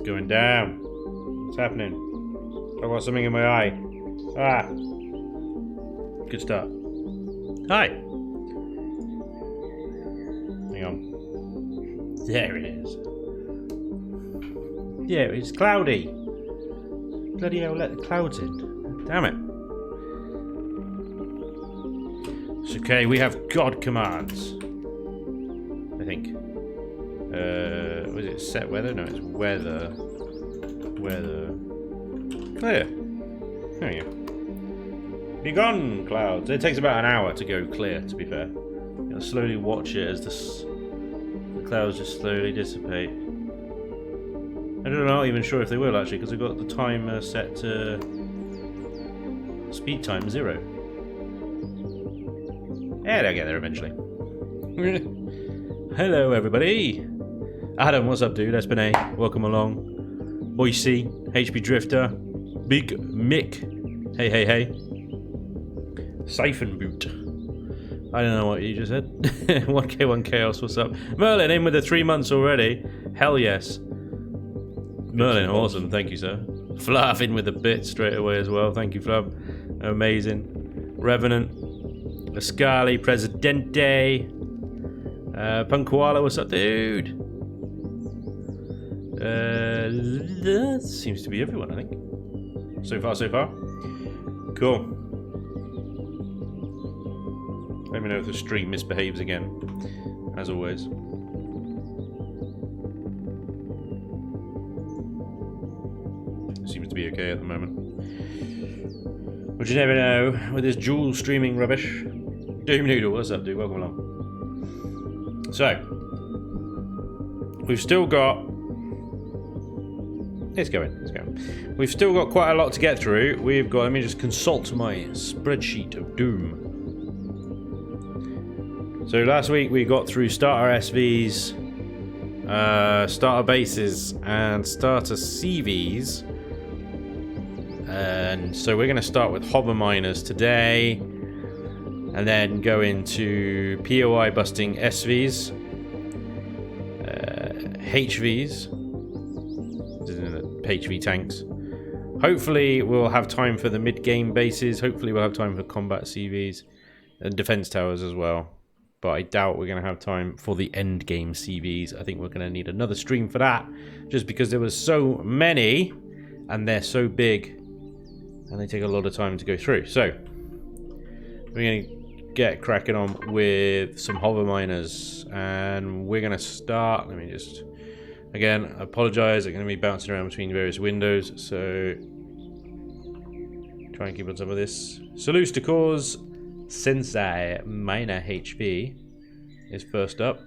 going down. What's happening? I've got something in my eye. Ah. Good start. Hi. Hang on. There it is. Yeah, it's cloudy. Bloody hell, let the clouds in. Damn it. It's okay, we have God commands. I think. Was it set weather? No, it's weather. Weather. Clear. There you go. Be gone, clouds. It takes about an hour to go clear, to be fair. You'll slowly watch it as the clouds just slowly dissipate. I'm not even sure if they will, actually, because I've got the timer set to speed time 0. Yeah, they'll get there eventually. Hello, everybody. Adam, what's up, dude? Espanj, welcome along. Boise, HB Drifter, Big Mick. Hey, hey, hey. Siphon Boot. I don't know what you just said. 1K1 Chaos, what's up? Merlin, in with the 3 months already. Hell yes. Merlin, awesome. Thank you, sir. Flav in with the bit straight away as well. Thank you, Flav. Amazing. Revenant. Escarli, Presidente. Punkwala, what's up, dude? That seems to be everyone, I think. So far, so far. Cool. Let me know if the stream misbehaves again, as always. Seems to be okay at the moment. But you never know with this dual streaming rubbish. Doom Noodle, what's up, dude? Welcome along. So, we've still got... It's going. We've still got quite a lot to get through. We've got... Let me just consult my spreadsheet of doom. So last week we got through starter SVs, starter bases, and starter CVs. And so we're going to start with hover miners today, and then go into POI busting SVs, HVs, HV tanks. Hopefully we'll have time for the mid-game bases. Hopefully we'll have time for combat CVs and defense towers as well. But I doubt we're going to have time for the end game CVs. I think we're going to need another stream for that, just because there was so many, and they're so big, and they take a lot of time to go through. So we're going to get cracking on with some hover miners, and we're going to start. Let me just, again, I apologize. I'm going to be bouncing around between various windows, so try and keep on top of this. Salute to cause. Sensei Miner HV is first up.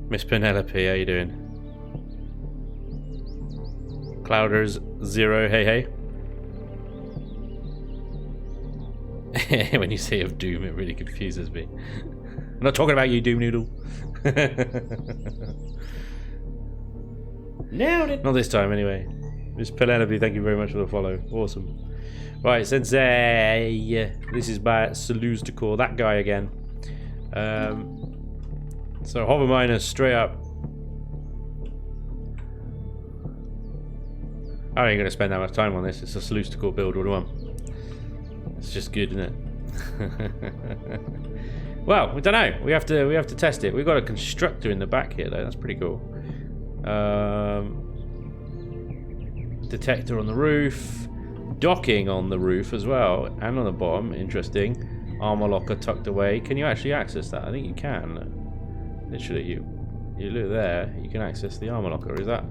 Miss Penelope, how you doing? Clouders 0, hey hey. When you say of Doom, it really confuses me. I'm not talking about you, Doom Noodle. Nailed it. Not this time, anyway. Miss Penelope, thank you very much for the follow. Awesome. Right, Sensei, this is by Salute to call that guy again. So hover miners straight up. I ain't gonna spend that much time on this. It's a Salute to call build 1. It's just good, isn't it? Well, we don't know. We have to test it. We've got a constructor in the back here, though. That's pretty cool. Detector on the roof. Docking on the roof as well, and on the bottom. Interesting. Armor locker tucked away. Can you actually access that? I think you can. Literally, you look there. You can access the armor locker. Is that?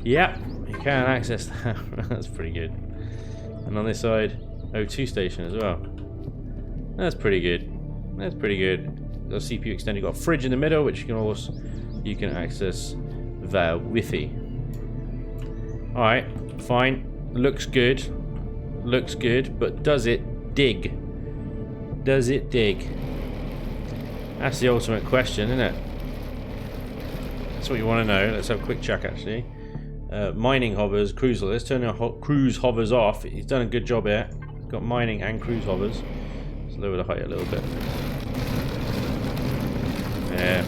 Yep, you can access that. That's pretty good. And on this side, O2 station as well. That's pretty good. That's pretty good. Got a CPU extender. You've got a fridge in the middle, which you can access via Wi-Fi. All right, fine. Looks good, but does it dig? Does it dig? That's the ultimate question, isn't it? That's what you want to know. Let's have a quick check, actually. Mining hovers, cruise. Let's turn our cruise hovers off. He's done a good job here. Got mining and cruise hovers. Let's lower the height a little bit. Yeah.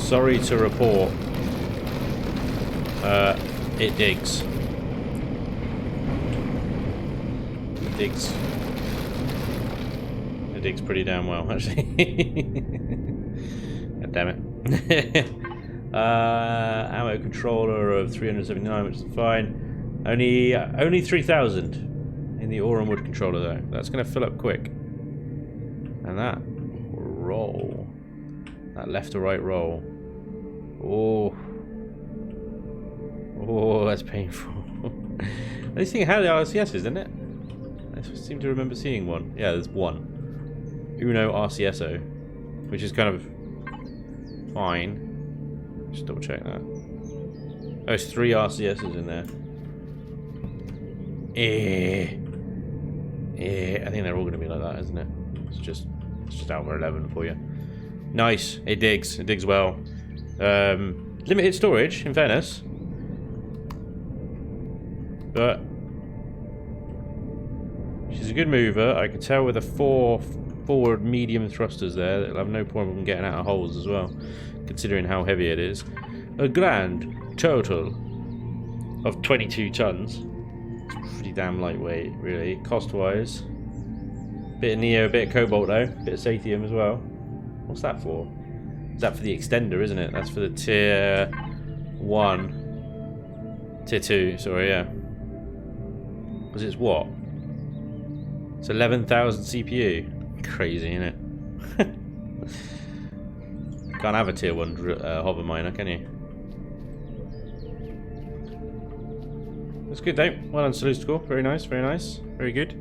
Sorry to report. It digs. It digs pretty damn well, actually. God damn it. Ammo controller of 379, which is fine. Only 3,000 in the ore and wood controller, though. That's going to fill up quick. And that roll. That left to right roll. Oh. Oh, that's painful. This thing had RCSs, didn't it? I seem to remember seeing one. Yeah, there's one. Uno RCSO. Which is kind of fine. Just double check that. Oh, there's 3 RCSs in there. I think they're all going to be like that, isn't it? It's just Alpha 11 for you. Nice. It digs. It digs well. Limited storage, in fairness. But she's a good mover. I can tell with the 4 forward medium thrusters there that will have no problem getting out of holes as well, considering how heavy it is. A grand total of 22 tons. It's pretty damn lightweight, really. Cost-wise. Bit of Neo, bit of Cobalt though. Bit of Sathium as well. What's that for? Is that for the extender, isn't it? That's for the tier 1. Tier 2, sorry, yeah. Because it's what? It's 11,000 CPU. Crazy, isn't it? Can't have a tier 1 hover miner, can you? That's good though. Well done, Salute Score. Very nice, very nice. Very good.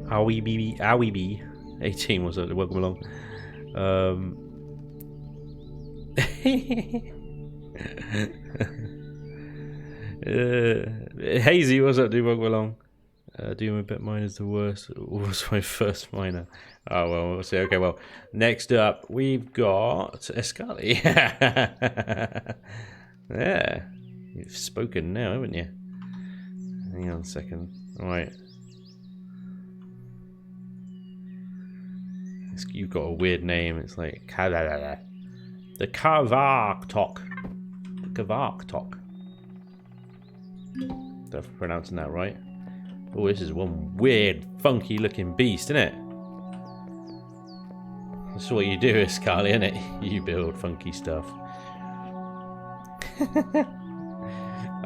Owie 18 was it? Welcome along. Hazy, what's up, dude? Welcome along. Doing a bit mine is the worst. It was my first miner. Oh well, we'll see. Okay, well, next up we've got Escarli. Yeah, you've spoken now, haven't you? Hang on a second. All right. You've got a weird name. It's like the Kavarktok. The Kavarktok. Don't know if I'm pronouncing that right. Oh, this is one weird, funky looking beast, isn't it? That's what you do, Escarli, isn't it? You build funky stuff.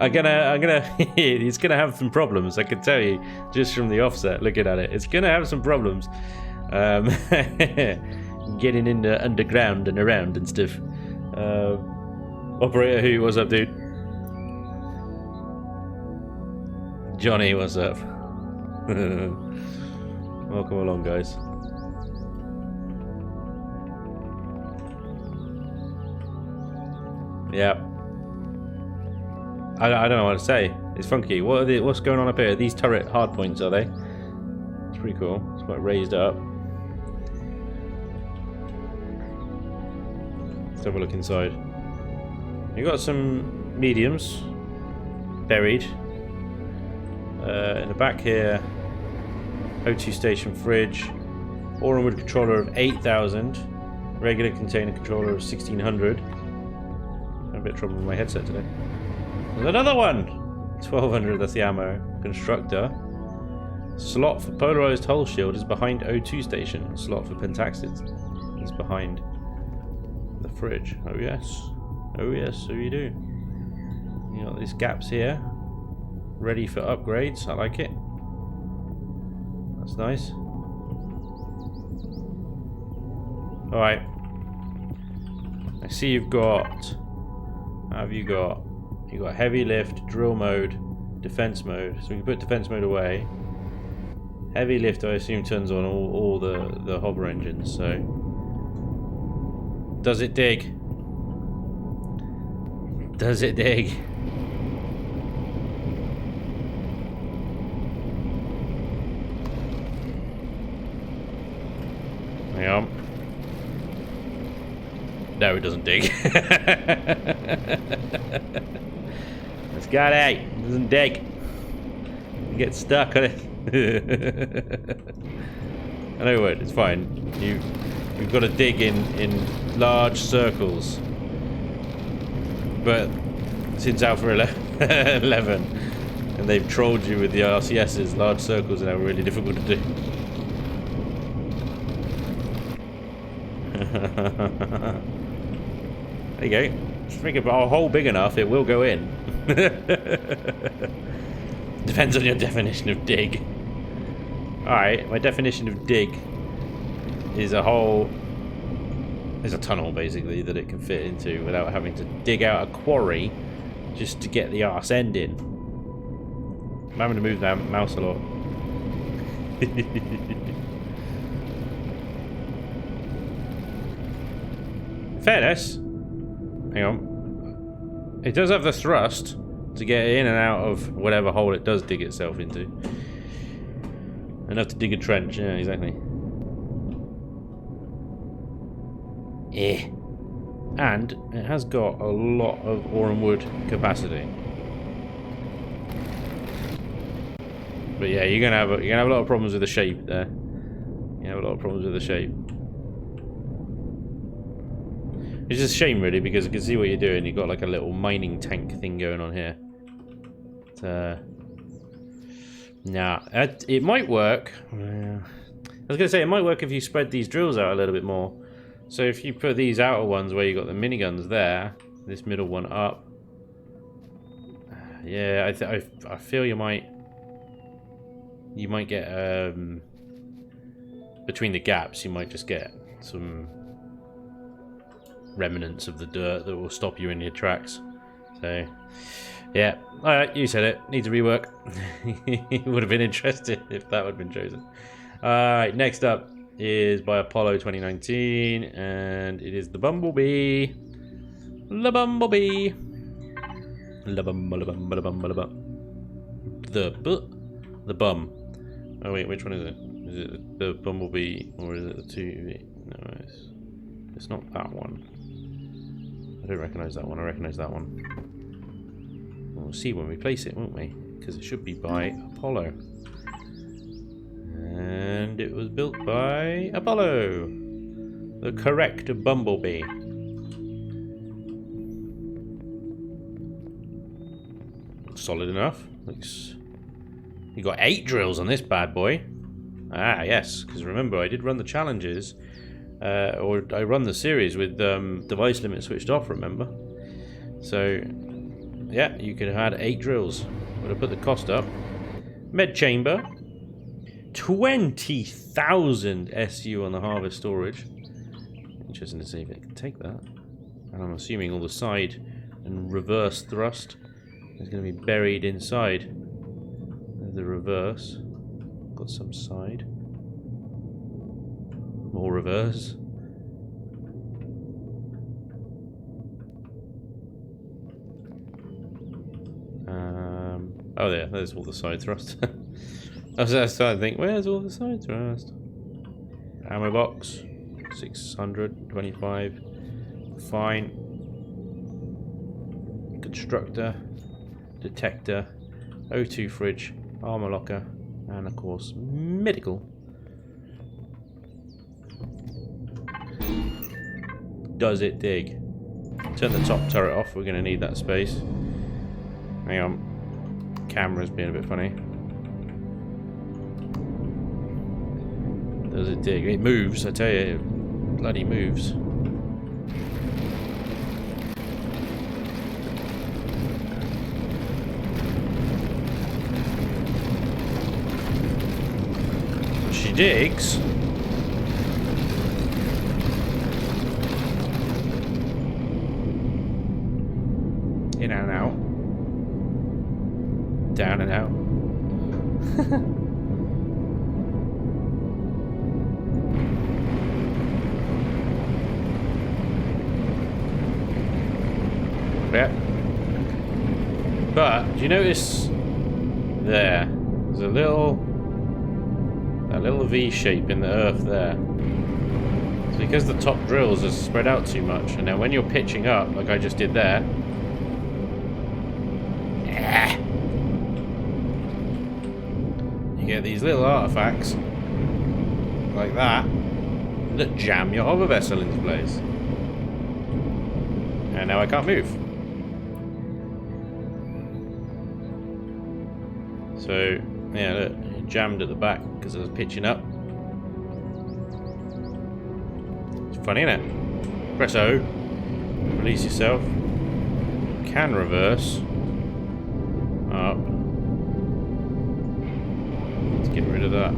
It's gonna have some problems, I can tell you, just from the offset, looking at it. It's gonna have some problems. Getting into underground and around and stuff. Operator who, what's up, dude? Johnny, what's up? Welcome along, guys. Yeah. I don't know what to say. It's funky. What's going on up here? These turret hardpoints, are they? It's pretty cool. It's quite raised up. Let's have a look inside. You got some mediums buried. In the back here, O2 station fridge, ore and wood controller of 8,000, regular container controller of 1,600. I'm a bit of trouble with my headset today. There's another one! 1,200, that's the ammo. Constructor. Slot for polarized hull shield is behind O2 station. Slot for pentaxid is behind the fridge. Oh yes. Oh yes, so you do. You got these gaps here. Ready for upgrades. I like it. That's nice. Alright. I see you've got... How have you got? You've got heavy lift, drill mode, defense mode. So we can put defense mode away. Heavy lift, I assume, turns on all the hover engines, so... Does it dig? Does it dig? Hang on. No, it doesn't dig. It's got A. It doesn't dig. You get stuck on it. I know what, it's fine. You've got to dig in large circles. But since Alpha 11, and they've trolled you with the RCSs, large circles are now really difficult to do. There you go. Just make a hole big enough, it will go in. Depends on your definition of dig. Alright, my definition of dig is a hole, is a tunnel basically that it can fit into without having to dig out a quarry just to get the arse end in. I'm having to move that mouse a lot. Fairness, hang on, it does have the thrust to get in and out of whatever hole it does dig itself into. Enough to dig a trench, yeah, exactly. And it has got a lot of ore and wood capacity. But yeah, you're gonna have a lot of problems with the shape there. You have a lot of problems with the shape. It's just a shame really, because you can see what you're doing. You've got like a little mining tank thing going on here. Nah, it might work. I was gonna say it might work if you spread these drills out a little bit more. So if you put these outer ones where you got the miniguns there, this middle one up. Yeah, I feel you might get between the gaps. You might just get some remnants of the dirt that will stop you in your tracks. So yeah, alright, you said it. Needs a rework. It would have been interesting if that would have been chosen. Alright, next up is by Apollo 2019, and it is the Bumblebee. The Bumblebee. The Bum. Oh wait, which one is it? Is it the Bumblebee or is it the 2V? No, it's not that one. I don't recognise that one. I recognise that one. We'll see when we place it, won't we? Because it should be by Apollo. And it was built by Apollo. The correct Bumblebee. Solid enough. Looks. You got 8 drills on this bad boy. Ah, yes. Because remember, I did run the challenges. Or I run the series with device limit switched off, remember? So, yeah, you could have had 8 drills. Would have put the cost up. Med chamber. 20,000 SU on the harvest storage. Interesting to see if it can take that. And I'm assuming all the side and reverse thrust is going to be buried inside the reverse. Got some side. More reverse. Oh yeah, there's all the side thrust. I was starting to think, where's all the side thrust? Ammo box, 625. Fine. Constructor, detector, O2 fridge, armor locker, and of course, medical. Does it dig? Turn the top turret off, we're going to need that space. Hang on. Camera's being a bit funny. Does it dig? It moves, I tell you. It bloody moves. She digs. In and out. Down and out. Yeah. But do you notice there? There's a little V shape in the earth there. It's because the top drills are spread out too much, and now when you're pitching up, like I just did there, you get these little artifacts like that that jam your hover vessel into place. And now I can't move. So, yeah, look, it jammed at the back because I was pitching up. It's funny, isn't it? Press O, release yourself. Can reverse. Up. Let's get rid of that.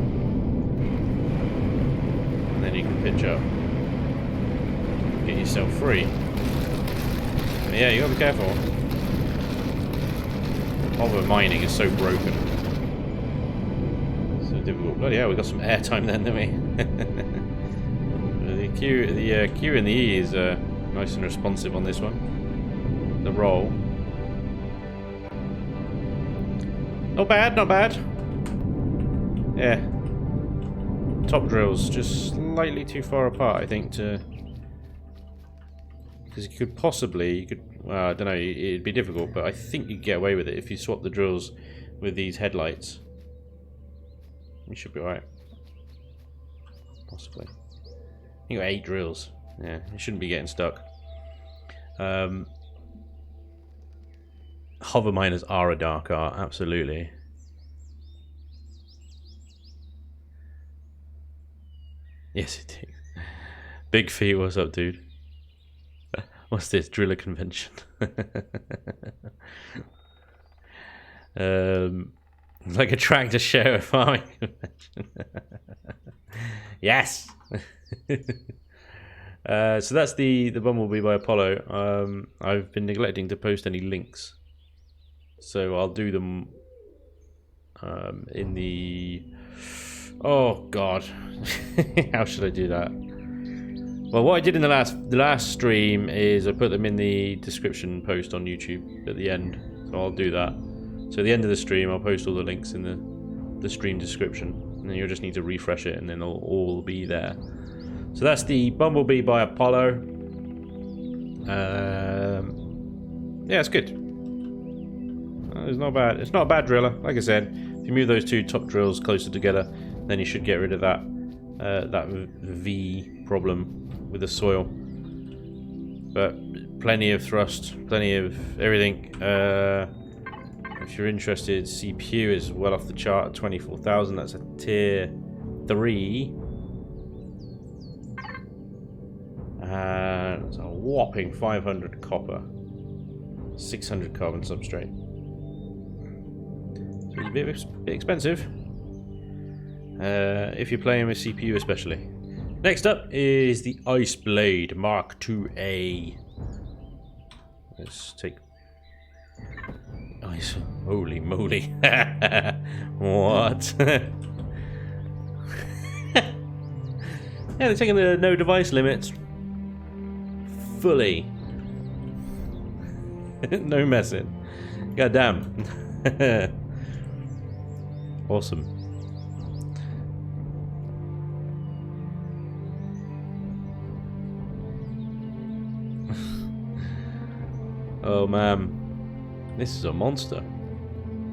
And then you can pitch up. Get yourself free. But yeah, you gotta be careful. Hover mining is so broken. So difficult. Bloody hell, we got some airtime then, didn't we? The Q and the E is nice and responsive on this one. The roll. Not bad, not bad. Yeah. Top drills just slightly too far apart, I think, to... Because you could possibly... well, I don't know, it'd be difficult, but I think you'd get away with it if you swap the drills with these headlights. You should be alright. Possibly. You got 8 drills. Yeah, you shouldn't be getting stuck. Hover miners are a dark art, absolutely. Yes, it is. Big feet, what's up, dude? What's this? Driller convention. Like a tractor show at farming convention. Yes! So that's the Bumblebee by Apollo. I've been neglecting to post any links. So I'll do them in the... Oh, God. How should I do that? Well, what I did in the last stream is I put them in the description post on YouTube at the end. So I'll do that. So at the end of the stream, I'll post all the links in the stream description. And then you'll just need to refresh it and then they'll all be there. So that's the Bumblebee by Apollo. Yeah, it's good. It's not bad. It's not a bad driller. Like I said, if you move those two top drills closer together, then you should get rid of that V problem with the soil. But plenty of thrust, plenty of everything. If you're interested, CPU is well off the chart at 24,000. That's a tier 3. And it's a whopping 500 copper, 600 carbon substrate. So it's a bit expensive. If you're playing with CPU especially. Next up is the Ice Blade Mark IIA. Let's take ice. Holy moly. What? Yeah, they're taking the no device limits fully. No messing. God damn. Awesome. Oh man, this is a monster.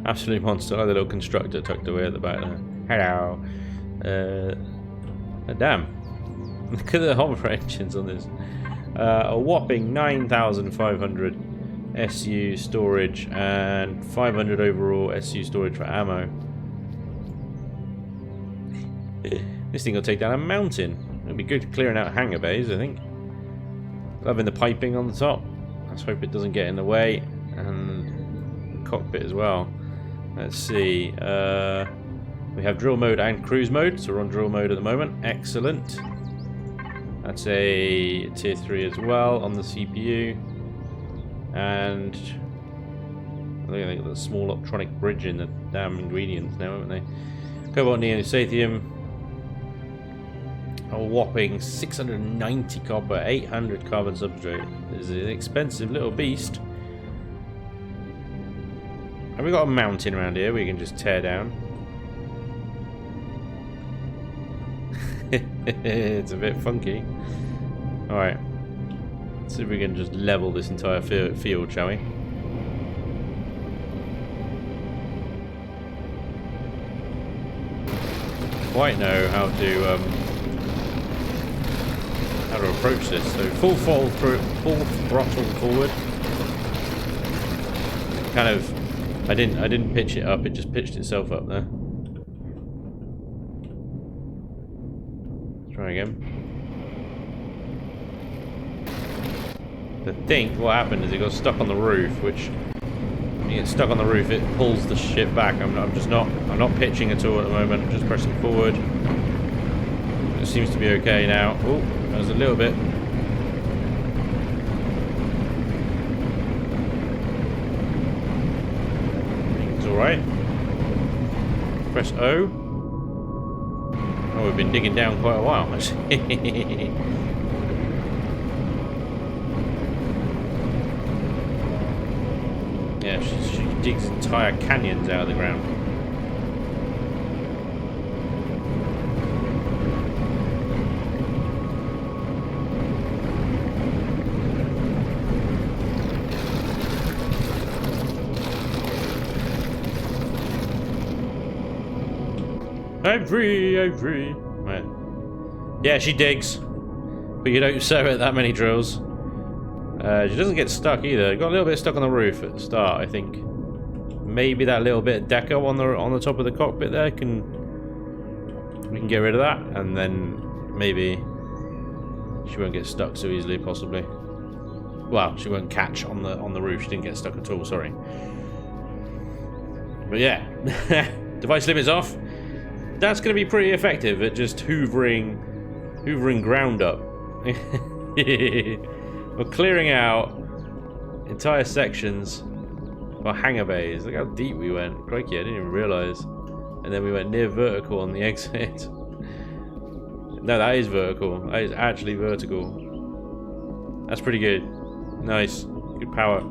Absolute monster. I like the little constructor tucked away at the back there. Hello. Damn. Look at the hover engines on this. A whopping 9,500 SU storage and 500 overall SU storage for ammo. This thing will take down a mountain. It'll be good clearing out hangar bays, I think. Loving the piping on the top. Let's hope it doesn't get in the way. And the cockpit as well. Let's see. We have drill mode and cruise mode, so we're on drill mode at the moment. Excellent. That's a tier 3 as well on the CPU. And I think they got the small optronic bridge in the damn ingredients now, haven't they? Cobalt, neon, Sathium. A whopping 690 copper, 800 carbon substrate. This is an expensive little beast. Have we got a mountain around here we can just tear down? It's a bit funky. Alright. Let's see if we can just level this entire field, shall we? Quite know how to how to approach this. So full throttle forward. Kind of, I didn't pitch it up. It just pitched itself up there. Try again. I think what happened is it got stuck on the roof, which when you get stuck on the roof, it pulls the ship back. I'm not pitching at all at the moment. I'm just pressing forward. It seems to be okay now. Oh, that was a little bit. It's all right. Press O. Oh, we've been digging down quite a while, actually. Yeah, she digs entire canyons out of the ground. I'm free, I'm free. Right. Yeah, she digs. But you don't serve it that many drills. She doesn't get stuck either. Got a little bit stuck on the roof at the start, I think. Maybe that little bit of deco on the top of the cockpit there we can get rid of that, and then maybe she won't get stuck so easily, possibly. Well, she won't catch on the roof. She didn't get stuck at all. Sorry. But yeah, device limits off. That's going to be pretty effective at just hoovering ground up. We're clearing out entire sections of hangar bays. Look how deep we went. Crikey, I didn't even realise. And then we went near vertical on the exit. No, that is vertical. That is actually vertical. That's pretty good. Nice. Good power.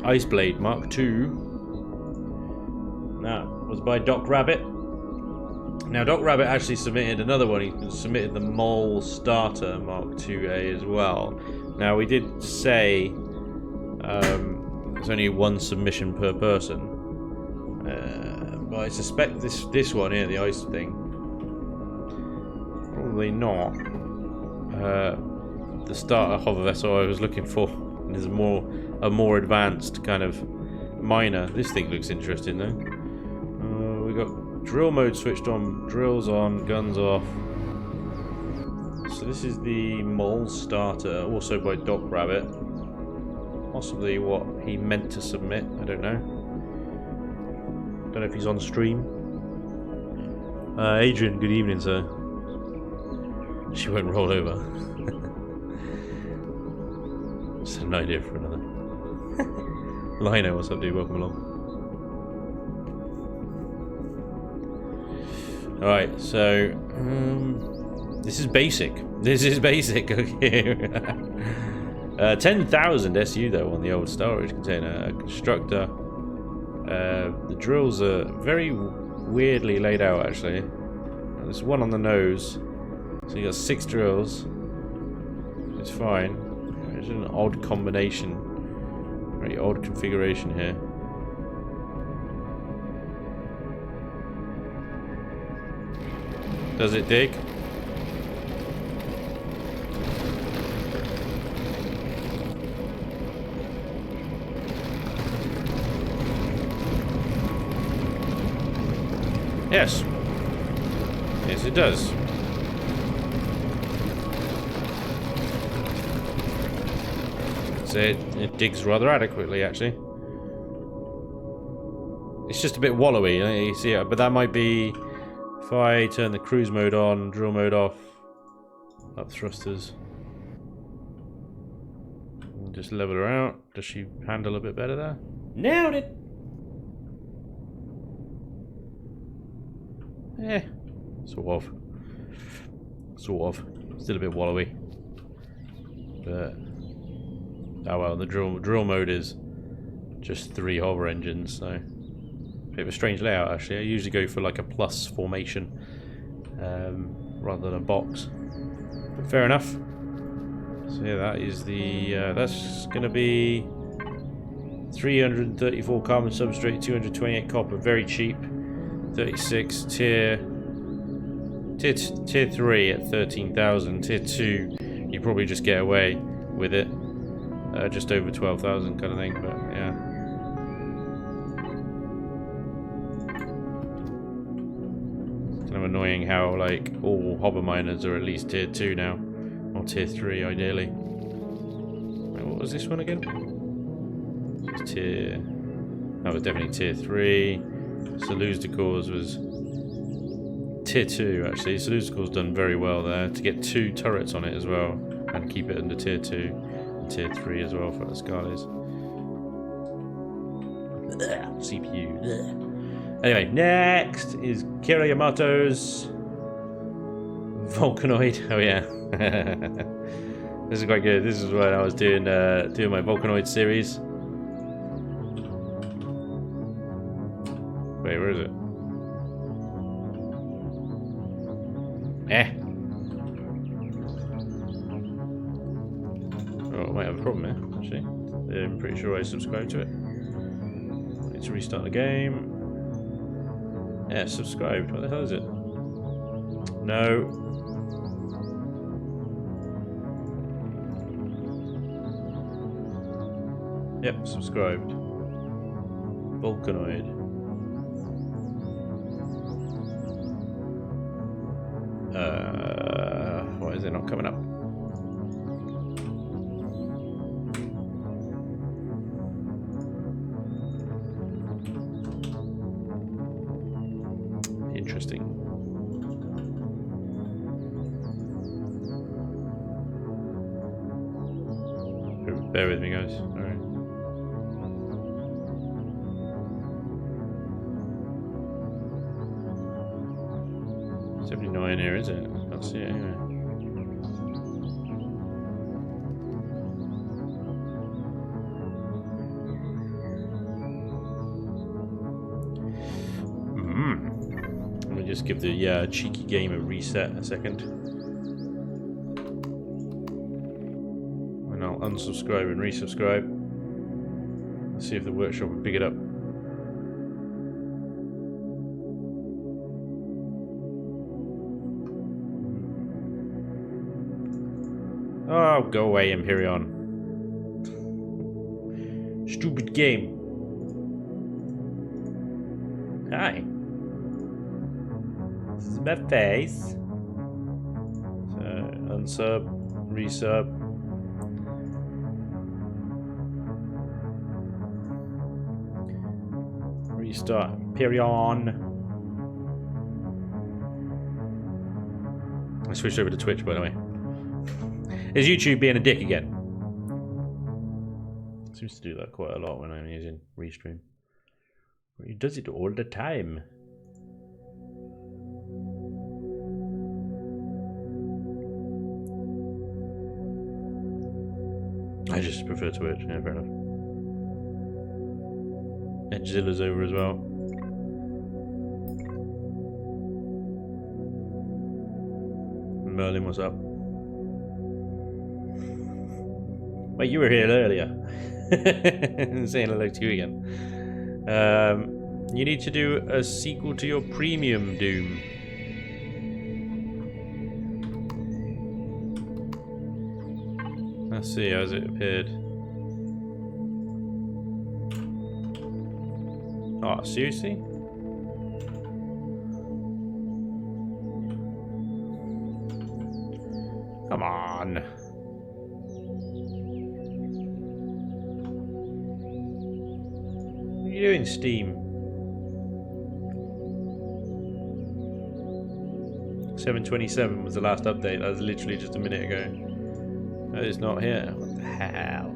Ice Blade Mark II. That was by Doc Rabbit. Now, Doc Rabbit actually submitted another one. He submitted the Mole Starter Mark IIA as well. Now, we did say there's only one submission per person. But I suspect this one here, the ice thing, probably not. The starter hover vessel I was looking for is a more advanced kind of miner. This thing looks interesting though. We got drill mode switched on, drills on, guns off. So this is the Mole Starter, also by Doc Rabbit. Possibly what he meant to submit, I don't know. Don't know if he's on stream. Adrian, good evening, sir. She won't roll over. Just an idea for another. Lino, what's up, dude? Welcome along. Alright, so this is basic. This is basic, okay. 10,000 SU though on the old storage container. A constructor. The drills are very weirdly laid out actually. There's one on the nose. So you got 6 drills. It's fine. It's an odd combination. Very odd configuration here. Does it dig? Yes. Yes, it does. So it digs rather adequately, actually. It's just a bit wallowy, you see it, but that might be if I turn the cruise mode on, drill mode off, up thrusters, and just level her out. Does she handle a bit better there? Nailed it! Eh, sort of. Still a bit wallowy. But oh well, the drill mode is just 3 hover engines, so bit of a strange layout actually. I usually go for like a plus formation rather than a box. But fair enough. So yeah, that is the that's gonna be 334 carbon substrate, 228 copper, very cheap. 36 tier Tier 3 at 13,000. Tier 2, you probably just get away with it. Just over 12,000 kind of thing, but yeah. It's kind of annoying how, like, all hobber miners are at least Tier 2 now. Or Tier 3, ideally. Wait, what was this one again? It's Tier... That was definitely Tier 3. Saluz Decors was Tier 2, actually. Saluz Decors done very well there to get 2 turrets on it as well. And keep it under Tier 2 and Tier 3 as well for Escarlis. CPU. Anyway, next is Kira Yamato's Volcanoid. Oh yeah. This is quite good. This is when I was doing my Volcanoid series. Wait, where is it? Oh, I might have a problem here, actually. I'm pretty sure I subscribed to it. I need to restart the game. Yeah, subscribed. What the hell is it? No. Yep, subscribed. Volcanoid. Why is it not coming up? Interesting. Bear with me, guys. Alright. $79 here, is it? I can't see it anyway. Let me just give the cheeky game a reset a second. And I'll unsubscribe and resubscribe. See if the workshop will pick it up. Oh, go away, Empyreon. Stupid game. Hi. This is my face. So, unsub, resub. Restart Empyreon. I switched over to Twitch, by the way. Is YouTube being a dick again? Seems to do that quite a lot when I'm using Restream. He does it all the time. I just prefer Twitch, yeah, fair enough. Edgezilla's over as well. Merlin, what's up? Wait, you were here earlier. Saying hello to you again. You need to do a sequel to your premium Doom. Let's see, how's it appeared? Oh, seriously? Come on. What are you doing, Steam? 7:27 was the last update. That was literally just a minute ago. That is not here. What the hell?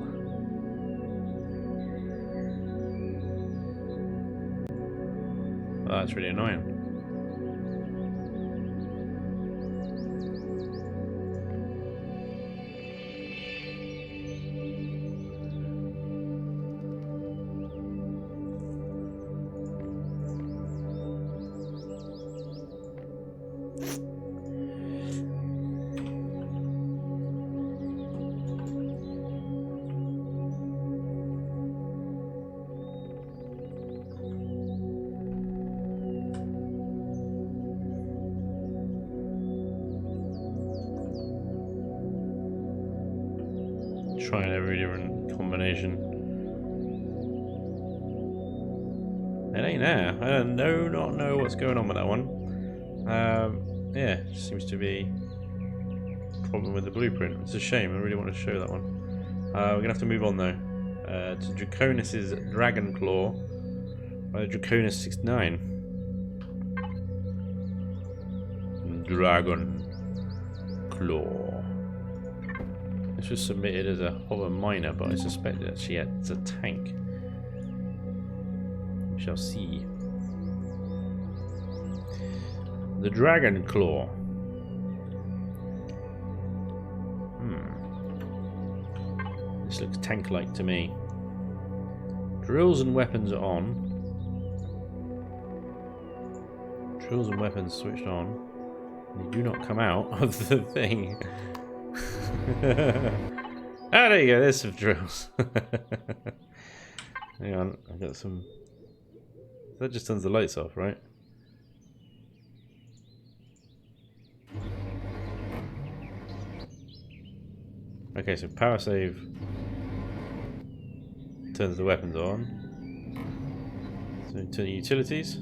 Oh, that's really annoying. trying every different combination. It ain't there. I don't know what's going on with that one. Yeah, seems to be a problem with the blueprint. It's a shame. I really want to show that one. We're gonna have to move on though. To Draconis's Dragon Claw by Draconis 69. Dragon Claw. This was submitted as a hover miner, but I suspect that it's a tank. We shall see. The Dragon Claw. This looks tank-like to me. Drills and weapons are on. Drills and weapons switched on. They do not come out of the thing. Ah, there you go. There's some drills. Hang on, I've got some. That just turns the lights off, right? Okay, so power save turns the weapons on. So turn the utilities.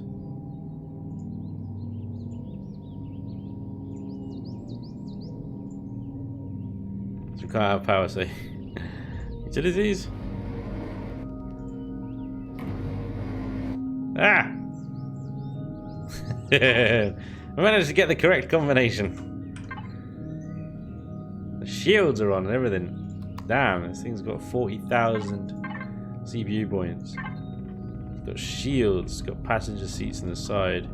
So we can't have power save. Utilities. Ah! I managed to get the correct combination. The shields are on and everything. Damn, this thing's got 40,000 CPU points. It's got shields, it's got passenger seats on the side.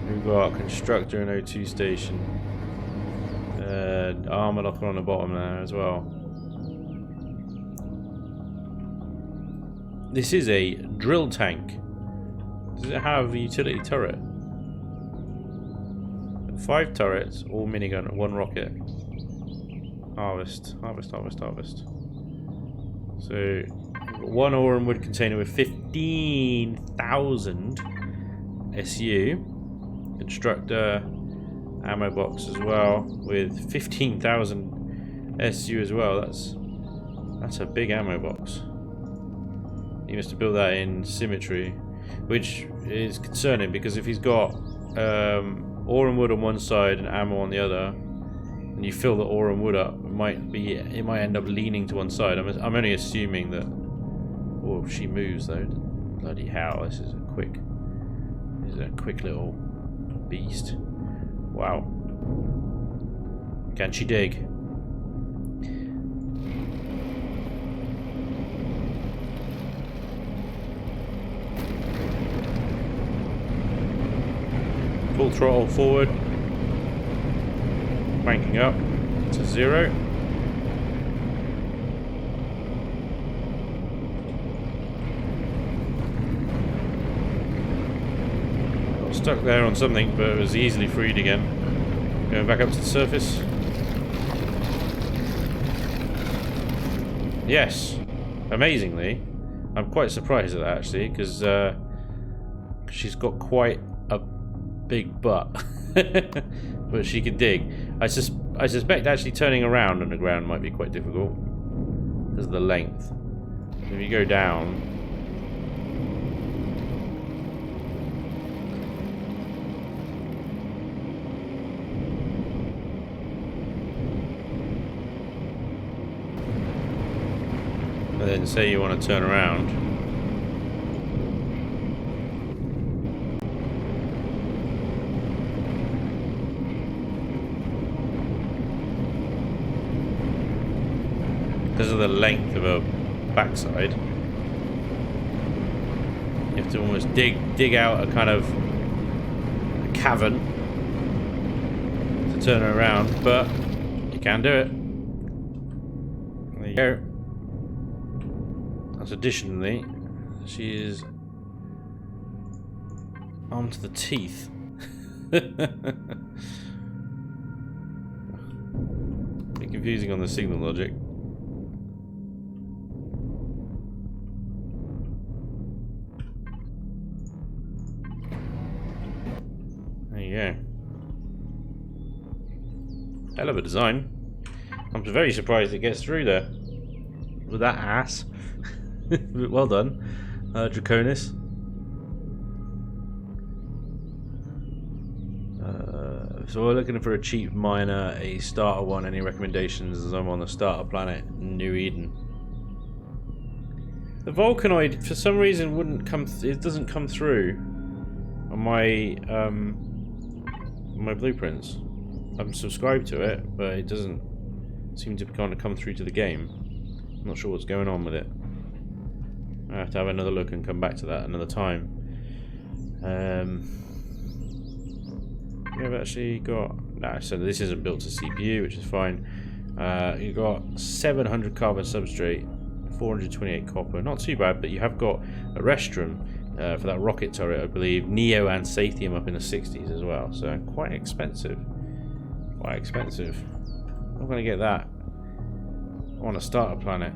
We've got constructor and O2 station. Armor locker on the bottom there as well. This is a drill tank. Does it have a utility turret? 5 turrets, all minigun, 1 rocket. Harvest. So, one ore and wood container with 15,000 SU. Constructor ammo box as well with 15,000 SU as well. That's a big ammo box. He must have built that in symmetry, which is concerning because if he's got ore and wood on one side and ammo on the other, and you fill the ore and wood up, it might end up leaning to one side. I'm only assuming that. Oh, she moves though. Bloody hell! This is a quick little beast. Wow. Can she dig? Full throttle forward. Cranking up to 0. Got stuck there on something, but it was easily freed again. Going back up to the surface. Yes, amazingly, I'm quite surprised at that actually, because she's got quite a big butt. But she can dig. I suspect actually turning around on the ground might be quite difficult because of the length. So if you go down, and then say you want to turn around. Because of the length of her backside, you have to almost dig out a kind of a cavern to turn her around, but you can do it. There you go. That's additionally, she is armed to the teeth. Bit confusing on the signal logic. Yeah. Hell of a design. I'm very surprised it gets through there. with that ass. Well done, Draconis. So we're looking for a cheap miner, a starter one. Any recommendations? As I'm on the starter planet, New Eden. The Vulcanoid, for some reason, wouldn't come. It doesn't come through on my blueprints. I'm subscribed to it, but it doesn't seem to kind of come through to the game. I'm not sure what's going on with it. I have to have another look and come back to that another time. We've actually got... No, so this isn't built to CPU, which is fine. You've got 700 carbon substrate, 428 copper. Not too bad, but you have got a restroom for that rocket turret, I believe. Neo and Sathium up in the 60s as well. So quite expensive. Quite expensive. I'm going to get that on a starter planet.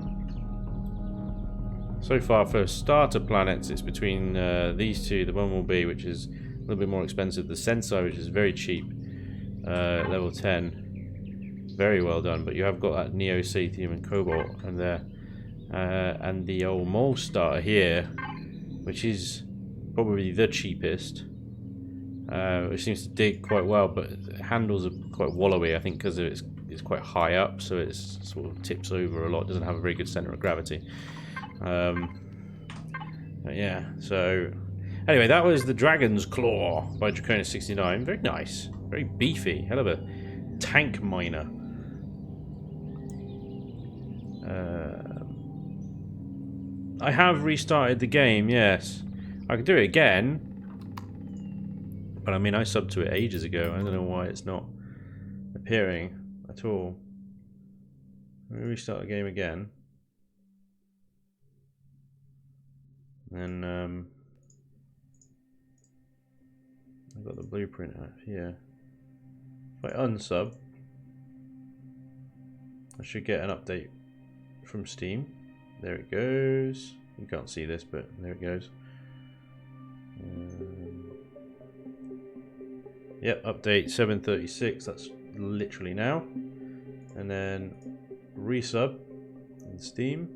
So far for starter planets, it's between these two. The Bumblebee, which is a little bit more expensive. The Sensei, which is very cheap, level 10. Very well done, but you have got that Neo, Sathium and Cobalt and there. And the old Mole starter here, which is probably the cheapest. It seems to dig quite well, but handles are quite wallowy, I think, because it's quite high up, so it sort of tips over a lot. Doesn't have a very good center of gravity. But yeah, so anyway, that was the Dragon's Claw by Draconis69. Very nice, very beefy. Hell of a tank miner. I have restarted the game, yes. I could do it again, but I mean, I subbed to it ages ago. I don't know why it's not appearing at all. Let me restart the game again. And I've got the blueprint up here. If I unsub, I should get an update from Steam. There it goes. You can't see this, but there it goes. Yep, update 736. That's literally now. And then resub in Steam.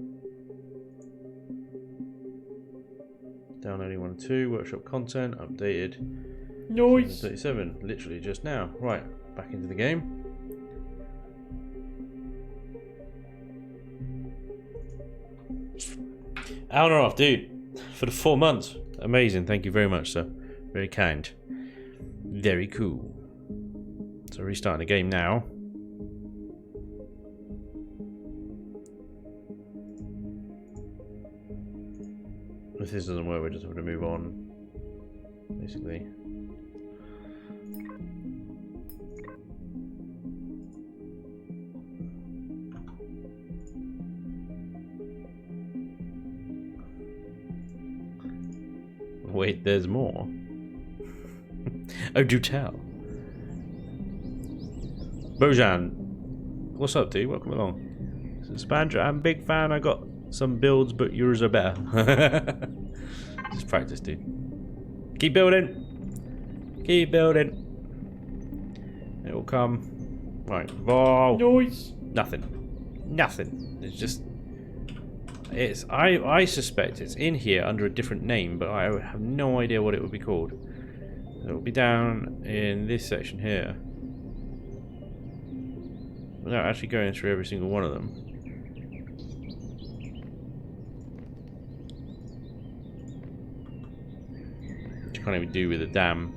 Downloading 1 and 2. Workshop content updated. Nice. 37. Literally just now. Right, back into the game. Hour and a half, dude, for the 4 months. Amazing, thank you very much, sir. Very kind. Very cool. So restarting the game now. If this doesn't work, we're just going to move on, basically. Wait, there's more. Oh, do tell. Bojan, what's up, dude? Welcome along. Spanj, I'm a big fan. I got some builds, but yours are better. Just practice, dude. Keep building. Keep building. It will come. Right. Oh, noise. Nothing. Nothing. It's just. It's. I suspect it's in here under a different name, but I have no idea what it would be called. It will be down in this section here. Without actually going through every single one of them. Which you can't even do with the damn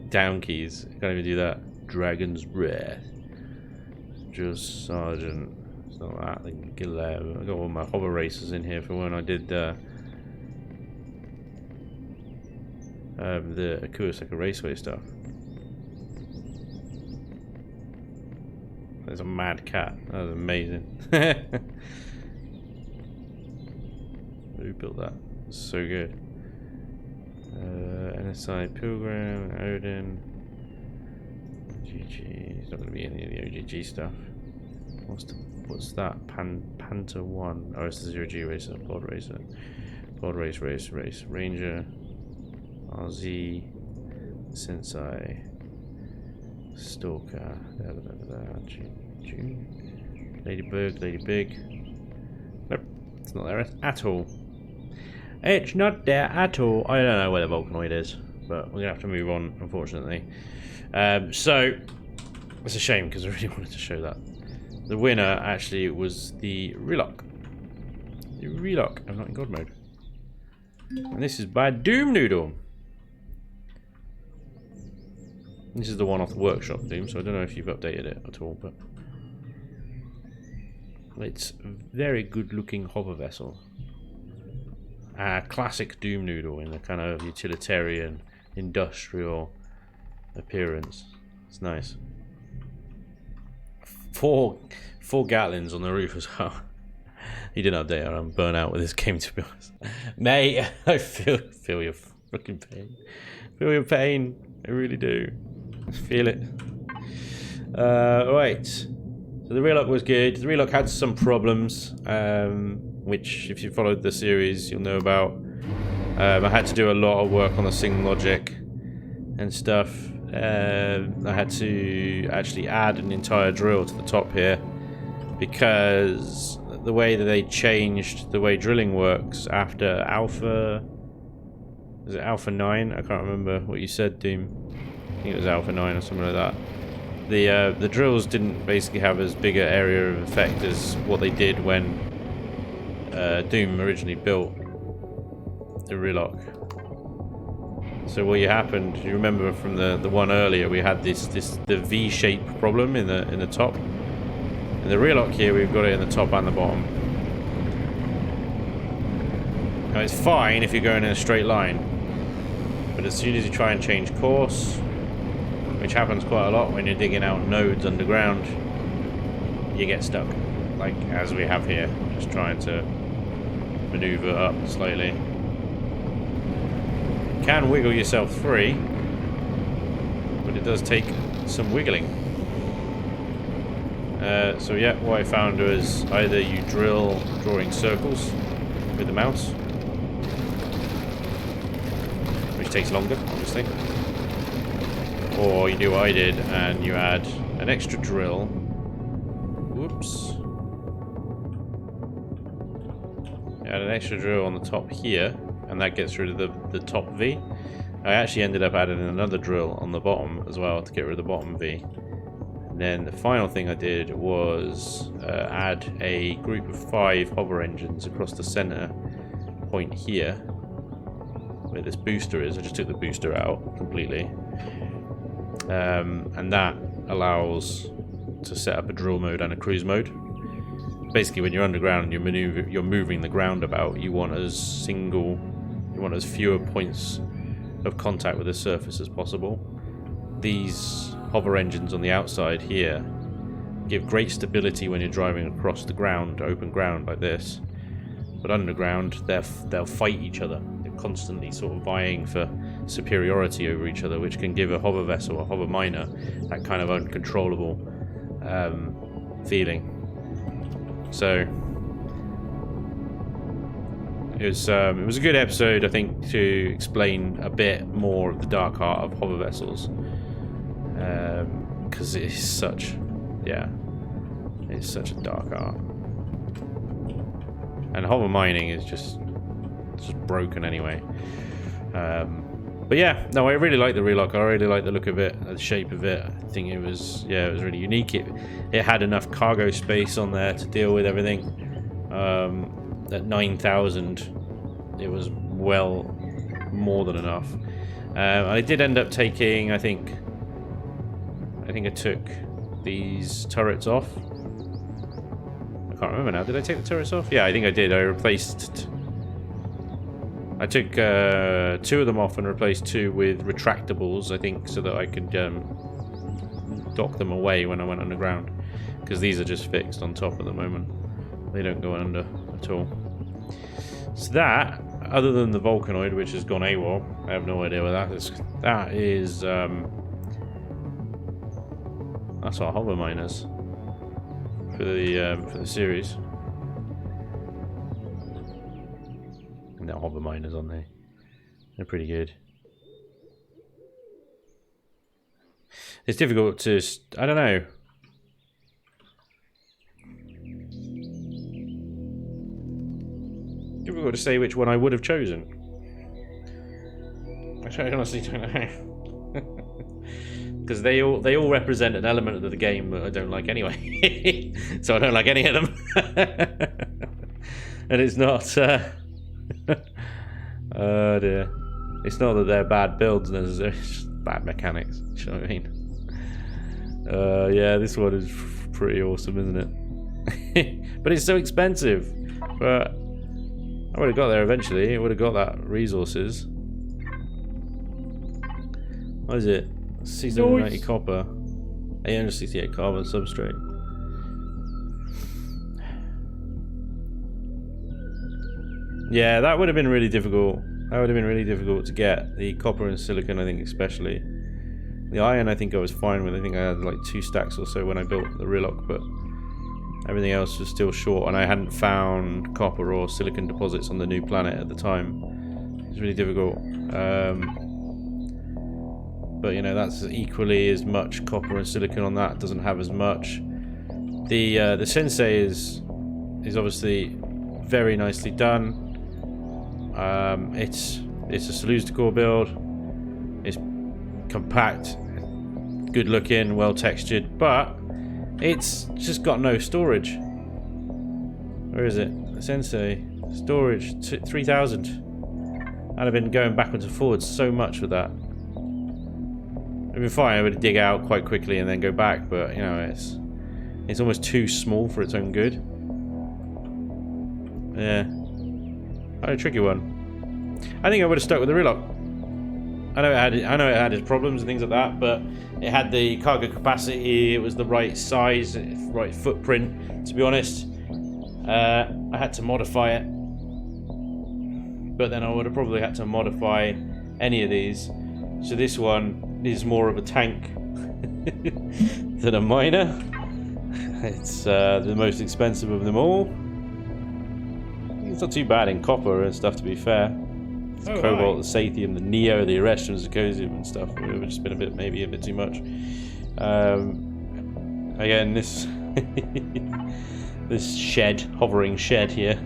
down keys. You can't even do that. Dragon's Breath. Just Sergeant. It's not that. I got all my hover racers in here for when I did the Kuosaka Raceway stuff. There's a mad cat. That was amazing. Who built that? It's so good. NSI Pilgrim, Odin, GG. It's not going to be any of the OGG stuff. What's that? Panther 1. Oh, it's the 0G racer. Pod racer. Pod race. Ranger. RZ. Sensei. Stalker. June. Ladybug, ladybug. Nope, it's not there at all. It's not there at all. I don't know where the Vulcanoid is, but we're gonna have to move on, unfortunately. So it's a shame because I really wanted to show that. The winner actually was the Relock. The Relock. I'm not in God mode. And this is by Doom Noodle. This is the one off the workshop, Doom, so I don't know if you've updated it at all, but it's a very good looking hover vessel. Classic Doom Noodle in a kind of utilitarian, industrial appearance. It's nice. Four Gatlins on the roof as well. He didn't update it. I'm burnt out with this game, to be honest. Mate, I feel your fucking pain. Feel your pain. I really do. Feel it. Right. So the Relock was good. The Relock had some problems, which if you followed the series, you'll know about. I had to do a lot of work on the sync logic and stuff. I had to actually add an entire drill to the top here because the way that they changed the way drilling works after Alpha... Is it Alpha 9? I can't remember what you said, Doom. I think it was Alpha 9 or something like that. The drills didn't basically have as big an area of effect as what they did when Doom originally built the Relock. So what happened, you remember from the one earlier, we had the V-shaped problem in the top. In the Relock here, we've got it in the top and the bottom. Now it's fine if you're going in a straight line, but as soon as you try and change course, which happens quite a lot when you're digging out nodes underground, you get stuck, like as we have here, just trying to maneuver up slightly. You can wiggle yourself free, but it does take some wiggling. So yeah, what I found was either you drill drawing circles with the mouse, which takes longer, obviously, or you do what I did and you add an extra drill. Whoops. Add an extra drill on the top here, and that gets rid of the top V. I actually ended up adding another drill on the bottom as well to get rid of the bottom V. And then the final thing I did was add a group of 5 hover engines across the center point here, where this booster is. I just took the booster out completely. And that allows to set up a drill mode and a cruise mode. Basically, when you're underground and you're moving the ground about, you want as fewer points of contact with the surface as possible. These hover engines on the outside here give great stability when you're driving across the ground, open ground like this. But underground, they'll fight each other. They're constantly sort of vying for superiority over each other, which can give a hover vessel, a hover miner, that kind of uncontrollable feeling. So it was a good episode, I think, to explain a bit more of the dark art of hover vessels, because it is such, it's such a dark art. And hover mining is just broken anyway. But yeah, no, I really like the Relock. I really like the look of it, the shape of it. I think it was really unique. It had enough cargo space on there to deal with everything. At 9,000, it was well more than enough. I did end up taking, I think I took these turrets off. I can't remember now. Did I take the turrets off? Yeah, I think I did. I took 2 of them off and replaced 2 with retractables, I think, so that I could dock them away when I went underground. Because these are just fixed on top at the moment. They don't go under at all. So that, other than the Vulcanoid, which has gone AWOL, I have no idea where that is. That is, that's our hover miners for the series. And that hover miners on there. They're pretty good. It's difficult to, I don't know. Difficult to say which one I would have chosen. I honestly don't know. Because they all represent an element of the game that I don't like anyway. So I don't like any of them. And it's not... oh dear. It's not that they're bad builds necessarily, it's just bad mechanics. You know what I mean? Yeah, this one is pretty awesome, isn't it? But it's so expensive. But I would have got there eventually. I would have got that resources. What is it? 690 copper, 868 carbon substrate. Yeah, that would have been really difficult. That would have been really difficult to get. The copper and silicon, I think, especially. The iron, I think I was fine with. I think I had like 2 stacks or so when I built the Rillock, but everything else was still short, and I hadn't found copper or silicon deposits on the new planet at the time. It was really difficult. But you know, that's equally as much copper and silicon on that. It doesn't have as much. The Sensei is obviously very nicely done. It's a Seleucid core build. It's compact, good looking, well textured, but it's just got no storage. Where is it? The Sensei storage 3000. I'd have been going backwards and forwards so much with that. It'd be fine. I would dig out quite quickly and then go back, but you know, it's almost too small for its own good. Yeah, a tricky one. I think I would have stuck with the Rillock. I know it had its problems and things like that, but it had the cargo capacity. It was the right size, right footprint. To be honest, I had to modify it, but then I would have probably had to modify any of these. So this one is more of a tank than a miner. It's the most expensive of them all. It's not too bad in copper and stuff, to be fair. The cobalt, the Sathium, the Neo, the Erestrium, Zirconium and stuff. It would have just been maybe a bit too much. Again, this this hovering shed here,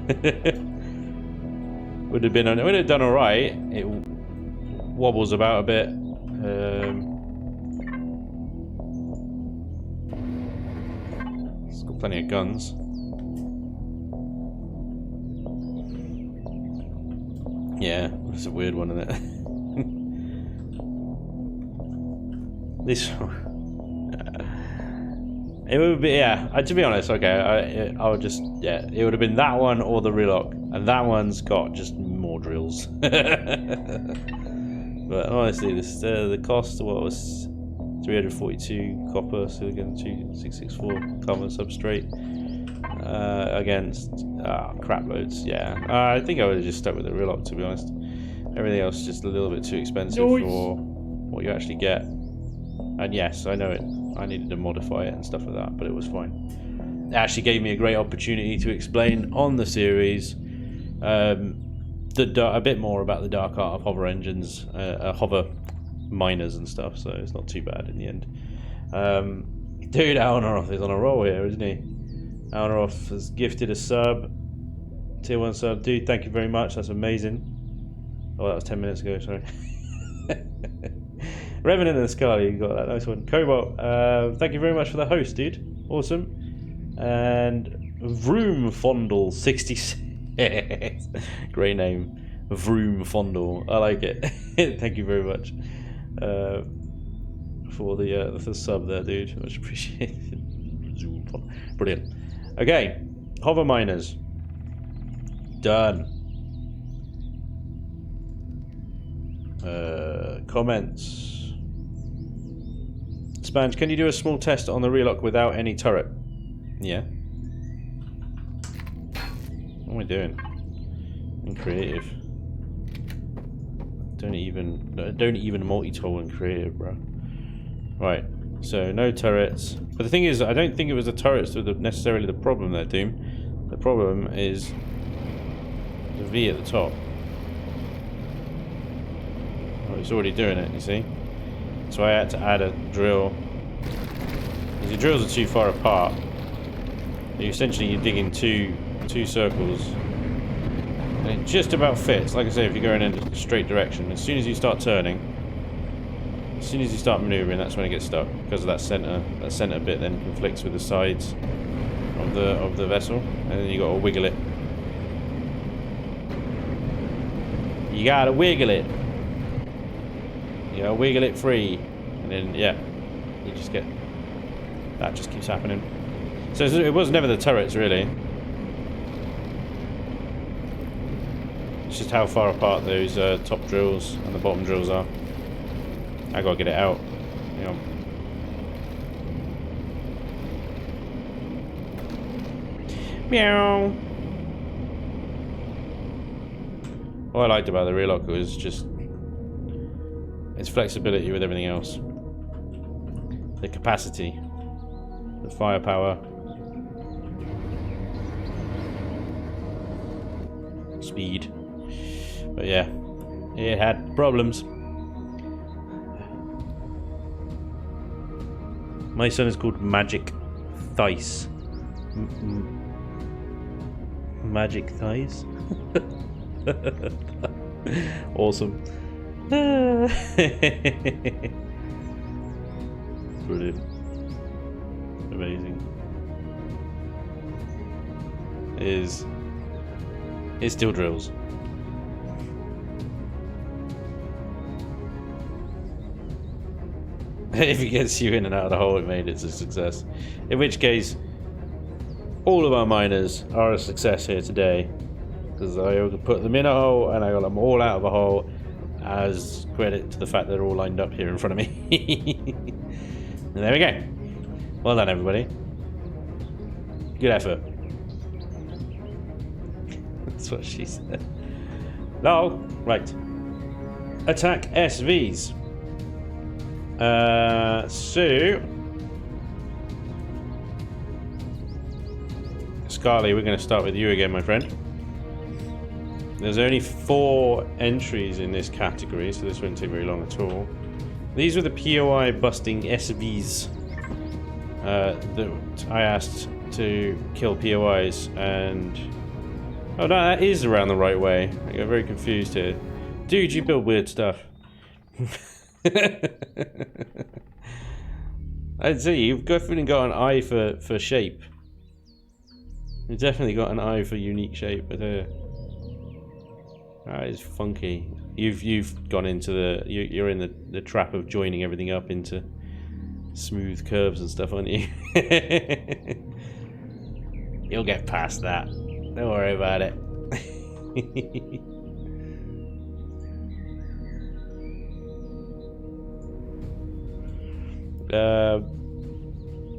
would have done all right. It wobbles about a bit. It's got plenty of guns. Yeah, it's a weird one, isn't it? This it would be, yeah. To be honest, okay, I would just, yeah, it would have been that one or the Rillock, and that one's got just more drills. But honestly, this the cost of what was 342 copper, silicon, 2664 carbon substrate against crap loads. Yeah, I think I would have just stuck with the Rillock, to be honest. Everything else is just a little bit too expensive for what you actually get. And yes, I know it. I needed to modify it and stuff like that, but it was fine. It actually gave me a great opportunity to explain on the series a bit more about the dark art of hover engines, hover miners and stuff, so it's not too bad in the end. Dude, Alnaroth is on a roll here, isn't he? Alnaroth has gifted a sub, tier 1 sub. Dude, thank you very much, that's amazing. Oh, that was 10 minutes ago, sorry. Revenant and Escarli, you got that nice one. Cobalt, thank you very much for the host, dude. Awesome. And Vroom Fondle 66. Great name. Vroom Fondle. I like it. Thank you very much for the sub there, dude. Much appreciated. Brilliant. Okay, hover miners. Done. Comments. Spanj, can you do a small test on the Rillock without any turret? Yeah. What am I doing? In creative. Don't even multi-tool in creative, bro. Right. So no turrets. But the thing is, I don't think it was the turrets that were necessarily the problem there, Doom. The problem is the V at the top. Oh, it's already doing it, you see. So I had to add a drill. Because your drills are too far apart. You're digging two circles. And it just about fits. Like I say, if you're going in a straight direction, as soon as you start turning, as soon as you start maneuvering, that's when it gets stuck because of that center bit then conflicts with the sides of the vessel, and then you got to wiggle it. You gotta wiggle it. You gotta wiggle it free, and then yeah, you just get that. Just keeps happening. So it was never the turrets really. It's just how far apart those top drills and the bottom drills are. I gotta get it out. Hang on. Meow. What I liked about the rear locker was just its flexibility with everything else. The capacity, the firepower, speed. But yeah, it had problems. My son is called Magic Thighs. Magic Thighs? Awesome. Brilliant. Amazing. It still drills. If it gets you in and out of the hole, it made it a success. In which case, all of our miners are a success here today. Because I put them in a hole and I got them all out of a hole as credit to the fact they're all lined up here in front of me. And there we go. Well done, everybody. Good effort. That's what she said. No, right. Attack SVs. So Escarli, we're going to start with you again, my friend. There's only 4 entries in this category, so this won't take very long at all. These were the POI busting SVs that I asked to kill POIs, and oh no, that is around the right way. I got very confused here. Dude, you build weird stuff. I'd say you've definitely got an eye for shape. You've definitely got an eye for unique shape, but that is funky. You've gone into you're in the trap of joining everything up into smooth curves and stuff, aren't you? You'll get past that. Don't worry about it.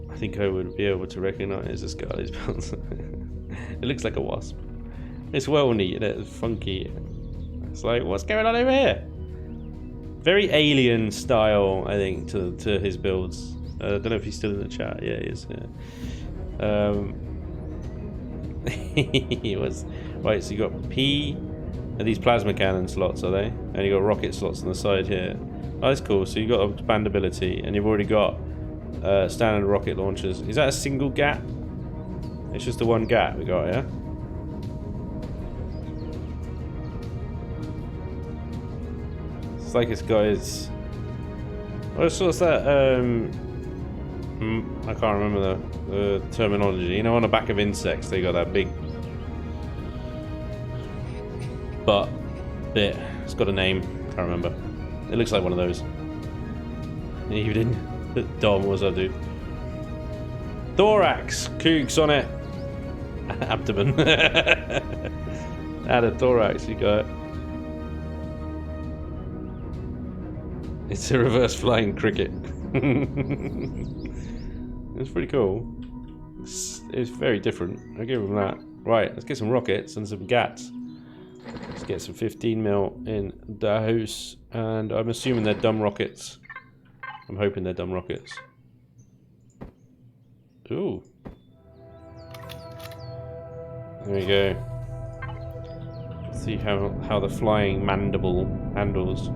I think I would be able to recognize Escarli's bounce. It looks like a wasp. It's well neat, it's funky. It's like, what's going on over here? Very alien style, I think, to his builds. I don't know if he's still in the chat. Yeah, he is. Yeah. He was right. So you got P. Are these plasma cannon slots? Are they? And you got rocket slots on the side here. Oh, that's cool. So you got expandability, and you've already got standard rocket launchers. Is that a single gap? It's just the one gap we got, yeah. It's like it's got its. What's that? I can't remember the terminology. You know, on the back of insects, they got that big butt bit. It's got a name. Can't remember. It looks like one of those. Evening. Dom, what's up, dude? Thorax. Cougs on it. Abdomen. Add a thorax, you got it. It's a reverse flying cricket. It's pretty cool. It's very different. I'll give them that. Right, let's get some rockets and some GATs. Let's get some 15mm in the house. And I'm assuming they're dumb rockets. I'm hoping they're dumb rockets. Ooh. There we go. Let's see how the flying mandible handles.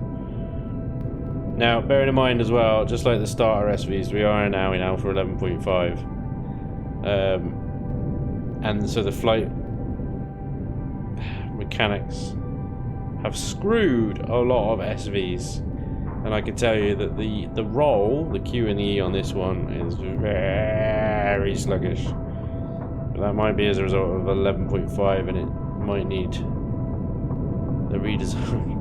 Now, bearing in mind as well, just like the starter SVs, we are now in Alpha 11.5. And so the flight mechanics have screwed a lot of SVs, and I can tell you that the roll, the Q and E on this one is very sluggish. But that might be as a result of 11.5, and it might need a redesign.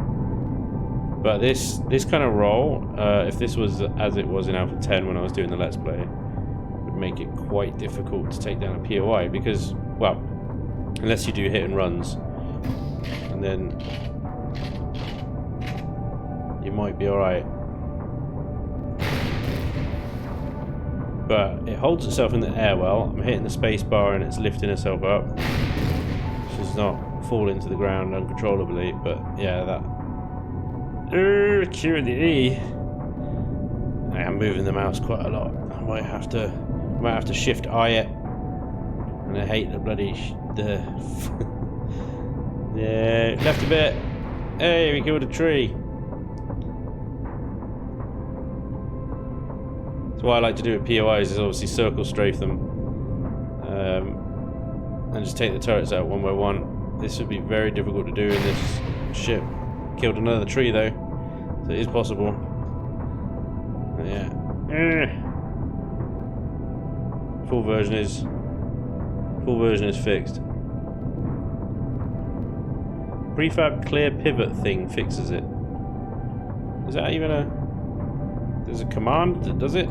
But this kind of roll, if this was as it was in Alpha 10 when I was doing the Let's Play, would make it quite difficult to take down a POI because, well, unless you do hit and runs, and then you might be alright. But it holds itself in the air well. I'm hitting the space bar and it's lifting itself up. So it's not falling to the ground uncontrollably, but yeah, that Q and the E. I am moving the mouse quite a lot. I might have to shift I it. And I hate the bloody yeah, left a bit. Hey, we killed a tree. That's why I like to do with POIs is obviously circle strafe them. And just take the turrets out one by one. This would be very difficult to do in this ship. Killed another tree though, so it is possible. Yeah. Full version is fixed. Prefab clear pivot thing fixes it. Is that even a? There's a command that does it.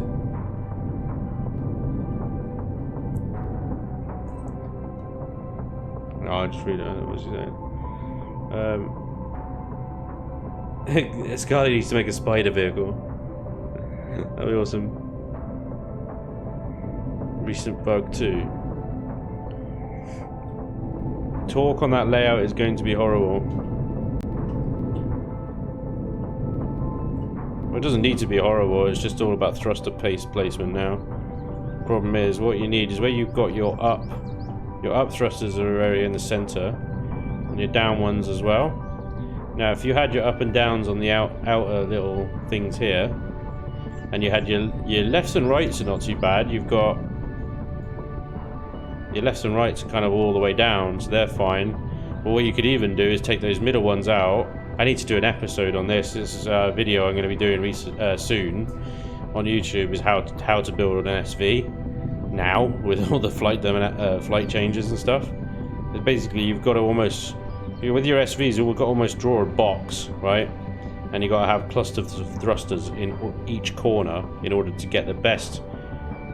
No, I just read it. What was he saying? Escarli needs to make a spider vehicle. That'd be awesome. Recent bug too. Torque on that layout is going to be horrible. Well, it doesn't need to be horrible. It's just all about thruster pace placement now. Problem is, what you need is where you've got your up thrusters are very in the center, and your down ones as well. Now, if you had your up and downs on the outer little things here, and you had your lefts and rights are not too bad. You've got your lefts and rights are kind of all the way down, so they're fine. But what you could even do is take those middle ones out. I need to do an episode on this. This is a video I'm going to be doing soon on YouTube, is how to build an SV now with all the flight changes and stuff. Basically, you've got to almost, with your SVs, you've got to almost draw a box, right? And you've got to have clusters of thrusters in each corner in order to get the best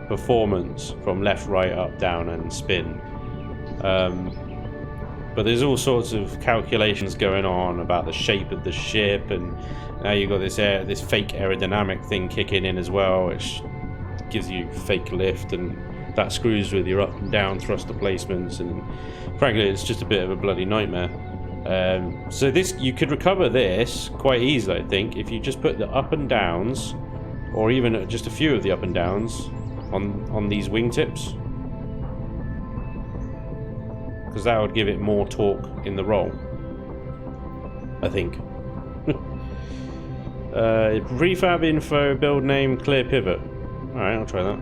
performance from left, right, up, down, and spin. But there's all sorts of calculations going on about the shape of the ship, and now you've got this fake aerodynamic thing kicking in as well, which gives you fake lift, and that screws with your up and down thruster placements, and frankly it's just a bit of a bloody nightmare. So this, you could recover this quite easily, I think, if you just put the up and downs, or even just a few of the up and downs on these wingtips, because that would give it more torque in the roll, I think. Prefab info, build name, clear pivot. Alright, I'll try that.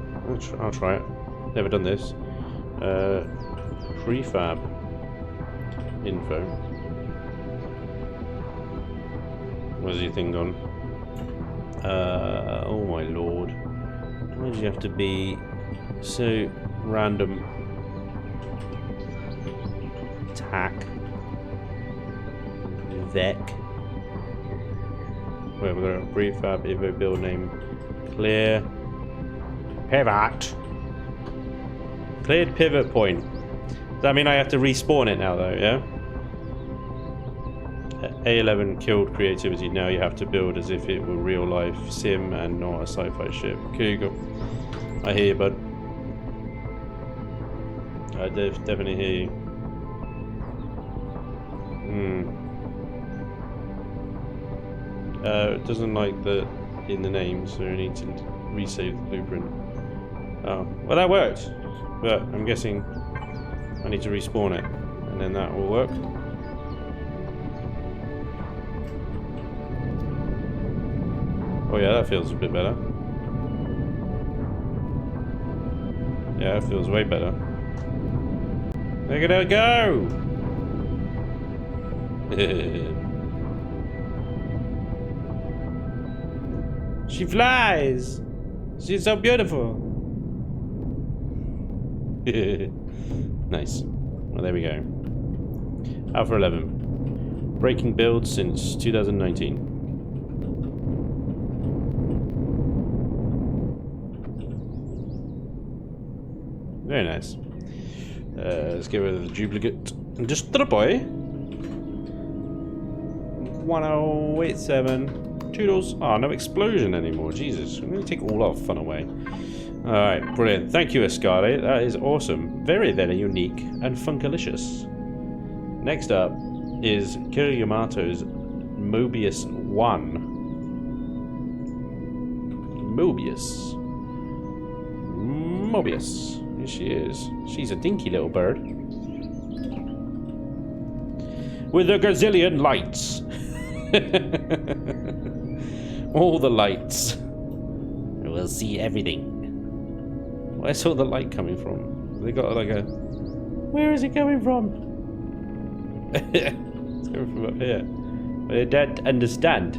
I'll try it. Never done this. Prefab info. Where's your thing gone? Oh my lord. Why do you have to be so random? Tack. Vec. Where we're going to prefab info build name. Clear. Pivot. Cleared pivot point. Does that mean I have to respawn it now though, yeah? A11 killed creativity. Now you have to build as if it were real life sim and not a sci-fi ship. Okay, go. I hear you, bud. I definitely hear you. It doesn't like the in the name, so I need to resave the blueprint. Oh, well that worked, but I'm guessing I need to respawn it, and then that will work. Oh yeah, that feels a bit better. Yeah, that feels way better. Look at her go! She flies. She's so beautiful. Nice. Well, there we go. Alpha 11. Breaking build since 2019. Very nice. Let's get rid of the duplicate. And just boy. 1087. Toodles. Oh, no explosion anymore. Jesus. I'm going to take all our fun away. Alright, brilliant. Thank you, Escarli. That is awesome. Very, very unique and funkalicious. Next up is Kiryu Yamato's Mobius 1. Mobius. Here she is. She's a dinky little bird. With a gazillion lights. All the lights. We'll see everything. Where's all the light coming from? They got like a... Where is it coming from? It's coming from up here. I don't understand.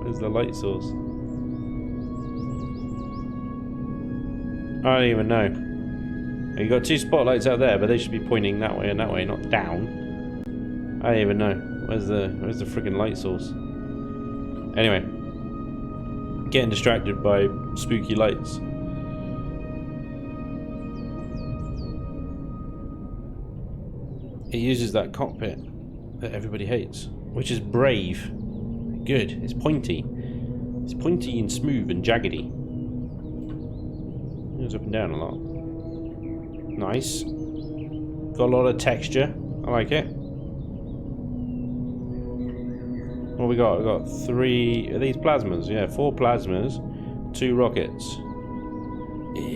Where's the light source? I don't even know. You got two spotlights out there, but they should be pointing that way and that way, not down. I don't even know. Where's the freaking light source? Anyway, getting distracted by spooky lights. It uses that cockpit that everybody hates, which is brave. Good. It's pointy. It's pointy and smooth and jaggedy. It goes up and down a lot. Nice. Got a lot of texture. I like it. What we got? We got 3 of these plasmas. Yeah, 4 plasmas, 2 rockets.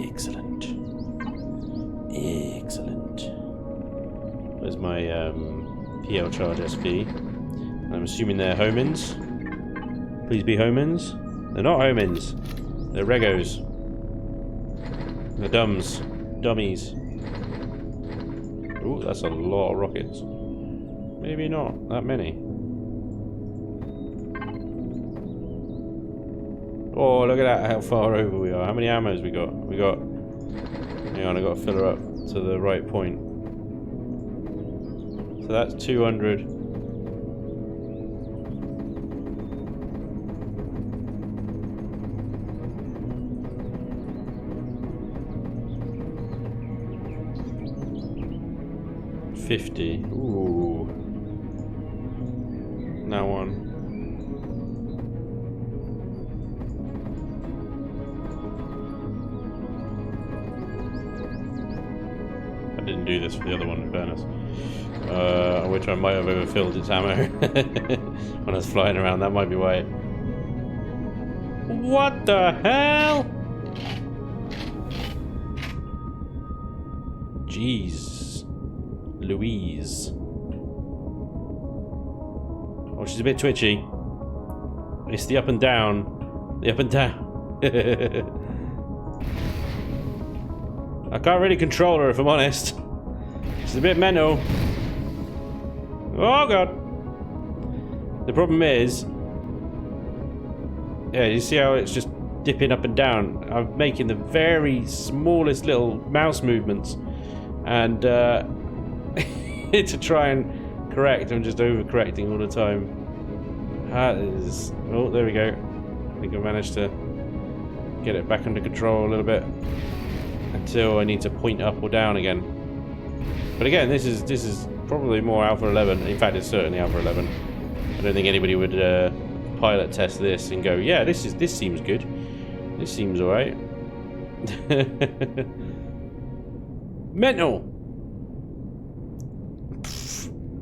Excellent. Excellent. There's my PL charge SP. I'm assuming they're homins. Please be homins. They're not homins. They're regos. They're dummies. Ooh, that's a lot of rockets. Maybe not that many. Oh, look at that, how far over we are. How many ammos we got? We got... Hang on, I got to fill her up to the right point. So that's 200. $50. Ooh. Now one. I didn't do this for the other one, in fairness. Which I might have overfilled its ammo when I was flying around. That might be why. What the hell? Jeez. Louise. Oh, she's a bit twitchy. It's the up and down. The up and down. I can't really control her, if I'm honest. She's a bit mental. Oh god. The problem is, yeah, you see how it's just dipping up and down. I'm making the very smallest little mouse movements, and to try and correct, I'm just overcorrecting all the time. That is... Oh, there we go. I think I managed to get it back under control a little bit until I need to point up or down again. But again, this is probably more Alpha 11. In fact, it's certainly Alpha 11. I don't think anybody would pilot test this and go, yeah, this seems good. This seems alright. Mental.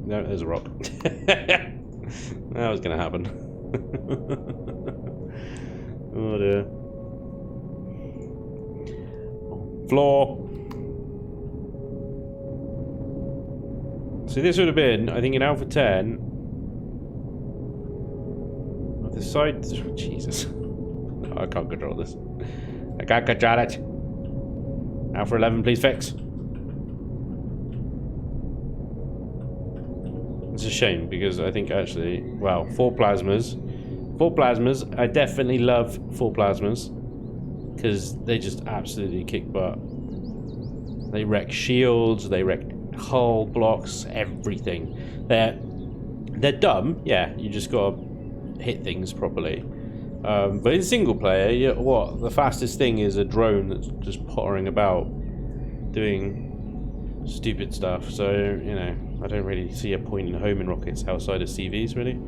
No, there's a rock. That was gonna happen. Oh dear. Floor. So this would have been, I think, in Alpha 10. The side... Jesus. I can't control this. I can't control it. Alpha 11, please fix. It's a shame because I think actually, wow, 4 plasmas. 4 plasmas. I definitely love 4 plasmas because they just absolutely kick butt. They wreck shields, they wreck hull blocks, everything. They're dumb, yeah. You just gotta hit things properly. But in single player, the fastest thing is a drone that's just pottering about, doing stupid stuff. So you know, I don't really see a point in homing rockets outside of CVs, really.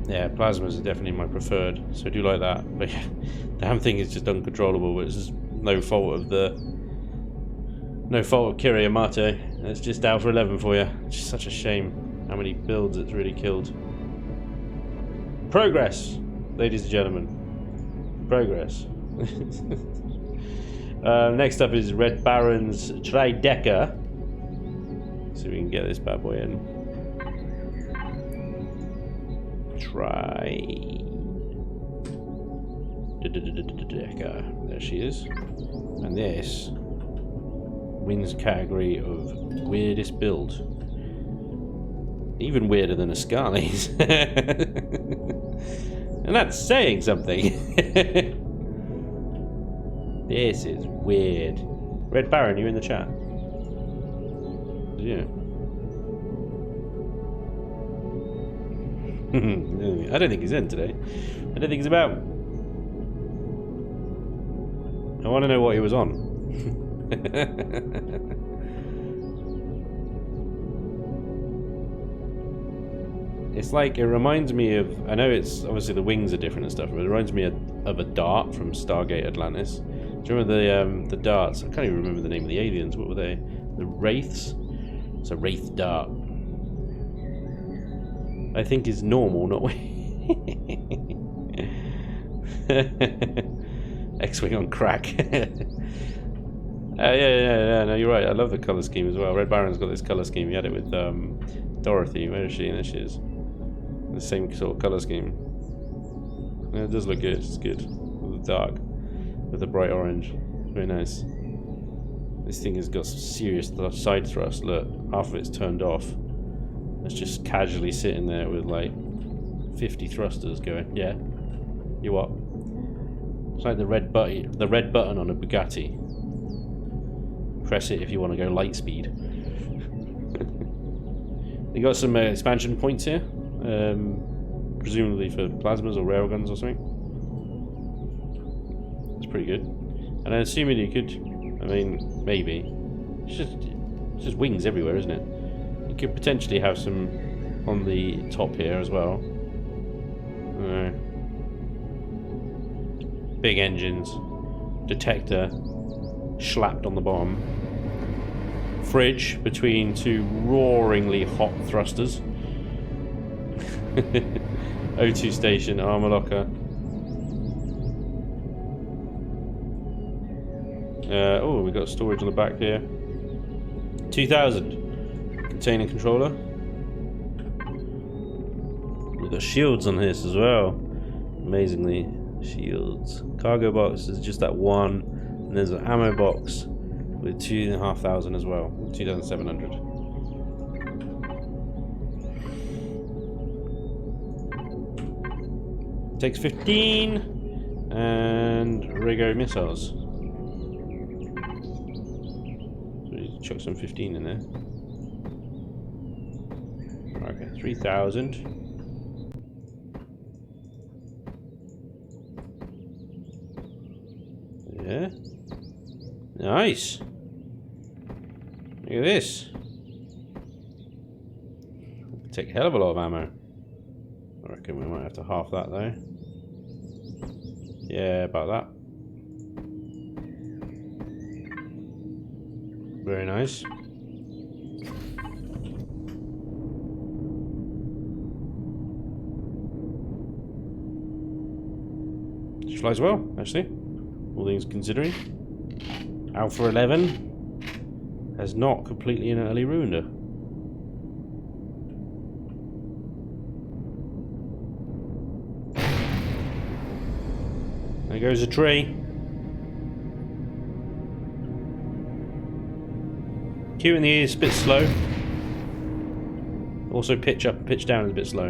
Yeah, plasmas are definitely my preferred, so I do like that. But yeah, the damn thing is just uncontrollable, which is no fault of Kiri Yamato. It's just Alpha 11 for you. It's just such a shame how many builds it's really killed. Progress, ladies and gentlemen. Progress. Next up is Red Baron's Tridecker. See if we can get this bad boy in. Tridecker. There she is. And this wins category of weirdest build. Even weirder than Escarli's. And that's saying something. This is weird. Red Baron, you in the chat? Yeah. I don't think he's in today. I don't think he's about. I want to know what he was on. It's like, it reminds me of, I know it's obviously the wings are different and stuff, but it reminds me of a dart from Stargate Atlantis. Do you remember the darts? I can't even remember the name of the aliens. What were they? The Wraiths? It's a Wraith dart. I think is normal, not X-Wing on crack. Yeah, no, you're right. I love the colour scheme as well. Red Baron's got this colour scheme. He had it with Dorothy. Where is she? There she is. The same sort of colour scheme. Yeah, it does look good. It's good. With the dark. With the bright orange. Very nice. This thing has got some serious side thrust. Look, half of it's turned off. It's just casually sitting there with like 50 thrusters going. Yeah. You what? It's like the red button on a Bugatti. Press it if you want to go light speed. You got some expansion points here, presumably for plasmas or railguns or something. It's pretty good. And I'm assuming you could, I mean, maybe. It's just wings everywhere, isn't it? You could potentially have some on the top here as well. Big engines, detector, slapped on the bottom. Fridge between 2 roaringly hot thrusters. O2 station, armor locker. Oh, we got storage on the back here. 2000 container controller. We've got shields on this as well. Amazingly, shields. Cargo box is just that one, and there's an ammo box with 2,500 as well, 2,700. Takes 15 and Rigo missiles. So you chuck some 15 in there. Okay, 3,000. Yeah. Nice. Look at this. Take a hell of a lot of ammo. I reckon we might have to half that though. Yeah, about that. Very nice. She flies well, actually. All things considering. Alpha 11 has not completely and utterly ruined her. There goes a tree. Q in the ear is a bit slow. Also, pitch up and pitch down is a bit slow.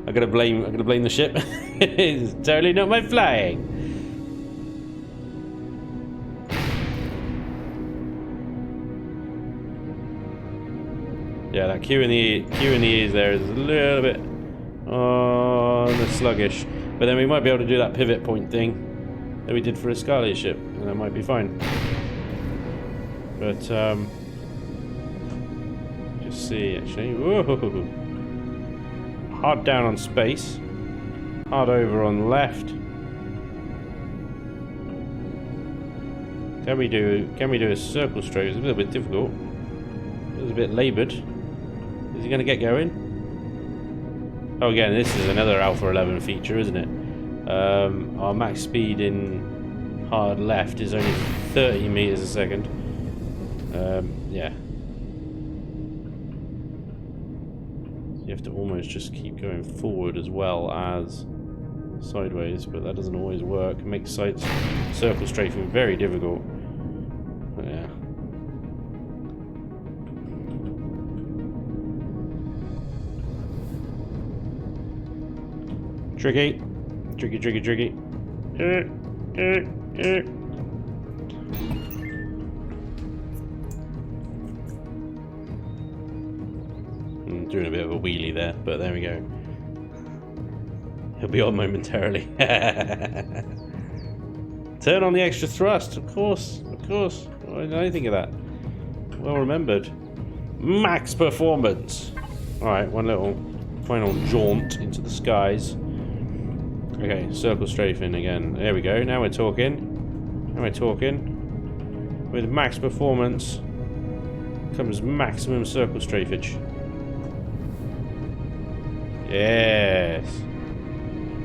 I'm gonna blame the ship. It's totally not my flying. Yeah, that Q in the E there is a little bit on the sluggish, but then we might be able to do that pivot point thing that we did for Escarli's ship, and that might be fine. But just see actually. Whoa. Hard down on space, hard over on left. Can we do a circle stroke? It's a little bit difficult. It was a bit laboured. Is he going to get going? Oh, again, this is another Alpha 11 feature, isn't it? Our max speed in hard left is only 30 meters a second. Yeah. You have to almost just keep going forward as well as sideways, but that doesn't always work. It makes circle strafing very difficult. But yeah. Tricky. I'm doing a bit of a wheelie there, but there we go. He'll be on momentarily. Turn on the extra thrust, of course. Why did I think of that? Well remembered. Max performance. Alright, one little final jaunt into the skies. Okay, circle strafing again. There we go. Now we're talking. With max performance comes maximum circle strafage. Yes.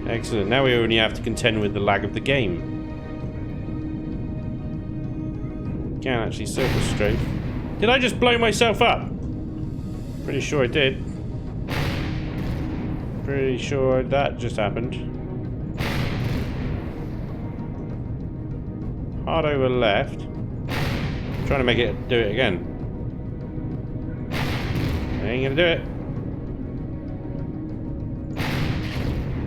Excellent. Now we only have to contend with the lag of the game. Can't actually circle strafe. Did I just blow myself up? Pretty sure I did. Pretty sure that just happened. Hard over left. Trying to make it do it again. I ain't gonna do it.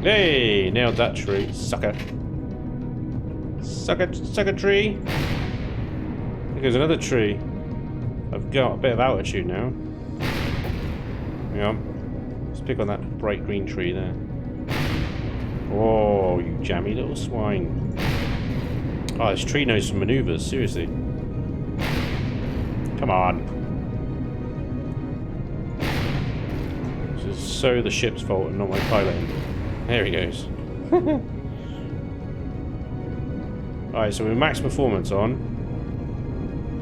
Hey, nailed that tree, sucker. Sucker tree. I think there's another tree. I've got a bit of altitude now. Hang on. Let's pick on that bright green tree there. Oh, you jammy little swine. Oh, this tree knows some maneuvers, seriously. Come on. This is so the ship's fault and not my piloting. There he goes. Alright, so with max performance on,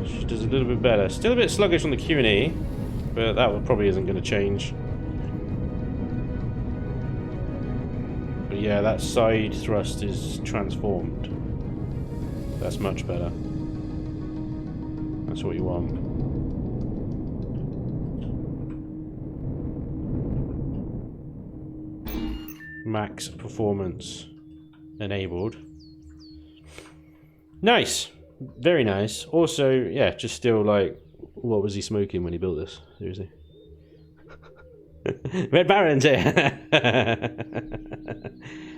she does a little bit better. Still a bit sluggish on the Q&E, but that probably isn't going to change. But yeah, that side thrust is transformed. That's much better. That's what you want. Max performance enabled. Nice. Very nice. Also, yeah, just still like, what was he smoking when he built this? Seriously. Red Baron's here.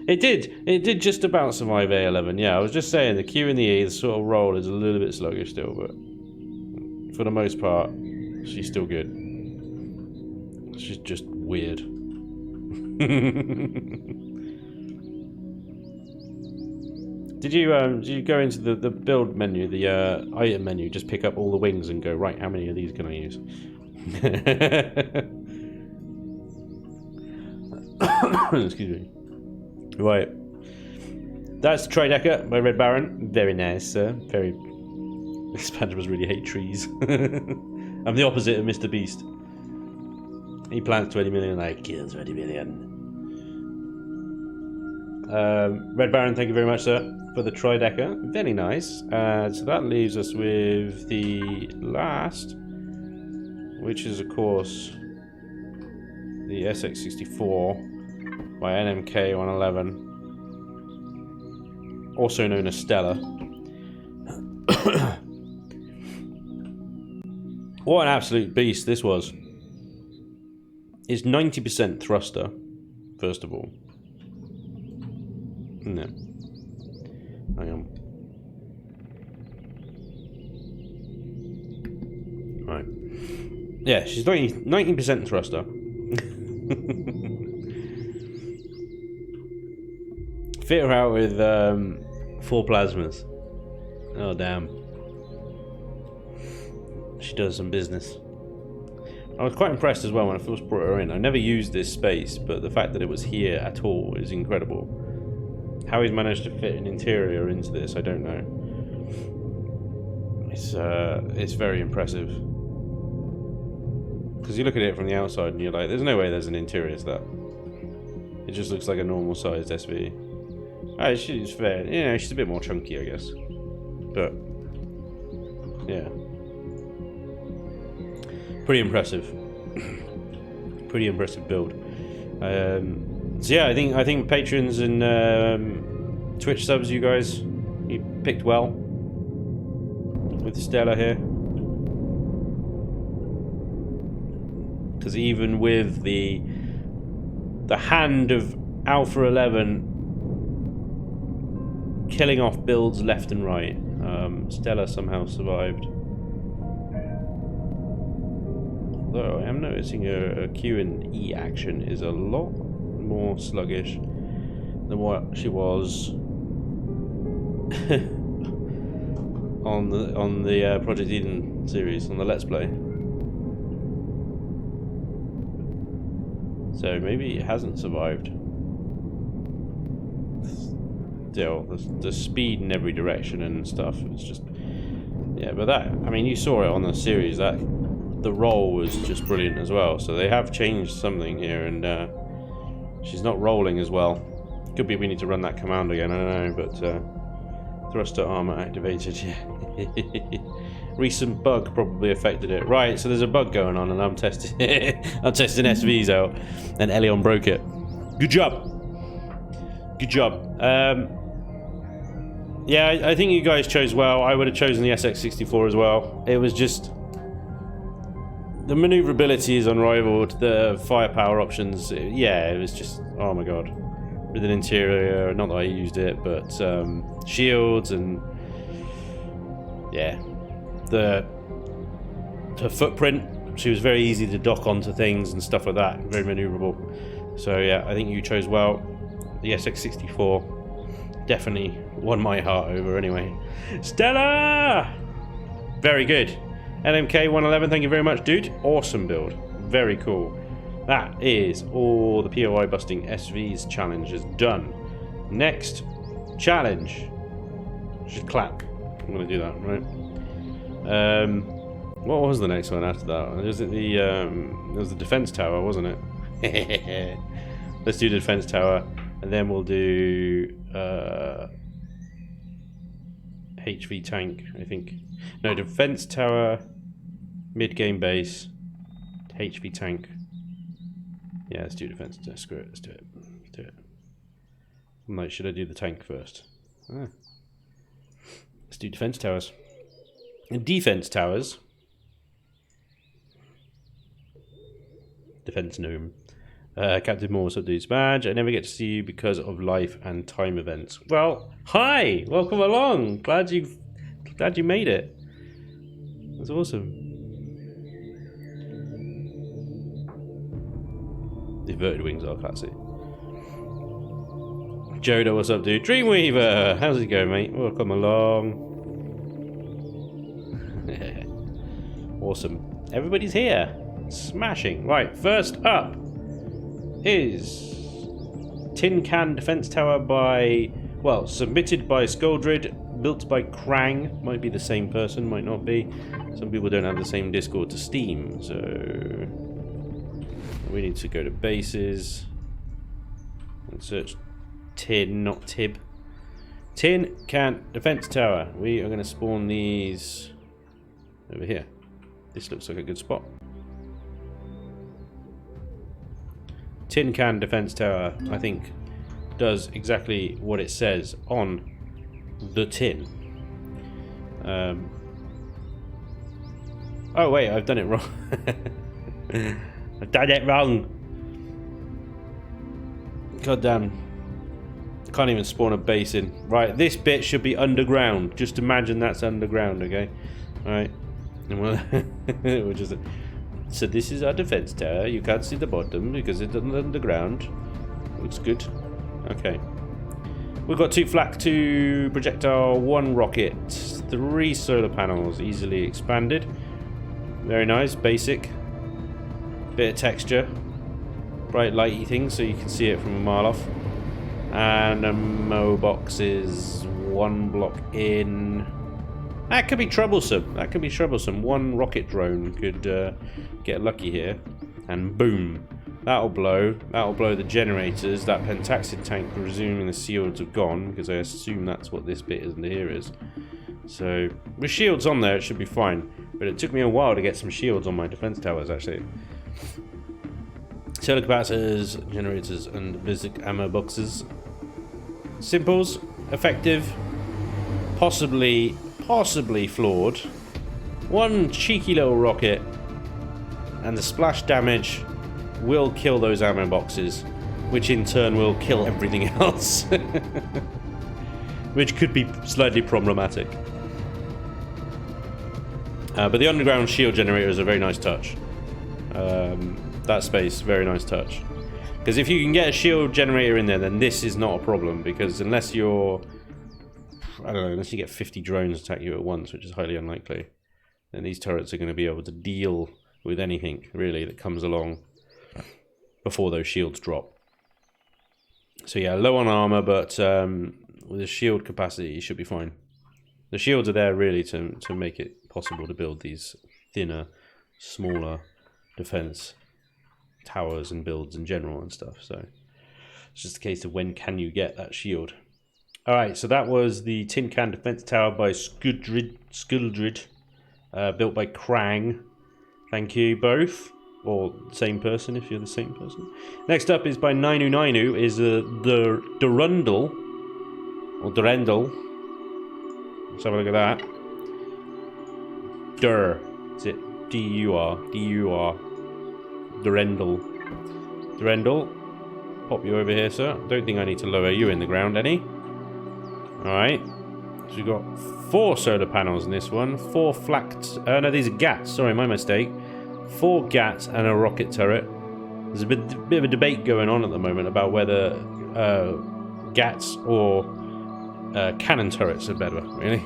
It did just about survive A11. Yeah, I was just saying the Q and the E, the sort of roll is a little bit sluggish still, but for the most part, she's still good. She's just weird. Did you go into the build menu, the item menu, just pick up all the wings and go, right, how many of these can I use? Excuse me. Right. That's Tridecker by Red Baron. Very nice, sir. Very... Expandables really hate trees. I'm the opposite of Mr. Beast. He plants 20 million, I kill 20 million. Red Baron, thank you very much, sir, for the Tridecker. Very nice. So that leaves us with the last, which is, of course, the SX-64 by NMK 111, also known as Stella. What an absolute beast this was. It's 90% thruster, first of all. No. Hang on. Right. Yeah, she's 90% thruster. Fit her out with 4 plasmas. Oh, damn. She does some business. I was quite impressed as well when I first brought her in. I never used this space, but the fact that it was here at all is incredible. How he's managed to fit an interior into this, I don't know. It's very impressive. Because you look at it from the outside and you're like, there's no way there's an interior to that. It just looks like a normal sized SV. Oh, she's fair. You know, she's a bit more chunky, I guess. But, yeah. Pretty impressive. Pretty impressive build. So yeah, I think patrons and Twitch subs, you guys, you picked well with Stella here. Because even with the hand of Alpha 11 killing off builds left and right, Stella somehow survived. Though I am noticing a Q&E action is a lot more sluggish than what she was on the Project Eden series, on the Let's Play. So maybe it hasn't survived. Still, the speed in every direction and stuff, it's just... Yeah, but that... I mean, you saw it on the series, that... The roll was just brilliant as well, so they have changed something here, and she's not rolling as well. Could be we need to run that command again, I don't know, but thruster armor activated, yeah. Recent bug probably affected it. Right, so there's a bug going on, and I'm testing I'm testing SVs out, and Elion broke it. Good job. Good job. Yeah, I think you guys chose well. I would have chosen the SX64 as well. It was just... The maneuverability is unrivaled. The firepower options, yeah, it was just, oh my god. With an interior, not that I used it, but shields and yeah, the footprint. She was very easy to dock onto things and stuff like that. Very maneuverable. So yeah, I think you chose well. The SX64 definitely won my heart over anyway. Stella! Very good. LMK111, thank you very much, dude. Awesome build. Very cool. That is all the POI busting SVs challenge is done. Next challenge. Should clap. I'm going to do that, right? What was the next one after that? Was it the it was the defense tower, wasn't it? Let's do the defense tower, and then we'll do HV tank, I think. No, defense tower, mid-game base, HV tank. Yeah, let's do defense. Screw it, let's do it. Let's do it. I'm like, should I do the tank first? Let's do defense towers. And defense towers. Defense gnome. Captain Moore, so do Spanj. I never get to see you because of life and time events. Well, hi! Welcome along! Glad you made it. That's awesome. The inverted wings are classy. Jodo, what's up, dude? Dreamweaver! How's it going, mate? Welcome along. Awesome. Everybody's here. Smashing. Right, first up is Tin Can Defense Tower by, well, submitted by Skoldrid, built by Krang. Might be the same person, might not be. Some people don't have the same Discord to Steam, so we need to go to bases and search Tin, not Tib. Tin Can Defense Tower. We are going to spawn these over here. This looks like a good spot. Tin Can Defense Tower, I think, does exactly what it says on the tin. Oh wait, I've done it wrong. I've done it wrong. God damn. Can't even spawn a base in. Right, this bit should be underground. Just imagine that's underground, okay? Alright. And we'll just... So this is our defense tower. You can't see the bottom because it's underground. Looks good. Okay. We've got 2 flak, 2 projectile, 1 rocket, 3 solar panels, easily expanded. Very nice, basic. Bit of texture. Bright lighty thing so you can see it from a mile off. And ammo boxes, 1 block in. That could be troublesome. That could be troublesome. 1 rocket drone could get lucky here. And boom. That'll blow. That'll blow the generators. That pentaxid tank, presuming the shields have gone, because I assume that's what this bit in here is. So, with shields on there, it should be fine. But it took me a while to get some shields on my defense towers, actually. Solar capacitors, generators, and basic ammo boxes. Simples, effective, possibly flawed. 1 cheeky little rocket, and the splash damage will kill those ammo boxes, which in turn will kill everything else. Which could be slightly problematic. But the underground shield generator is a very nice touch. That space, very nice touch. Because if you can get a shield generator in there, then this is not a problem. Because unless you're... I don't know, unless you get 50 drones attack you at once, which is highly unlikely, then these turrets are going to be able to deal with anything, really, that comes along before those shields drop. So yeah, low on armor, but with a shield capacity, you should be fine. The shields are there, really, to make it possible to build these thinner, smaller defense towers and builds in general and stuff. So it's just a case of when can you get that shield. Alright, so that was the Tin Can Defense Tower by Skuldrid, built by Krang. Thank you both, or same person if you're the same person. Next up is by Nainu, is the Durundle, or Durendal. Let's have a look at that. Is it D-U-R? D-U-R. Durendal. Pop you over here, sir. Don't think I need to lower you in the ground any. Alright. So we've got 4 solar panels in this one. 4 flak... no, these are GATs. Sorry, my mistake. 4 GATs and a rocket turret. There's a bit of a debate going on at the moment about whether GATs or cannon turrets are better, really.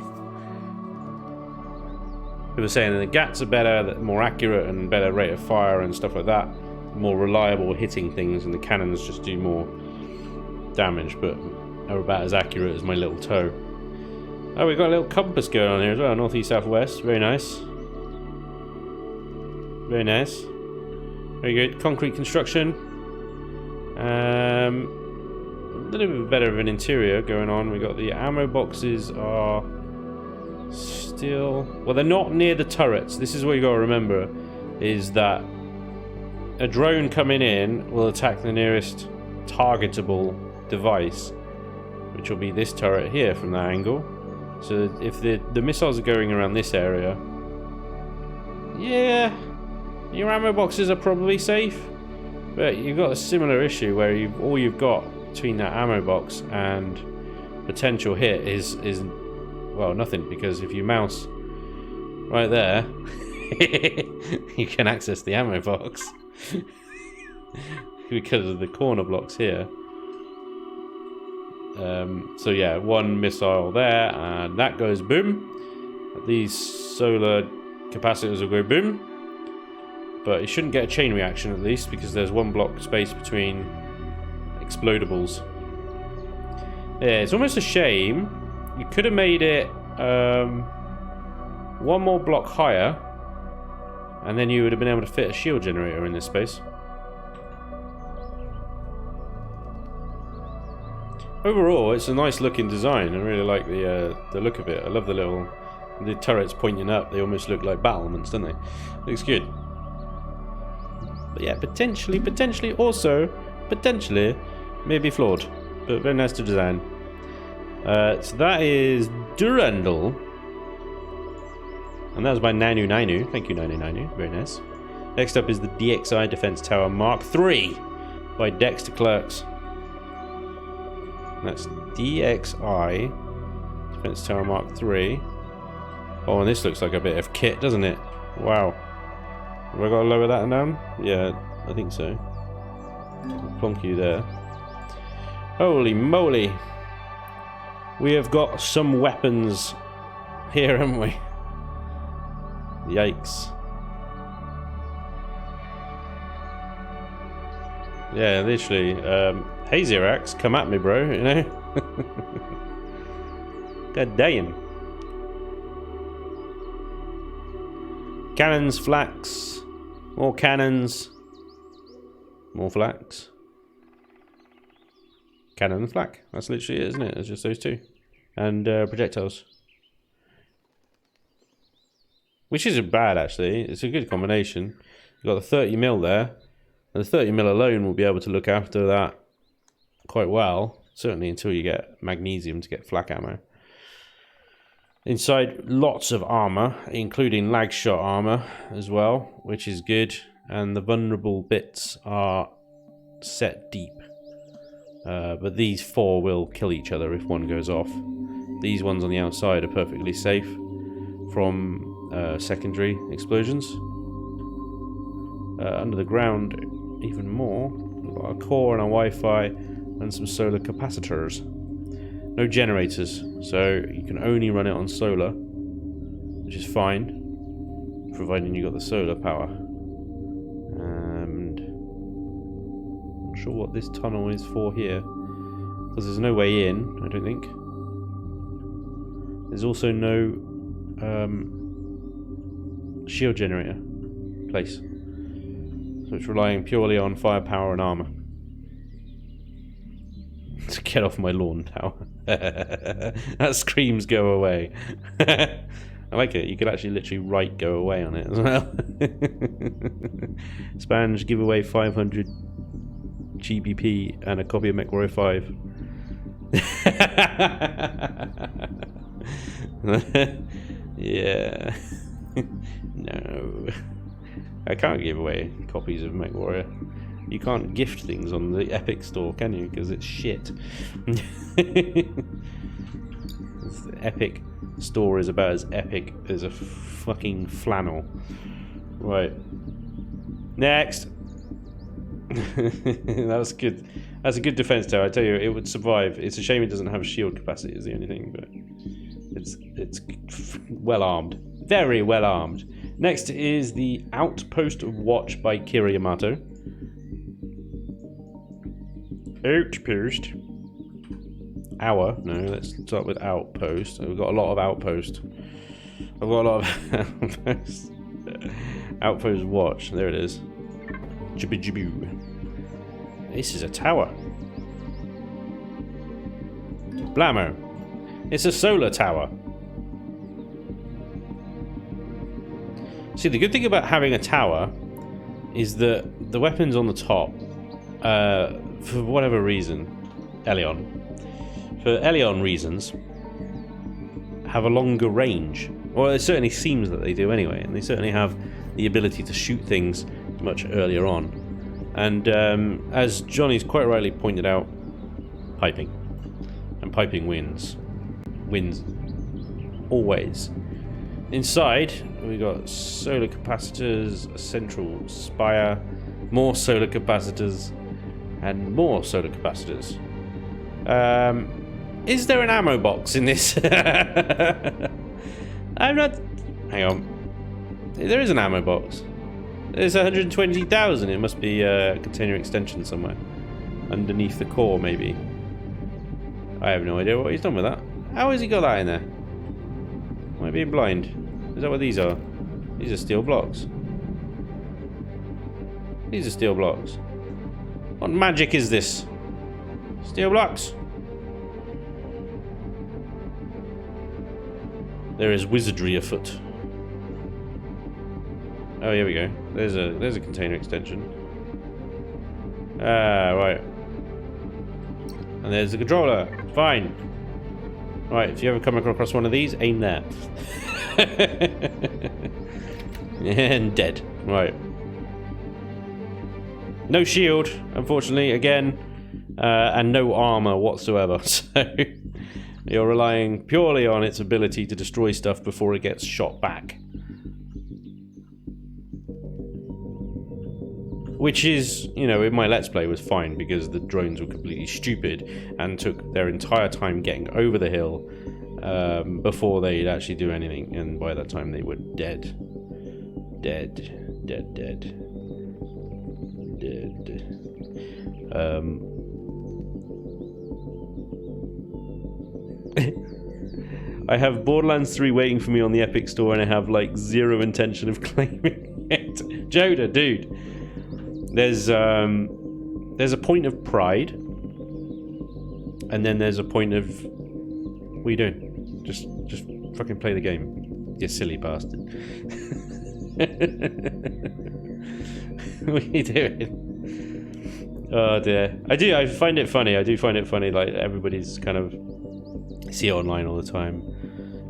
People are saying that the GATs are better, more accurate and better rate of fire and stuff like that. More reliable hitting things, and the cannons just do more damage, but are about as accurate as my little toe. Oh, we've got a little compass going on here as well. Northeast, southwest. Very nice. Very nice. Very good. Concrete construction. A little bit better of an interior going on. We got the ammo boxes are still... Well, they're not near the turrets. This is what you got to remember, is that a drone coming in will attack the nearest targetable device, which will be this turret here from that angle. So if the missiles are going around this area, yeah, your ammo boxes are probably safe, but you've got a similar issue where all you've got between that ammo box and potential hit is well, nothing, because if you mouse right there, you can access the ammo box because of the corner blocks here. So yeah, 1 missile there, and that goes boom. These solar capacitors will go boom, but it shouldn't get a chain reaction at least, because there's 1 block space between explodables. Yeah, it's almost a shame. You could have made it 1 more block higher, and then you would have been able to fit a shield generator in this space. Overall, it's a nice looking design. I really like the look of it. I love the turrets pointing up. They almost look like battlements, don't they? Looks good. But yeah, potentially, maybe flawed, but very nice to design. So that is Durendal. And that was by Nanu Nanu. Thank you, Nanu Nanu. Very nice. Next up is the DXI Defense Tower Mark III by Dexter Clerks. And that's DXI Defense Tower Mark III. Oh, and this looks like a bit of kit, doesn't it? Wow. Have I got to lower that down? Yeah, I think so. Plonk you there. Holy moly. We have got some weapons here, haven't we? Yikes. Yeah, literally. Hazy Axe, come at me, bro, you know? God damn. Cannons, flax. More cannons. More flax. Cannon and flak. That's literally it, isn't it? It's just those two. And projectiles. Which isn't bad, actually. It's a good combination. You've got the 30mm there. And the 30mm alone will be able to look after that quite well. Certainly until you get magnesium to get flak ammo. Inside, lots of armor, including lag shot armor as well, which is good. And the vulnerable bits are set deep. But these four will kill each other if one goes off. These ones on the outside are perfectly safe from secondary explosions. Under the ground, even more. We've got a core and a Wi-Fi and some solar capacitors. No generators, so you can only run it on solar, which is fine, providing you got the solar power. And I'm not sure what this tunnel is for here, because there's no way in, I don't think. There's also no shield generator place, so it's relying purely on firepower and armor. To get off my lawn tower. That screams go away. I like it. You could actually literally write go away on it as well. Spanj, give away 500 GBP and a copy of MechWarrior 5. Yeah. No. I can't give away copies of MechWarrior. You can't gift things on the Epic store, can you? Because it's shit. The Epic store is about as epic as a fucking flannel. Right. Next. That was good. That's a good defense tower. I tell you, it would survive. It's a shame it doesn't have a shield capacity is the only thing, but it's well armed. Very well armed. Next is the Outpost of Watch by Kira Yamato. Outpost. Hour. No, let's start with Outpost. We've got a lot of Outpost. I've got a lot of Outpost. Outpost Watch. There it is. Jibby jibby. This is a tower. Blammo. It's a solar tower. See, the good thing about having a tower is that the weapons on the top, for whatever reason, for Elion reasons, have a longer range. Well, it certainly seems that they do anyway, and they certainly have the ability to shoot things much earlier on. And as Johnny's quite rightly pointed out, piping. And piping wins. Wins always. Inside, we got solar capacitors, a central spire, more solar capacitors, and more solar capacitors. Is there an ammo box in this? I'm not... Hang on. There is an ammo box. There's 120,000. It must be a container extension somewhere. Underneath the core, maybe. I have no idea what he's done with that. How has he got that in there? Am I being blind? Is that what these are? These are steel blocks. These are steel blocks. What magic is this? Steel blocks. There is wizardry afoot. Oh, here we go. There's a container extension. Ah, right. And there's the controller. Fine. Right, if you ever come across one of these, aim there. And dead. Right. No shield, unfortunately, again. And no armor whatsoever. So you're relying purely on its ability to destroy stuff before it gets shot back. Which is, you know, in my Let's Play was fine because the drones were completely stupid and took their entire time getting over the hill before they'd actually do anything. And by that time they were dead. Dead. Dead, dead. Dead. I have Borderlands 3 waiting for me on the Epic Store and I have like zero intention of claiming it. Joda, dude. There's a point of pride, and then there's a point of what are you doing? Just fucking play the game, you silly bastard. What are you doing? Oh dear. I find it funny. I do find it funny. Like everybody's kind of I see it online all the time.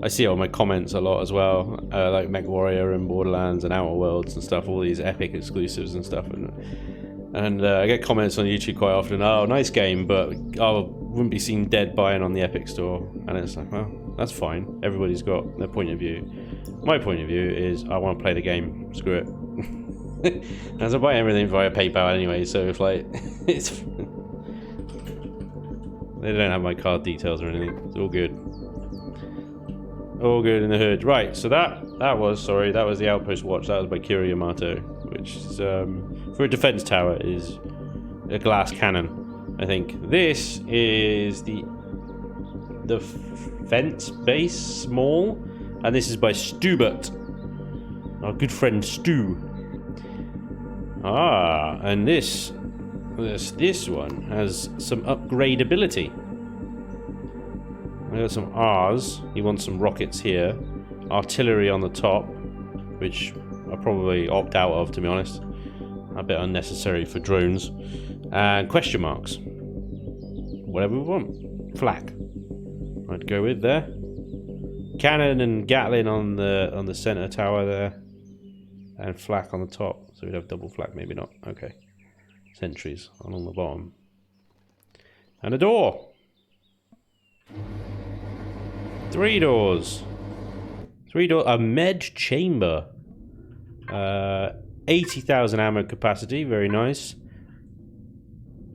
I see it on my comments a lot as well, like MechWarrior and Borderlands and Outer Worlds and stuff, all these Epic exclusives and stuff, and I get comments on YouTube quite often, oh, nice game, but I wouldn't be seen dead buying on the Epic Store, and it's like, well, that's fine, everybody's got their point of view. My point of view is, I want to play the game, screw it. As I buy everything via PayPal anyway, so if like, it's... They don't have my card details or anything, it's all good. All good in the hood. Right, so that was the Outpost Watch. That was by Kira Yamato, which is, for a defense tower is a glass cannon, I think. This is the fence base, small, and this is by Stubert, our good friend Stu. Ah, and this one has some upgradability. I got some R's. He wants some rockets here. Artillery on the top, which I'll probably opt out of, to be honest. A bit unnecessary for drones. And question marks. Whatever we want. Flak. I'd go with there. Cannon and Gatling on the center tower there. And flak on the top. So we'd have double flak, maybe not. Okay. Sentries along the bottom. And a door. 3 doors. 3 doors. A med chamber. 80,000 ammo capacity. Very nice.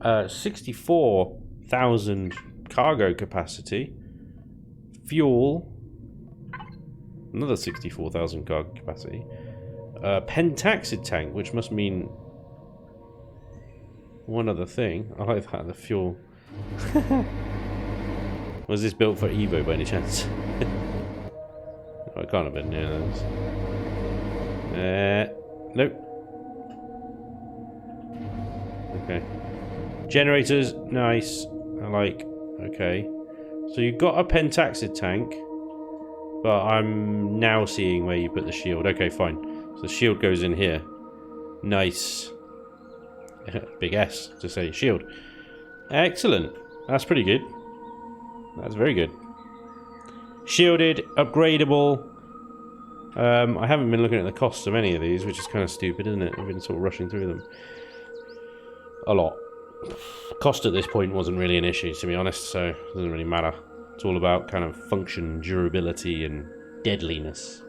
64,000 cargo capacity. Fuel. Another 64,000 cargo capacity. Pentaxid tank, which must mean one other thing. I like that, the fuel. Was this built for Evo by any chance? Oh, it can't have been, yeah. Nope. Okay. Generators, nice. I like. Okay. So you've got a pentaxid tank, but I'm now seeing where you put the shield. Okay, fine. So the shield goes in here. Nice. Big S to say shield. Excellent. That's pretty good. That's very good. Shielded, upgradable. I haven't been looking at the costs of any of these, which is kind of stupid, isn't it? I've been sort of rushing through them. A lot. Cost at this point wasn't really an issue, to be honest, so it doesn't really matter. It's all about kind of function, durability, and deadliness.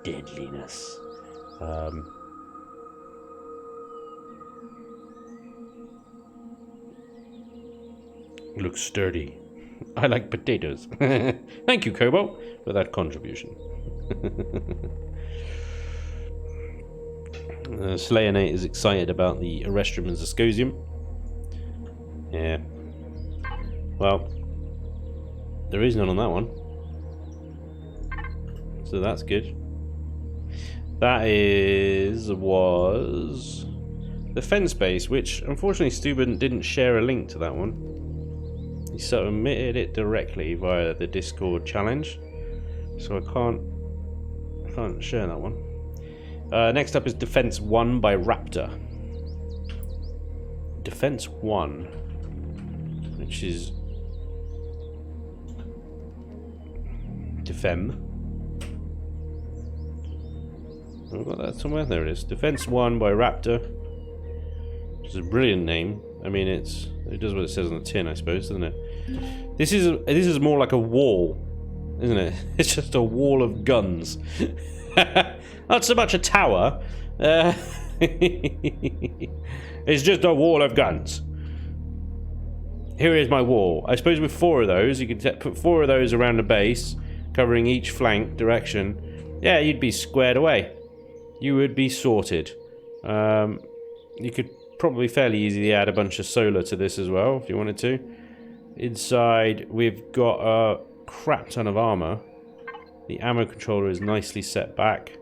Deadliness. Looks sturdy. I like potatoes. Thank you, Kobo, for that contribution. Slayernate is excited about the Erestrum and Zascosium. Yeah. Well, there is none on that one. So that's good. That was the fence base, which unfortunately Steuben didn't share a link to that one. He submitted it directly via the Discord challenge, so I can't share that one. Next up is Defense 1 by Raptor. Defense 1, which is Defem. Have I got that somewhere? There it is. Defense 1 by Raptor. Which is a brilliant name. I mean, it does what it says on the tin, I suppose, doesn't it? This is more like a wall, isn't it? It's just a wall of guns. Not so much a tower. It's just a wall of guns. Here is my wall. I suppose with 4 of those, you could put 4 of those around the base, covering each flank direction. Yeah, you'd be squared away. You would be sorted. You could probably fairly easily add a bunch of solar to this as well, if you wanted to. Inside, we've got a crap ton of armor. The ammo controller is nicely set back.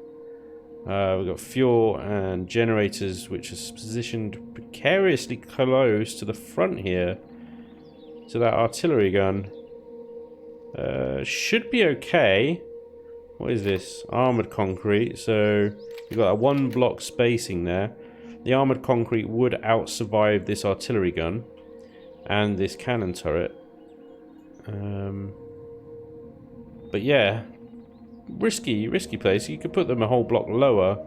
We've got fuel and generators, which is positioned precariously close to the front here. So that artillery gun should be okay. What is this? Armored concrete. So you've got a 1 block spacing there. The armored concrete would out-survive this artillery gun and this cannon turret. But yeah, risky place. You could put them a whole block lower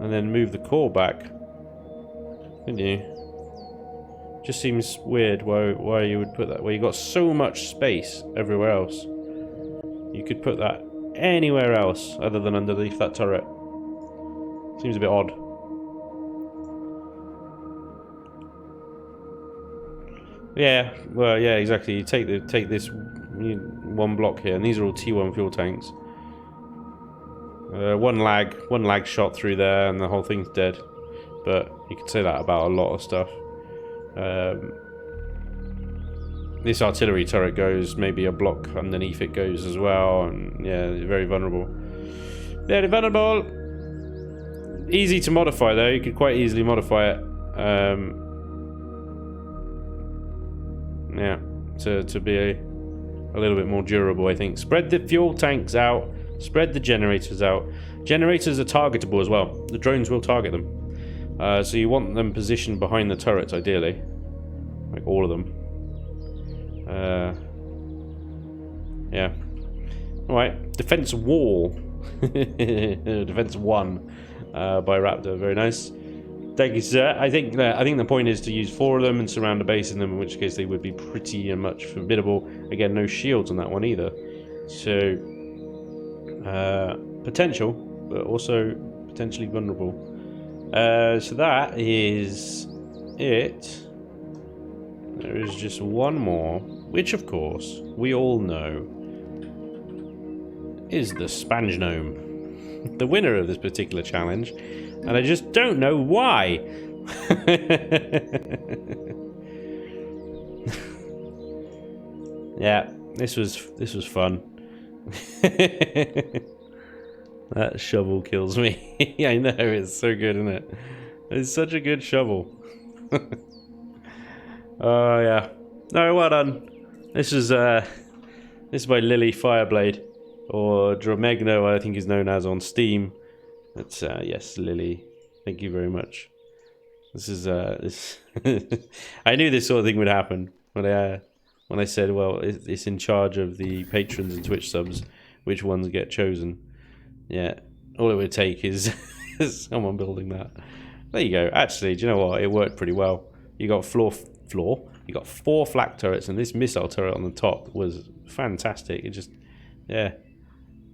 and then move the core back, couldn't you? Just seems weird why you would put that where you got so much space everywhere else. You could put that anywhere else other than underneath that turret. Seems a bit odd. Yeah, well, yeah, exactly. You take this 1 block here, and these are all T1 fuel tanks. One lag shot through there, and the whole thing's dead. But you could say that about a lot of stuff. This artillery turret goes maybe a block underneath it goes as well, and yeah, very vulnerable. Very vulnerable. Easy to modify though. You could quite easily modify it. Yeah, to be a little bit more durable, I think. Spread the fuel tanks out. Spread the generators out. Generators are targetable as well. The drones will target them. So you want them positioned behind the turrets, ideally. Like all of them. Yeah. Alright. Defense wall. Defense 1 by Raptor. Very nice. Thank you, sir. I think the point is to use 4 of them and surround a base in them, in which case they would be pretty much formidable. Again, no shields on that one either. So, potential, but also potentially vulnerable. So that is it. There is just one more, which of course we all know is the Spanj gnome, the winner of this particular challenge. And I just don't know why. Yeah, this was fun. That shovel kills me. I know, it's so good, isn't it? It's such a good shovel. Oh yeah. No, well done. This is by Lily Fireblade, or Dromegno, I think is known as on Steam. That's yes, Lily. Thank you very much. This is this. I knew this sort of thing would happen when I said, well, it's in charge of the patrons and Twitch subs, which ones get chosen. Yeah, all it would take is someone building that. There you go. Actually, do you know what? It worked pretty well. You got floor. You got 4 flak turrets, and this missile turret on the top was fantastic. It just, yeah.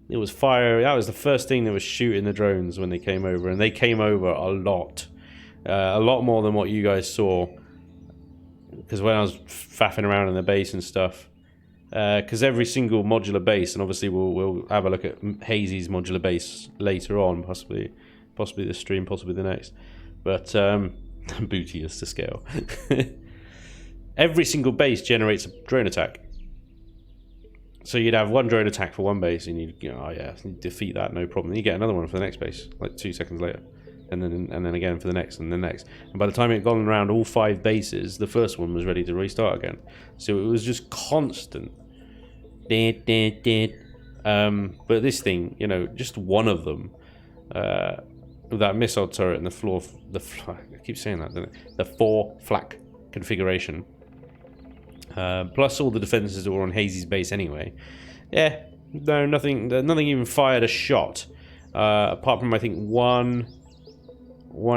It was fire. That was the first thing that was shooting the drones when they came over, and they came over a lot more than what you guys saw. Because when I was faffing around in the base and stuff, because every single modular base, and obviously we'll have a look at Hazy's modular base later on, possibly this stream, possibly the next, but booty is to scale. Every single base generates a drone attack. So you'd have 1 drone attack for 1 base, and you defeat that, no problem. You get another one for the next base, like 2 seconds later, and then again for the next, and the next. And by the time it had gone around all 5 bases, the first one was ready to restart again. So it was just constant. But this thing, you know, just one of them, with that missile turret and the floor, I keep saying that, don't I? The 4 flak configuration. Plus all the defenses that were on Hazy's base anyway. Yeah, No, nothing. Nothing even fired a shot, apart from I think one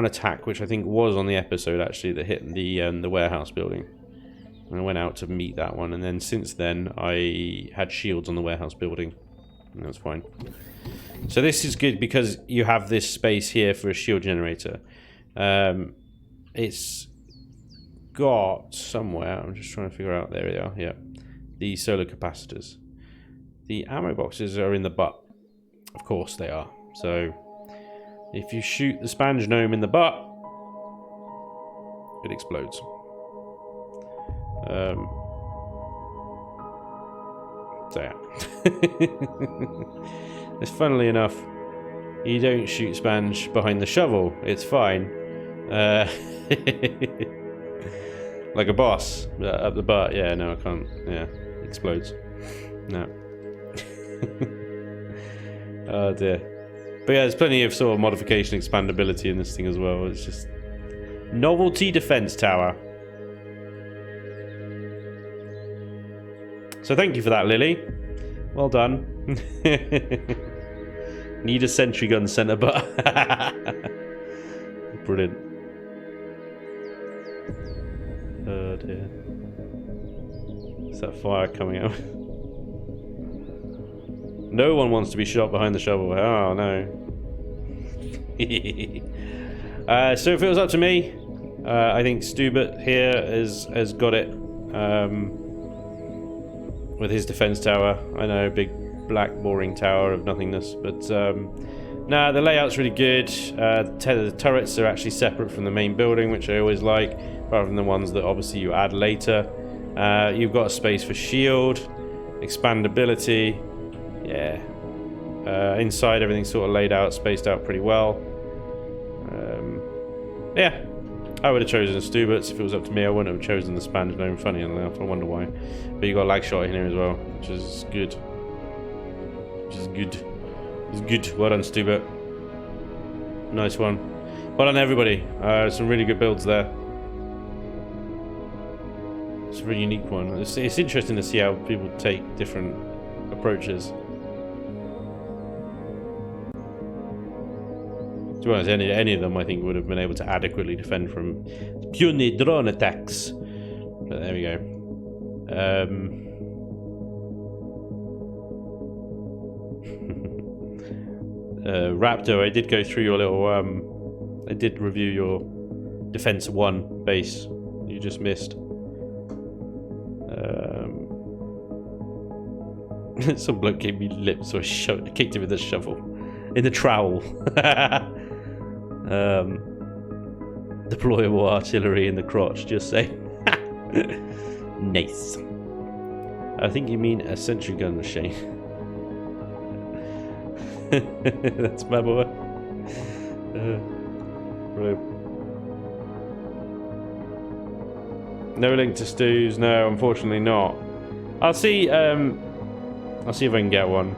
attack, which I think was on the episode actually, that hit the warehouse building. And I went out to meet that one, and then since then I had shields on the warehouse building, and that's fine. So this is good because you have this space here for a shield generator. It's got somewhere. I'm just trying to figure out. There we are. Yeah, the solar capacitors. The ammo boxes are in the butt. Of course they are. So if you shoot the Spanj gnome in the butt, it explodes. So yeah. It's funnily enough, you don't shoot Spanj behind the shovel. It's fine. Like a boss up the butt. Yeah, no, I can't. Yeah, explodes. No. Oh dear. But yeah, there's plenty of sort of modification expandability in this thing as well. It's just novelty defense tower. So thank you for that, Lily. Well done. Need a sentry gun center, but brilliant. Oh dear. Is that fire coming out? No one wants to be shot behind the shovel. Oh no. So if it was up to me, I think Stubert here has got it. With his defense tower. I know, big black boring tower of nothingness, but nah, the layout's really good. The turrets are actually separate from the main building, which I always like, rather than the ones that obviously you add later. You've got a space for shield, expandability. Yeah. Inside, everything's sort of laid out, spaced out pretty well. Yeah. I would have chosen Stubert's if it was up to me. I wouldn't have chosen the Spanj gnome, funny enough. I wonder why. But you got a lag shot in here as well, which is good. Which is good. It's good. Well done, Stubert. Nice one. Well done, everybody. Some really good builds there. It's a really unique one. It's interesting to see how people take different approaches. To be honest, any of them I think would have been able to adequately defend from puny drone attacks. But there we go. Raptor, I did go through your little I did review your Defense 1 base you just missed. Some bloke gave me lips, so I kicked him with a shovel. In the trowel. Deployable artillery in the crotch, just say. Nice. I think you mean a sentry gun, Shane. That's my boy. Right. No link to Stu's, no, unfortunately not. I'll see if I can get one.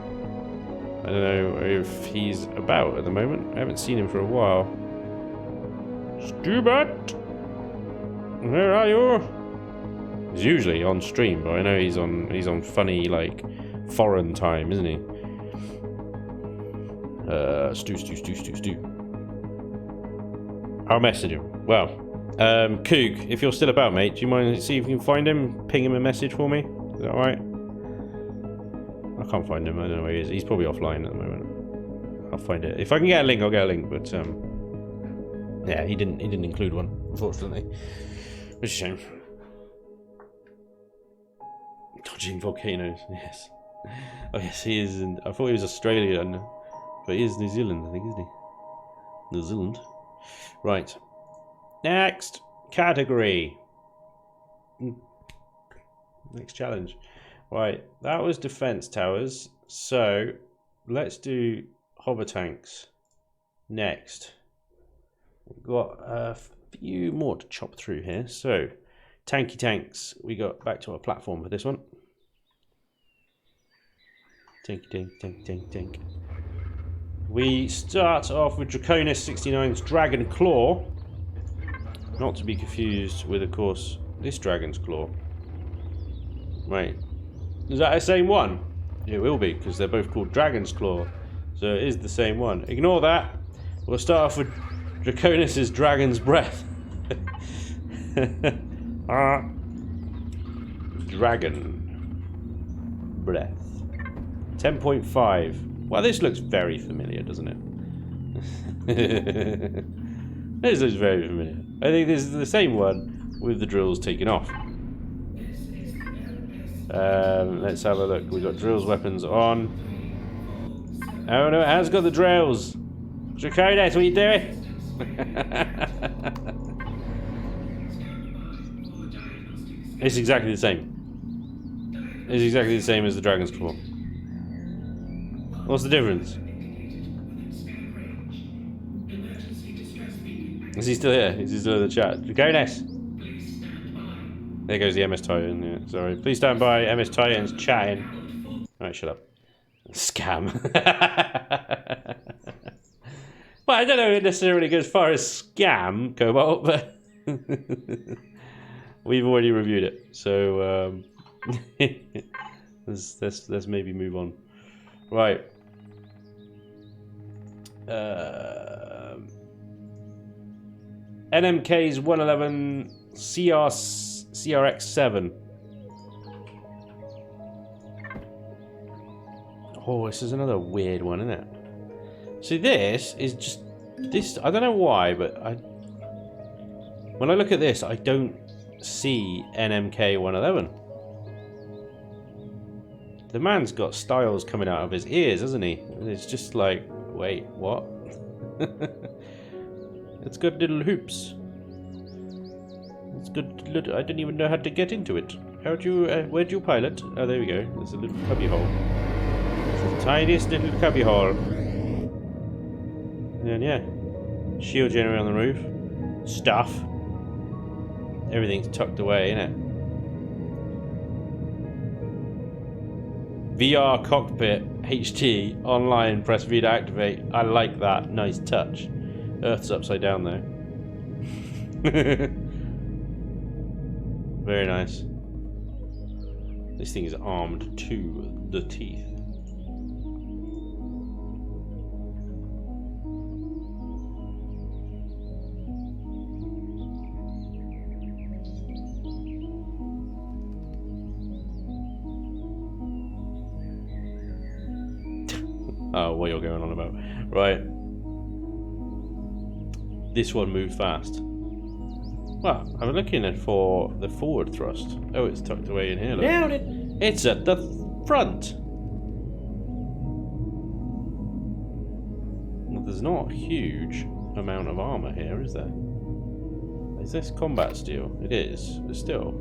I don't know if he's about at the moment. I haven't seen him for a while. Stubert! Where are you? He's usually on stream, but I know he's on funny, like, foreign time, isn't he? Stu. I'll message him. Well, Coog, if you're still about, mate, do you mind see if you can find him? Ping him a message for me? Is that alright? I can't find him. I don't know where he is. He's probably offline at the moment. I'll find it. If I can get a link, I'll get a link. But yeah, he didn't include one, unfortunately. Which is a shame. Dodging volcanoes. Yes. Oh yes, he is. I thought he was Australian, but he is New Zealand, I think, isn't he? New Zealand. Right. Next category. Next challenge. Right, that was defense towers. So let's do hover tanks next. We've got a few more to chop through here. So tanky tanks. We got back to our platform for this one. Tank. We start off with Draconis 69's Dragon Claw. Not to be confused with, of course, this Dragon's Claw. Right. Is that the same one? It will be, because they're both called Dragon's Claw. So it is the same one. Ignore that. We'll start off with Draconis' Dragon's Breath. Dragon Breath. 10.5. Well, this looks very familiar, doesn't it? This looks very familiar. I think this is the same one with the drills taken off. Let's have a look. We've got drills weapons on. Oh no, it has got the drills. Draconis, what are you doing? It's exactly the same. It's exactly the same as the Dragon's Claw. What's the difference? Is he still here? Is he still in the chat? Draconis! There goes the MS Titan. Yeah, sorry. Please stand by. MS Titan's chatting. Alright, shut up. Scam. Well, I don't know if it necessarily goes as far as scam, Cobalt, but we've already reviewed it. So let's maybe move on. Right. NMK's 111 CRX7. Oh, this is another weird one, isn't it? See, this is just this. I don't know why, but when I look at this, I don't see NMK 111. The man's got styles coming out of his ears, hasn't he? It's just like, wait, what? It's got little hoops. It's good. I didn't even know how to get into it. How'd you? Where'd you pilot? Oh, there we go. There's a little cubby hole. It's the tiniest little cubby hole. And yeah, shield generator on the roof. Stuff. Everything's tucked away, innit? VR cockpit HD online. Press V to activate. I like that. Nice touch. Earth's upside down though. Very nice. This thing is armed to the teeth. Oh, what you're going on about. Right. This one moved fast. Well, I'm looking for the forward thrust. Oh, it's tucked away in here. Look. Down it! It's at the front. Well, there's not a huge amount of armor here, is there? Is this combat steel? It is, but still.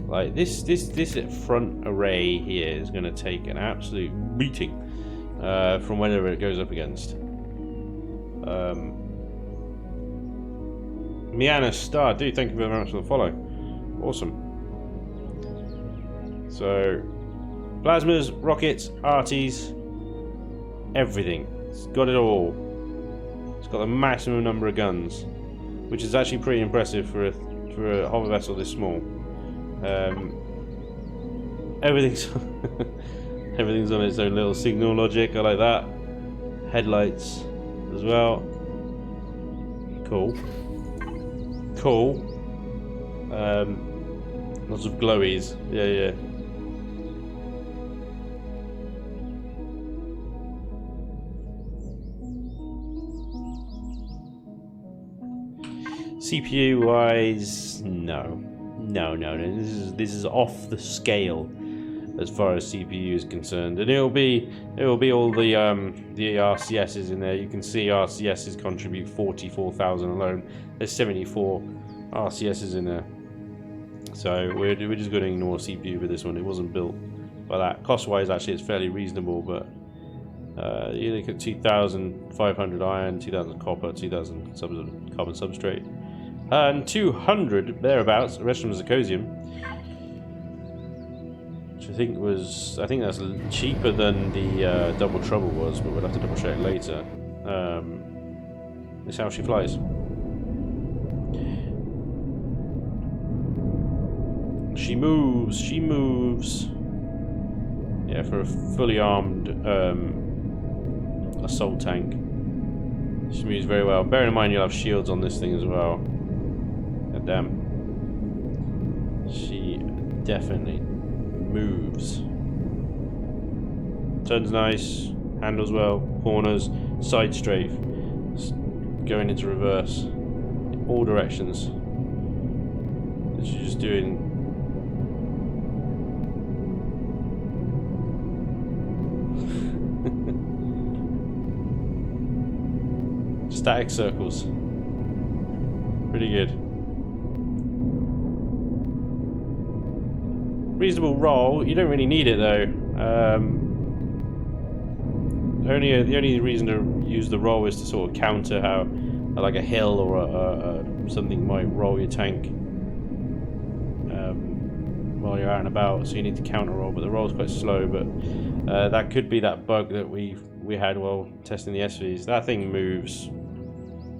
Like this front array here is going to take an absolute beating from whatever it goes up against. Miana Star, dude, thank you very much for the follow. Awesome. So, plasmas, rockets, arties, everything. It's got it all. It's got the maximum number of guns, which is actually pretty impressive for a hover vessel this small. Everything's everything's on its own little signal logic. I like that. Headlights as well. Cool. Cool. Lots of glowies. Yeah. CPU wise, no. This is off the scale as far as CPU is concerned, and it will be all the RCSs in there. You can see RCSs contribute 44,000 alone. There's 74 RCSs in there, so we're just going to ignore CPU for this one. It wasn't built by that. Cost wise, actually, it's fairly reasonable, but you look at 2,500 iron, 2,000 copper, 2,000 carbon substrate, and 200 thereabouts Erestrium Zirconium, which I think that's cheaper than the Double Trouble was, but we'll have to double check later. This is how she flies. She moves. Yeah, for a fully armed assault tank. She moves very well. Bearing in mind you'll have shields on this thing as well. God damn. She definitely moves. Turns nice, handles well, corners, side strafe, going into reverse, all directions. She's just doing. Static circles. Pretty good. Reasonable roll. You don't really need it though. The only reason to use the roll is to sort of counter how like a hill or something might roll your tank while you're out and about. So you need to counter roll, but the roll's quite slow. But that could be that bug that we had while testing the SVs. That thing moves.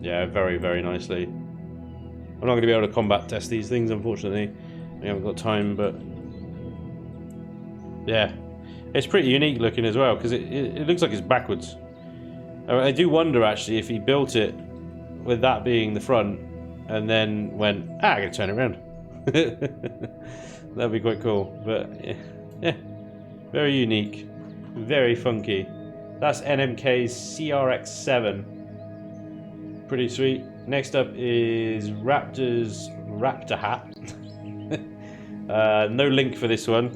Yeah, very, very nicely. I'm not going to be able to combat test these things, unfortunately. We haven't got time, but yeah, it's pretty unique looking as well because it looks like it's backwards. I do wonder actually if he built it with that being the front and then went, I'm going to turn it around. That'd be quite cool, but yeah, very unique, very funky. That's NMK's CRX7. Pretty sweet. Next up is Raptor's Raptor hat. No link for this one.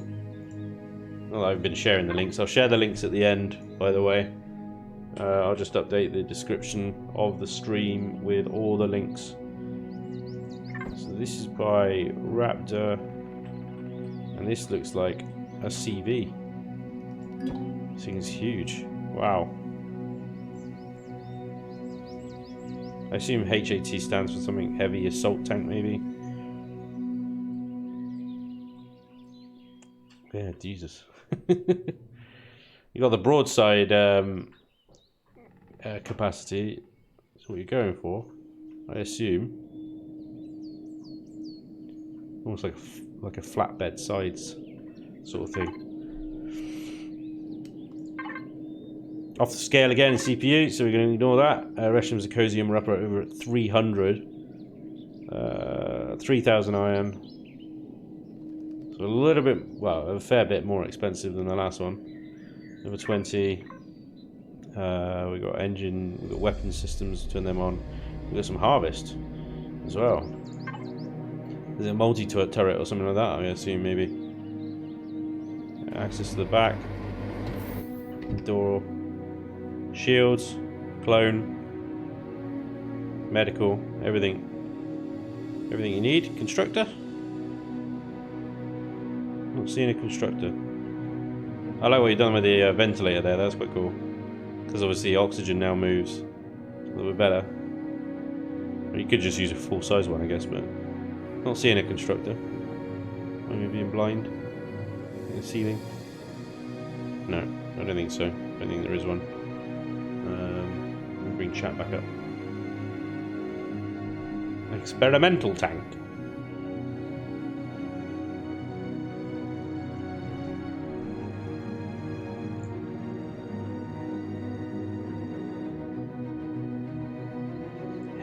Well, I've been sharing the links. I'll share the links at the end, by the way. I'll just update the description of the stream with all the links. So this is by Raptor, and this looks like a CV. This thing is huge. Wow. I assume HAT stands for something heavy assault tank, maybe. Yeah, Jesus. You got the broadside capacity. That's what you're going for, I assume. Almost like a flatbed sides sort of thing. Off the scale again in CPU, so we're going to ignore that. Reshiram Zirconium, we're up over at 300. 3,000 iron. So a little bit, well, a fair bit more expensive than the last one. Over 20. We've got engine, we've got weapon systems, turn them on. We've got some harvest as well. Is it a multi-turret or something like that? I assume maybe. Access to the back. Door. Shields, clone, medical, everything you need. Constructor? Not seeing a constructor. I like what you've done with the ventilator there, that's quite cool. Because obviously oxygen now moves a little bit better. Or you could just use a full size one, I guess, but not seeing a constructor. Maybe being blind in the ceiling. No, I don't think so. I don't think there is one. We'll bring chat back up. Experimental tank.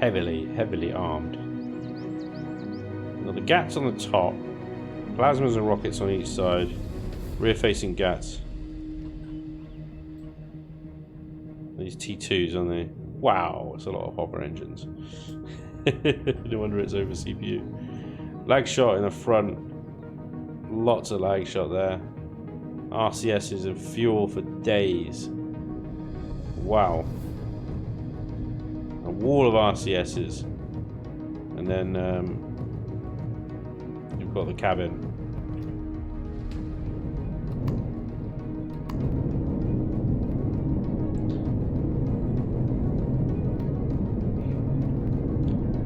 Heavily armed. Now the GATs on the top, plasmas and rockets on each side, rear-facing GATs. These T2s, aren't they? Wow, it's a lot of hopper engines. No wonder it's over CPU. Lag shot in the front. Lots of lag shot there. RCSs and fuel for days. Wow. A wall of RCSs. And then you've got the cabin.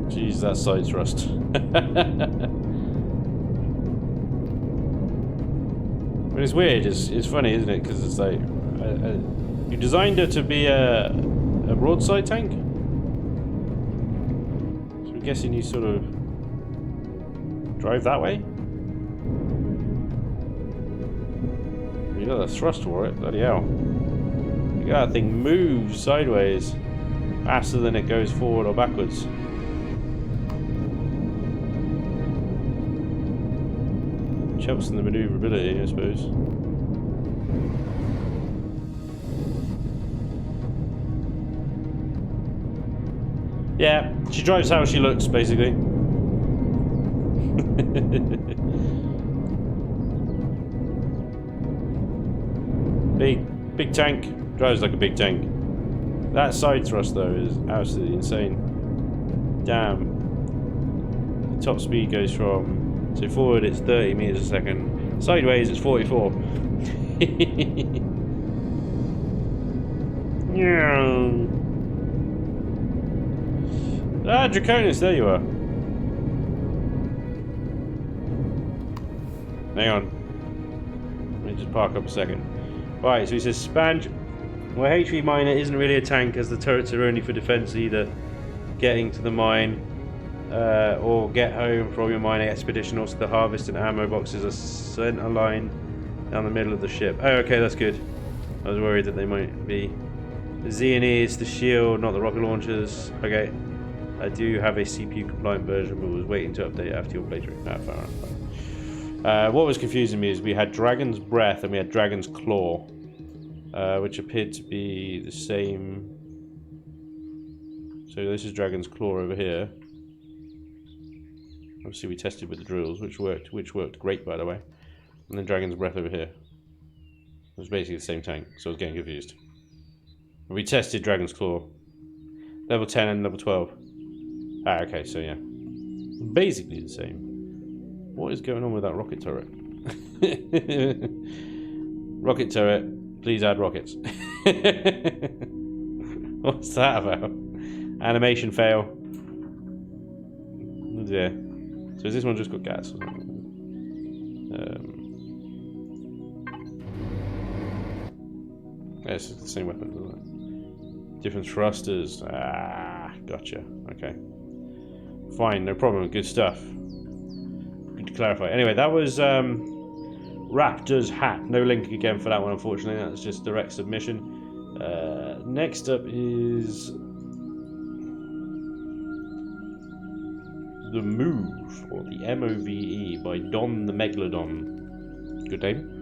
Jeez, that side thrust. But it's weird, it's funny, isn't it? Because it's like, you designed it to be a broadside tank? So I'm guessing you sort of drive that way? got the thrust for it. Bloody hell. Look at that thing move sideways faster than it goes forward or backwards. Which helps in the maneuverability, I suppose. Yeah, she drives how she looks, basically. Big tank. Drives like a big tank. That side thrust, though, is absolutely insane. Damn. The top speed goes from... So forward it's 30 meters a second. Sideways it's 44. Ah, Draconis, there you are. Hang on. Let me just park up a second. Right, so he says Spanj. Well, HV miner isn't really a tank, as the turrets are only for defense, either getting to the mine or get home from your mining expedition. Also, the harvest and ammo boxes are center line down the middle of the ship. Oh, okay, that's good. I was worried that they might be. The Z&E is the shield, not the rocket launchers. Okay. I do have a CPU compliant version, but was waiting to update after your playthrough. No, fair enough. What was confusing me is we had Dragon's Breath and we had Dragon's Claw, which appeared to be the same. So this is Dragon's Claw over here. Obviously we tested with the drills, which worked great, by the way. And then Dragon's Breath over here. It was basically the same tank, so I was getting confused. We tested Dragon's Claw. Level 10 and level 12. Ah, okay, so yeah. Basically the same. What is going on with that rocket turret? Rocket turret, please add rockets. What's that about? Animation fail. Oh dear. So has this one just got gas? Yeah, it's the same weapon, isn't it? Different thrusters. Ah, gotcha. Okay. Fine, no problem. Good stuff. Good to clarify. Anyway, that was Raptor's Hat. No link again for that one, unfortunately. That's just direct submission. Next up is The Move, or the MOVE, by Don the Megalodon. Good name.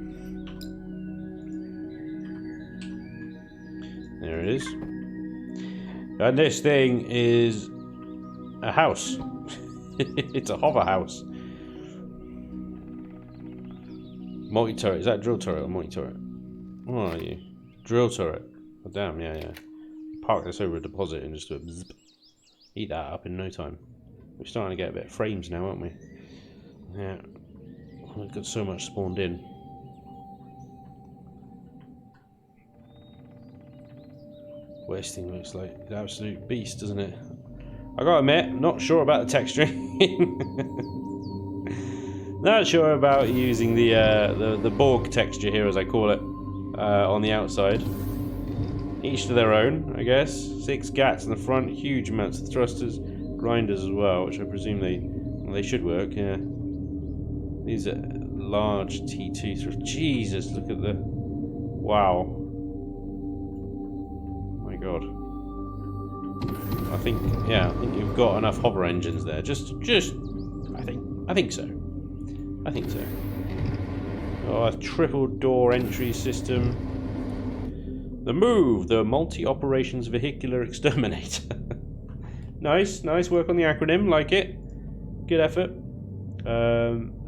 There it is. And this thing is a house. It's a hover house. Multi-turret. Is that drill turret or multi-turret? What are you? Drill turret. Oh, damn, yeah. Park this over a deposit and just do a bzz. Eat that up in no time. We're starting to get a bit of frames now, aren't we? Yeah. We've got so much spawned in. Well, this thing looks like an absolute beast, doesn't it? I gotta admit, not sure about the texturing. Not sure about using the Borg texture here, as I call it, on the outside. Each to their own, I guess. 6 gats in the front, huge amounts of thrusters, grinders as well, which I presume they should work. Yeah. These are large T2 thrusters. Jesus, look at the wow. My God. I think you've got enough hover engines there. Just I think so. I think so. Oh, a triple door entry system. The Move, the Multi-Operations Vehicular Exterminator. Nice work on the acronym, like it. Good effort.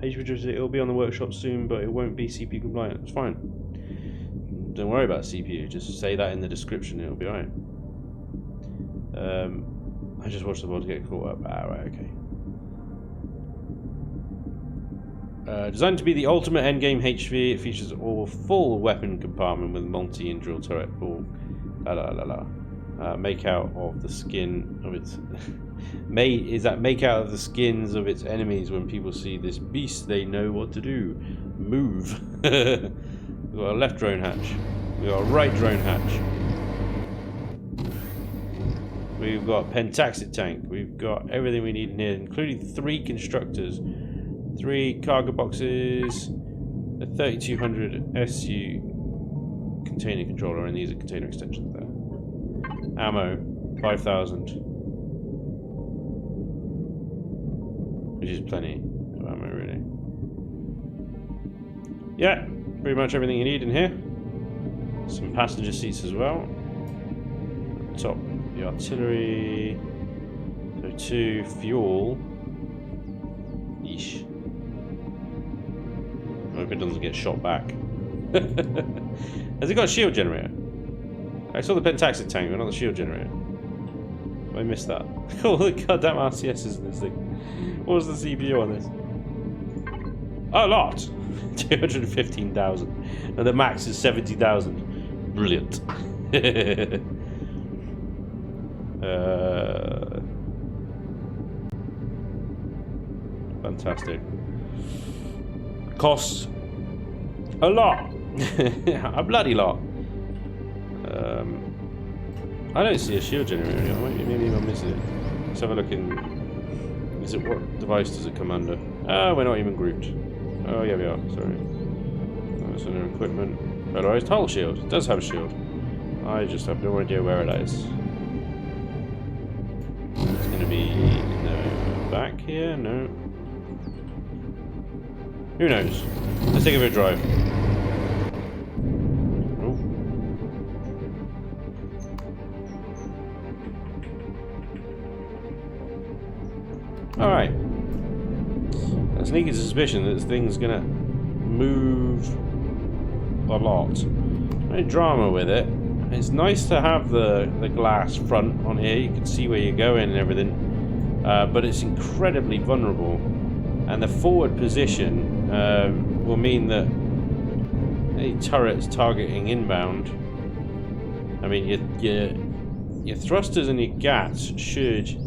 It'll be on the workshop soon, but it won't be CPU compliant. It's fine. Don't worry about CPU, just say that in the description, it'll be alright. I just watched the world get caught up. Ah, right, okay. Designed to be the ultimate endgame HV, it features a full weapon compartment with multi and drill turret. Cool. Make out of the skin of its make out of the skins of its enemies. When people see this beast, they know what to do. Move. We've got a left drone hatch. We've got a right drone hatch. We've got a pentaxid tank. We've got everything we need in here, including 3 constructors, 3 cargo boxes, a 3200 SU container controller, and these are container extensions there. Ammo, 5,000. Which is plenty of ammo, really. Yeah, pretty much everything you need in here. Some passenger seats as well. Top, the artillery. So 2, fuel. Yeesh. I hope it doesn't get shot back. Has it got a shield generator? I saw the pentaxic tank, but not the shield generator. I missed that. Oh, the goddamn RCSs in this thing. What was the CPU on this? Oh, a lot! 215,000. And the max is 70,000. Brilliant. Fantastic. Costs a lot. A bloody lot. I don't see a shield generator. Maybe I'm missing it. Let's have a look in. Is it what device does it come under? Oh, we're not even grouped. Oh, yeah, we are. Sorry. That's under equipment. Polarized hull shield. It does have a shield. I just have no idea where it is. It's going to be in the back here? No. Who knows? Let's take it for a drive. Alright. A sneaky suspicion that this thing's gonna move a lot. No drama with it. It's nice to have the glass front on here. You can see where you're going and everything. But it's incredibly vulnerable. And the forward position will mean that any turrets targeting inbound, I mean, your thrusters and your gats should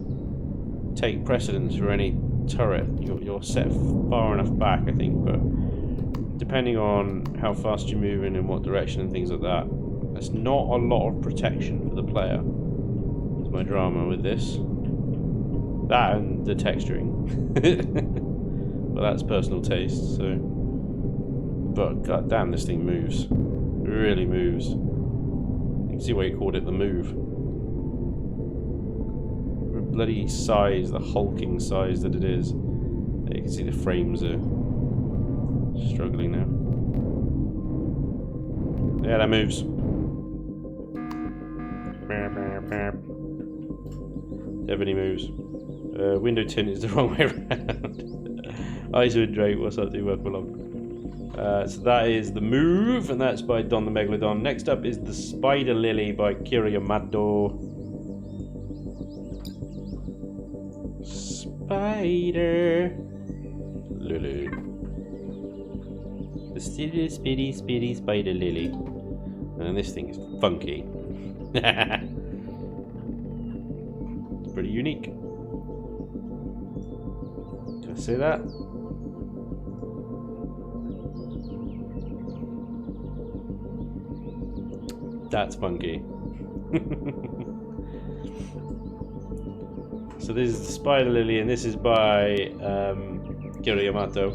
take precedence for any turret. You're set far enough back, I think, but depending on how fast you're moving and what direction and things like that, there's not a lot of protection for the player. That's my drama with this. That and the texturing. But that's personal taste, so. But god damn, this thing moves. It really moves. You can see why you called it the move. The bloody size, the hulking size that it is. You can see the frames are struggling now. Yeah, that moves. Definitely moves. Window tint is the wrong way around. Iso and Drake, what's up, do work along. So that is the move, and that's by Don the Megalodon. Next up is the Spider Lily by Kira Yamato. Spider Lily. The silly spitty Spider Lily. And this thing is funky. It's pretty unique. Did I say that? That's funky. So this is the Spider Lily, and this is by Kira Yamato.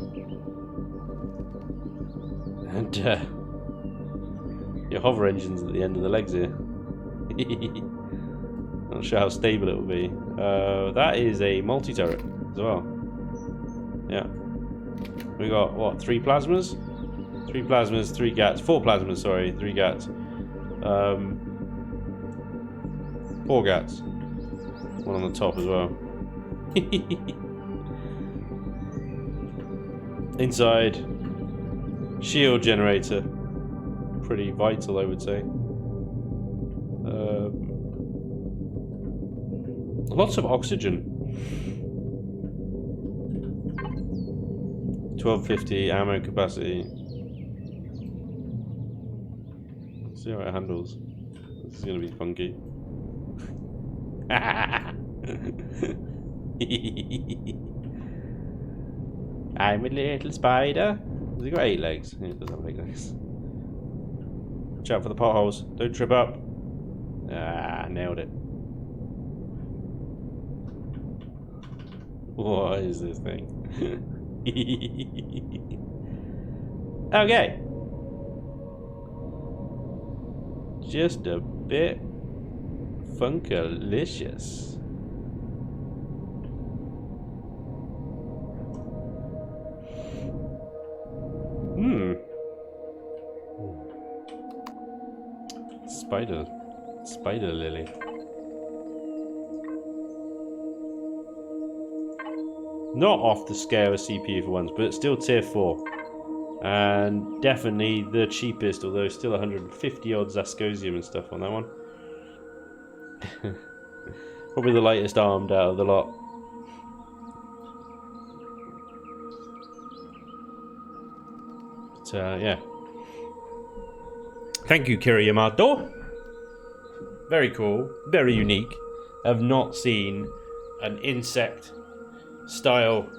And your hover engine's at the end of the legs here. Not sure how stable it will be. That is a multi-turret as well. Yeah. We got, what, 3 plasmas? 3 plasmas, 3 gats. 4 plasmas, sorry, 3 gats. 4 gats. One on the top as well. Inside, shield generator. Pretty vital, I would say. Lots of oxygen. 1250 ammo capacity. Let's see how it handles. This is gonna be funky. I'm a little spider. Has he got 8 legs? Yeah, it does have 8 legs. Watch out for the potholes. Don't trip up. Ah, nailed it. What is this thing? Okay. just a bit funkalicious. Spider lily. Not off the scale of CPU for once, but still tier 4. And definitely the cheapest, although still 150 odd Zascosium and stuff on that one. Probably the lightest armed out of the lot. But, yeah. Thank you, Kira Yamato. Very cool, very unique. I've not seen an insect style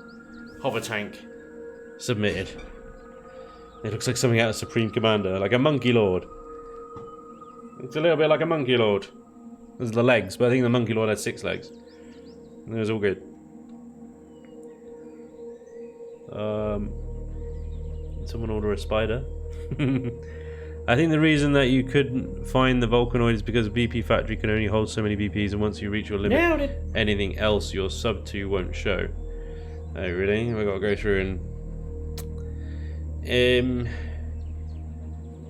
hover tank submitted. It looks like something out of Supreme Commander, like a Monkey Lord. It's a little bit like a Monkey Lord. There's the legs, but I think the Monkey Lord had 6 legs. And it was all good. Someone order a spider? I think the reason that you couldn't find the Volcanoid is because BP Factory can only hold so many BPs, and once you reach your limit, anything else your sub to won't show. Oh, really? We've got to go through and...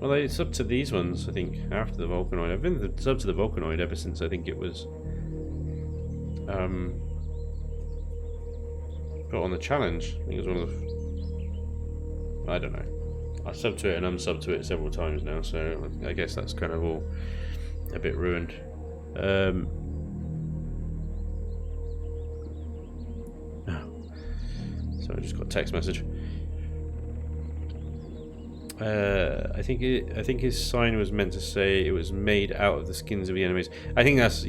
well, it's up to these ones, I think, after the Volcanoid. I've been sub to the Volcanoid ever since I think it was... put on the challenge. I think it was one of the... I don't know. I subbed to it and unsubbed to it several times now, so I guess that's kind of all a bit ruined. Oh. So I just got a text message. I think his sign was meant to say it was made out of the skins of the enemies. I think that's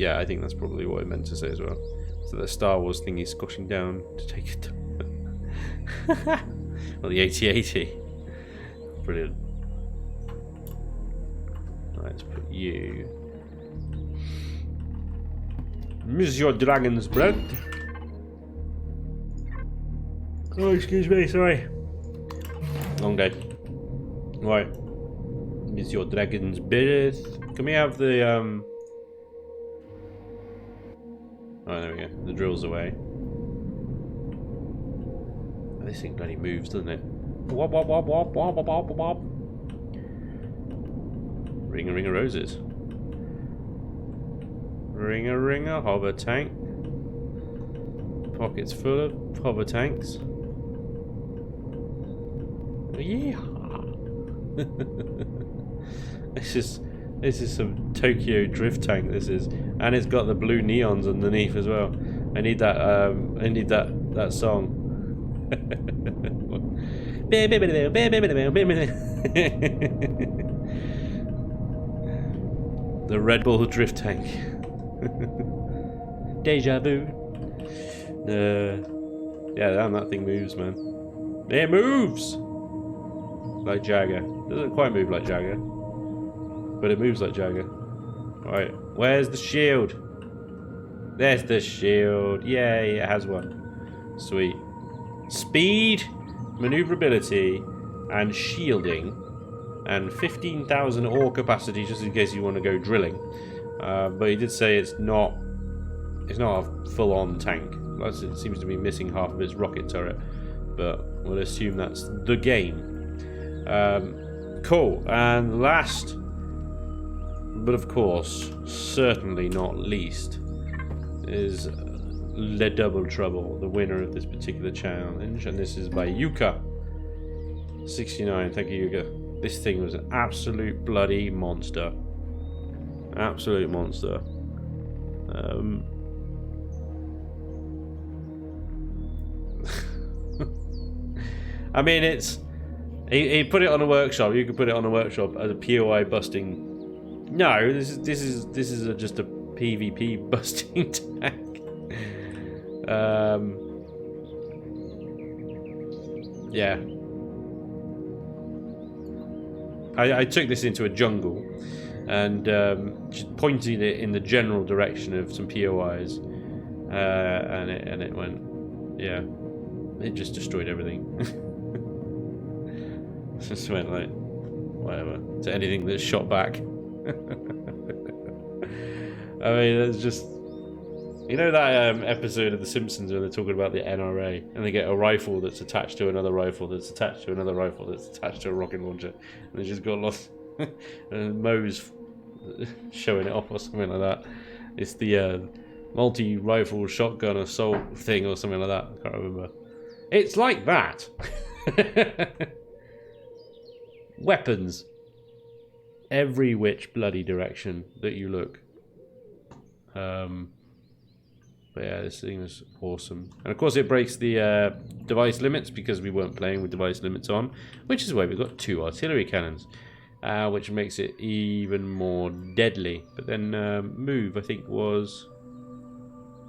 probably what it meant to say as well. So the Star Wars thing is squashing down to take it. Well, the 8080. Brilliant. Let's put you. Miss your dragon's bread. Oh, excuse me, sorry. Long day. Right. Miss your dragon's bread. Can we have the Oh, there we go. The drill's away. Oh, this thing bloody moves, doesn't it? Wop wop wop wop wop wop wop wop. Ring a ring of roses. Ring a hover tank. Pockets full of hover tanks. Yeah. This is some Tokyo drift tank. This is, and it's got the blue neons underneath as well. I need that. I need that song. The Red Bull drift tank. Deja vu. Yeah, damn, that thing moves, man. It moves like Jagger. Doesn't quite move like Jagger, but it moves like Jagger. Right, where's the shield? There's the shield. Yay, it has one. Sweet. Speed, maneuverability, and shielding, and 15,000 ore capacity just in case you want to go drilling. But he did say it's not a full-on tank. It seems to be missing half of its rocket turret, but we'll assume that's the game. Cool. And last, but of course, certainly not least, is Le Double Trouble, the winner of this particular challenge, and this is by Yuka69. Thank you, Yuka. This thing was an absolute bloody monster. Absolute monster. I mean, it's he put it on a workshop. You could put it on a workshop as a POI busting. No, this is just a PvP busting tank. Yeah. I took this into a jungle and just pointed it in the general direction of some POIs, and it went, yeah, it just destroyed everything. Just went like whatever to anything that's shot back. I mean, it's just... You know that episode of The Simpsons where they're talking about the NRA and they get a rifle that's attached to another rifle that's attached to another rifle that's attached to a rocket launcher, and they just got lost. And Moe's showing it off or something like that. It's the multi-rifle shotgun assault thing or something like that. I can't remember. It's like that. Weapons. Every which bloody direction that you look. But yeah, this thing is awesome. And of course it breaks the device limits because we weren't playing with device limits on, which is why we've got 2 artillery cannons, which makes it even more deadly. But then move, I think, was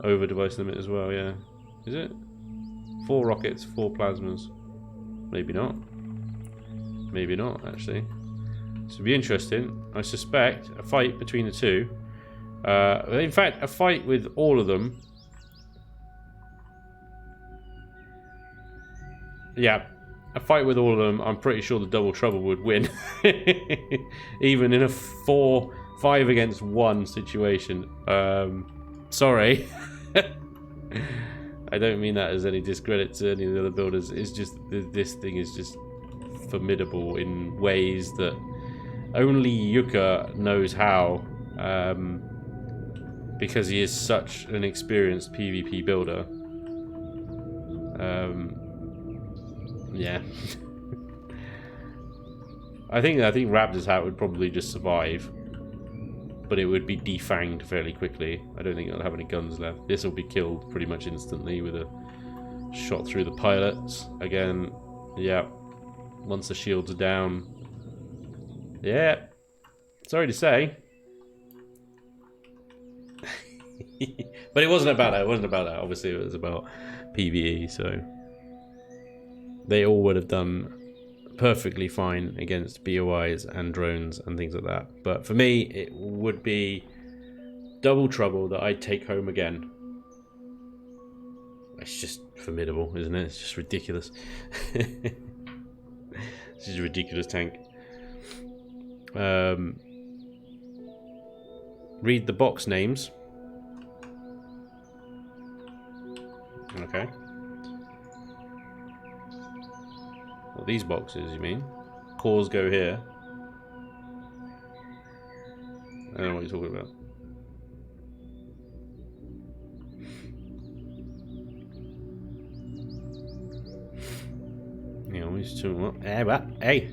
over device limit as well, yeah. Is it? 4 rockets, 4 plasmas. Maybe not. Maybe not, actually. So it'll be interesting. I suspect a fight between the 2. In fact, a fight with all of them. Yeah, a fight with all of them, I'm pretty sure the Double Trouble would win. Even in a 5 against 1 situation. Sorry. I don't mean that as any discredit to any of the other builders. It's just, this thing is just formidable in ways that only Yuka knows how. Because he is such an experienced PvP builder. Yeah. I think Raptor's hat would probably just survive, but it would be defanged fairly quickly. I don't think it'll have any guns left. This will be killed pretty much instantly with a shot through the pilots. Again, yeah. Once the shields are down. Yeah. Sorry to say. But it wasn't about that. It wasn't about that. Obviously, it was about PvE. So they all would have done perfectly fine against BOIs and drones and things like that. But for me, it would be Double Trouble that I'd take home again. It's just formidable, isn't it? It's just ridiculous. This is a ridiculous tank. Read the box names. Okay. Well, these boxes, you mean? Cores go here. I don't know what you're talking about. Yeah, always too much. Hey!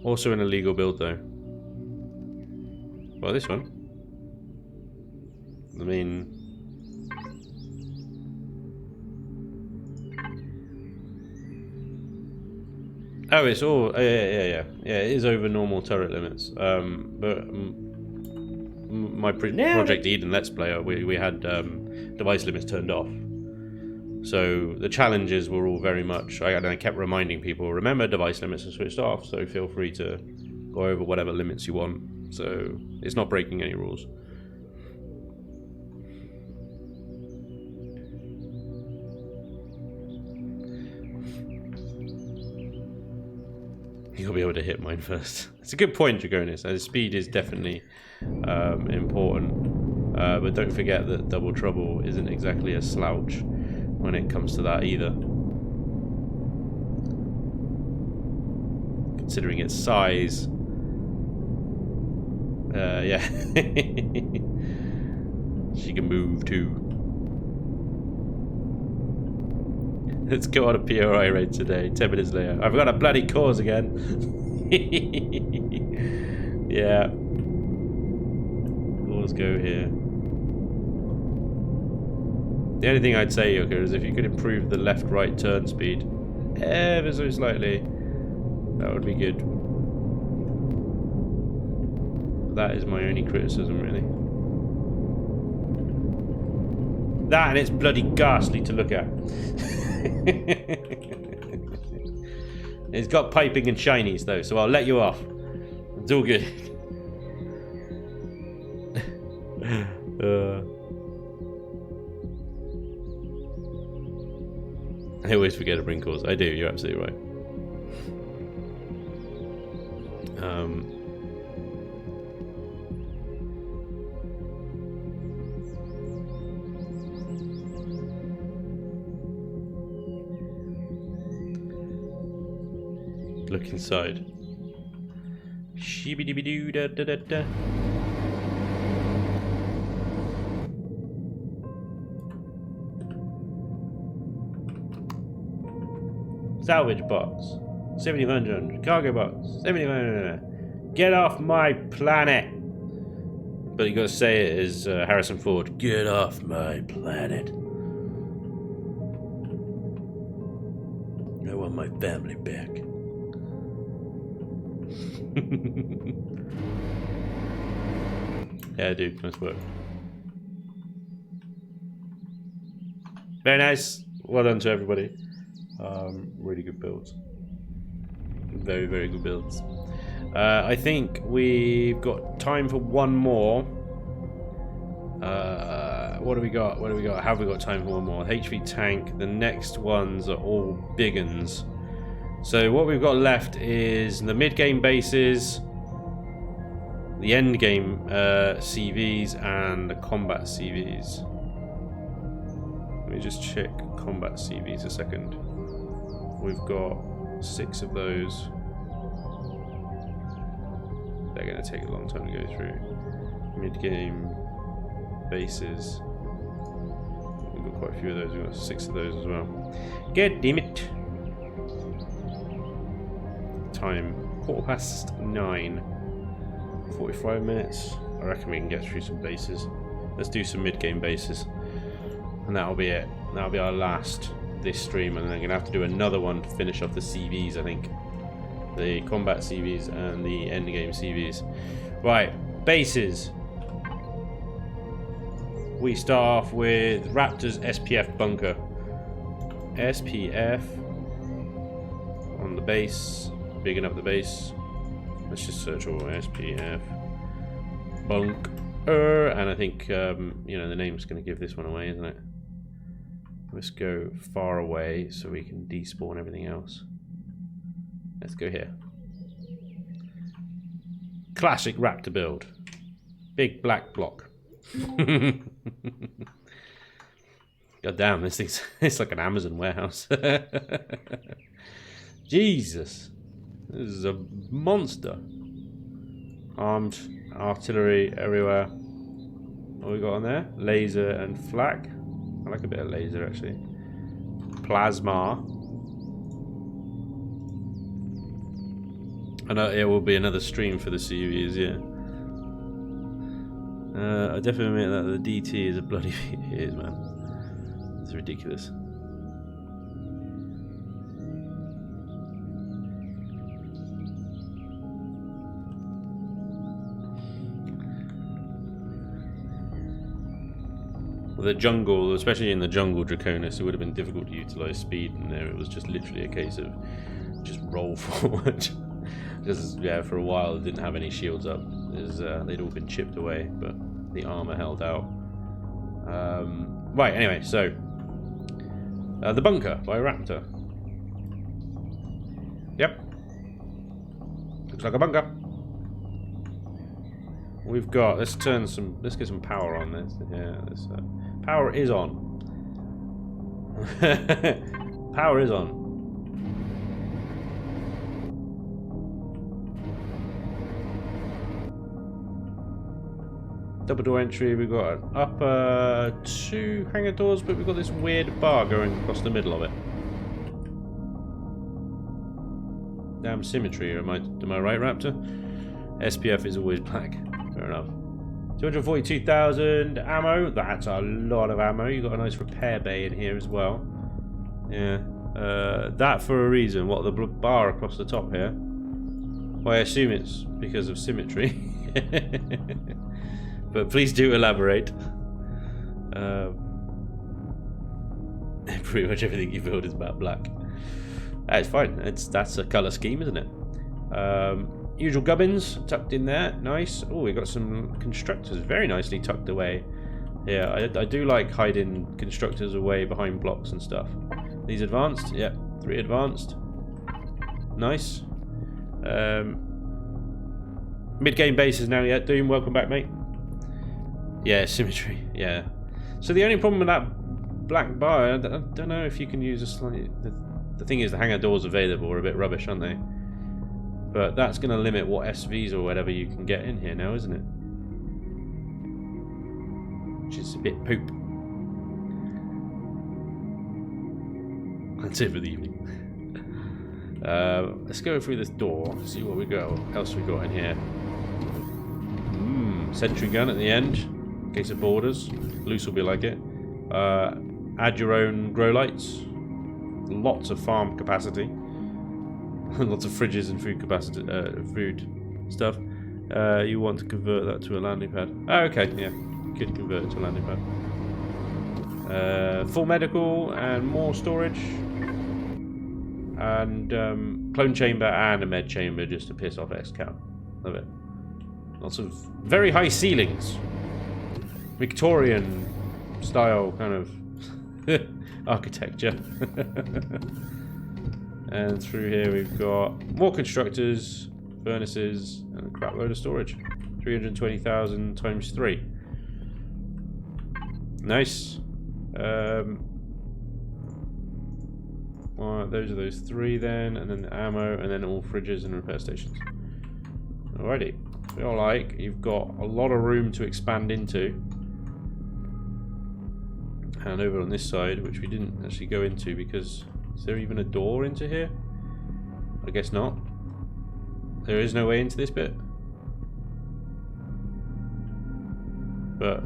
Also an illegal build, though. Well, this one. I mean... Oh, it's all... Yeah, it is over normal turret limits. But my Project Eden Let's Play, we had device limits turned off. So the challenges were all very much... I kept reminding people, remember device limits are switched off, so feel free to go over whatever limits you want. So it's not breaking any rules. You'll be able to hit mine first. It's a good point, Dragonis. Speed is definitely important. But don't forget that Double Trouble isn't exactly a slouch when it comes to that either. Considering its size. Yeah. She can move too. Let's go on a POI raid today, 10 minutes later. I've got a bloody cause again. Yeah. Cause go here. The only thing I'd say, Yuka, is if you could improve the left-right turn speed ever so slightly, that would be good. That is my only criticism, really. That, and it's bloody ghastly to look at. It's got piping and shinies though, so I'll let you off. It's all good. I always forget to bring calls. I do, you're absolutely right. Look inside. Shibidi da da da da. Salvage box, 7500. Cargo box, 7500. Get off my planet. But you got to say it as Harrison Ford. Get off my planet. I want my family back. Yeah, dude, nice work. Very nice. Well done to everybody. Really good builds. Very, very good builds. I think we've got time for one more. What do we got? What do we got? Have we got time for one more? HV tank. The next ones are all big uns. So what we've got left is the mid-game bases, the end-game CVs, and the combat CVs. Let me just check combat CVs a second. We've got 6 of those. They're going to take a long time to go through. Mid-game bases. We've got quite a few of those. We've got 6 of those as well. God damn it. Time 9:15. 45 minutes. I reckon we can get through some bases. Let's do some mid-game bases. And that'll be it. That'll be our last this stream, and then I'm going to have to do another one to finish off the CVs, I think. The combat CVs and the endgame CVs. Right, bases. We start off with Raptor's SPF Bunker. SPF on the base. Bigging up the base. Let's just search all SPF Bunker. And I think, you know, the name's going to give this one away, isn't it? Let's go far away so we can despawn everything else. Let's go here. Classic Raptor build. Big black block. God damn, this thing's it's like an Amazon warehouse. Jesus. This is a monster. Armed artillery everywhere. What we got on there? Laser and flak. I like a bit of laser actually. Plasma. I know it will be another stream for the CVs, yeah. I definitely admit that the DT is a bloody it is, man. It's ridiculous. The jungle, especially in the jungle Draconis, it would have been difficult to utilise speed, and there it was just literally a case of just roll forward. Because yeah, for a while it didn't have any shields up. They'd all been chipped away, but the armor held out. Right, anyway, so the bunker by Raptor. Yep, looks like a bunker. We've got. Let's get some power on this. Yeah, this power is on. Power is on. Double door entry, we've got an upper 2 hangar doors, but we've got this weird bar going across the middle of it. Damn symmetry, am I right, Raptor? SPF is always black. Fair enough. 242,000 ammo, that's a lot of ammo. You've got a nice repair bay in here as well. Yeah, that for a reason. What, the bar across the top here? Well, I assume it's because of symmetry. But please do elaborate. Pretty much everything you build is matte black. That's fine. That's a colour scheme, isn't it? Usual gubbins tucked in there. Nice. Oh, we got some constructors very nicely tucked away. Yeah, I do like hiding constructors away behind blocks and stuff. These advanced. Yeah, 3 advanced. Nice. Mid-game bases now. Yeah, Doom, welcome back, mate. Yeah, symmetry. Yeah. So the only problem with that black bar, I don't know if you can use a slightly. The thing is, the hangar doors available are a bit rubbish, aren't they? But that's going to limit what SVs or whatever you can get in here now, isn't it? Which is a bit poop. That's it for the evening. Let's go through this door, see what we got. Else we got in here. Sentry gun at the end, in case of borders. Loose will be like it. Add your own grow lights. Lots of farm capacity. Lots of fridges and food capacity, food stuff. You want to convert that to a landing pad. Oh, okay, yeah. You could convert it to a landing pad. Full medical and more storage. And clone chamber and a med chamber just to piss off Escarli. Love it. Lots of very high ceilings. Victorian style kind of architecture. And through here we've got more constructors, furnaces, and a crap load of storage. 320,000 times 3. Nice. Alright, those are those 3 then, and then the ammo, and then all fridges and repair stations. Alrighty. Feel like you've got a lot of room to expand into. And over on this side, which we didn't actually go into because... Is there even a door into here? I guess not. There is no way into this bit. But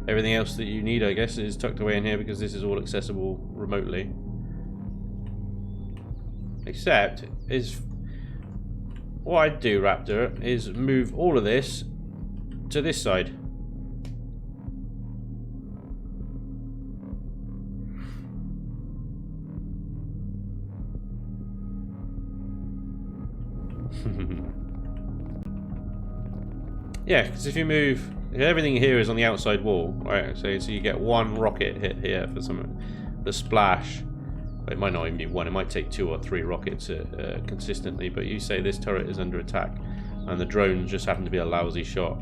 everything else that you need, I guess, is tucked away in here because this is all accessible remotely. Except, what I'd do, Raptor, is move all of this to this side. Yeah, because if you move, everything here is on the outside wall, right? So you get one rocket hit here for the splash. It might not even be one, it might take 2 or 3 rockets consistently, but you say this turret is under attack and the drones just happen to be a lousy shot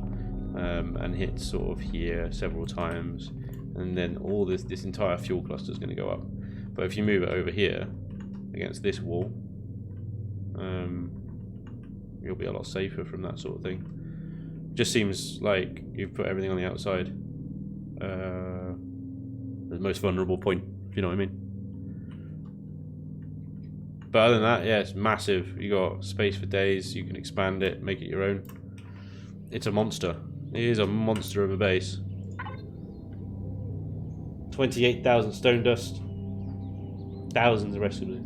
and hit sort of here several times, and then all this entire fuel cluster is going to go up. But if you move it over here against this wall, you'll be a lot safer from that sort of thing. Just seems like you've put everything on the outside. The most vulnerable point, if you know what I mean. But other than that, yeah, it's massive. You got space for days. You can expand it, make it your own. It's a monster. It is a monster of a base. 28,000 stone dust. Thousands of rest of it.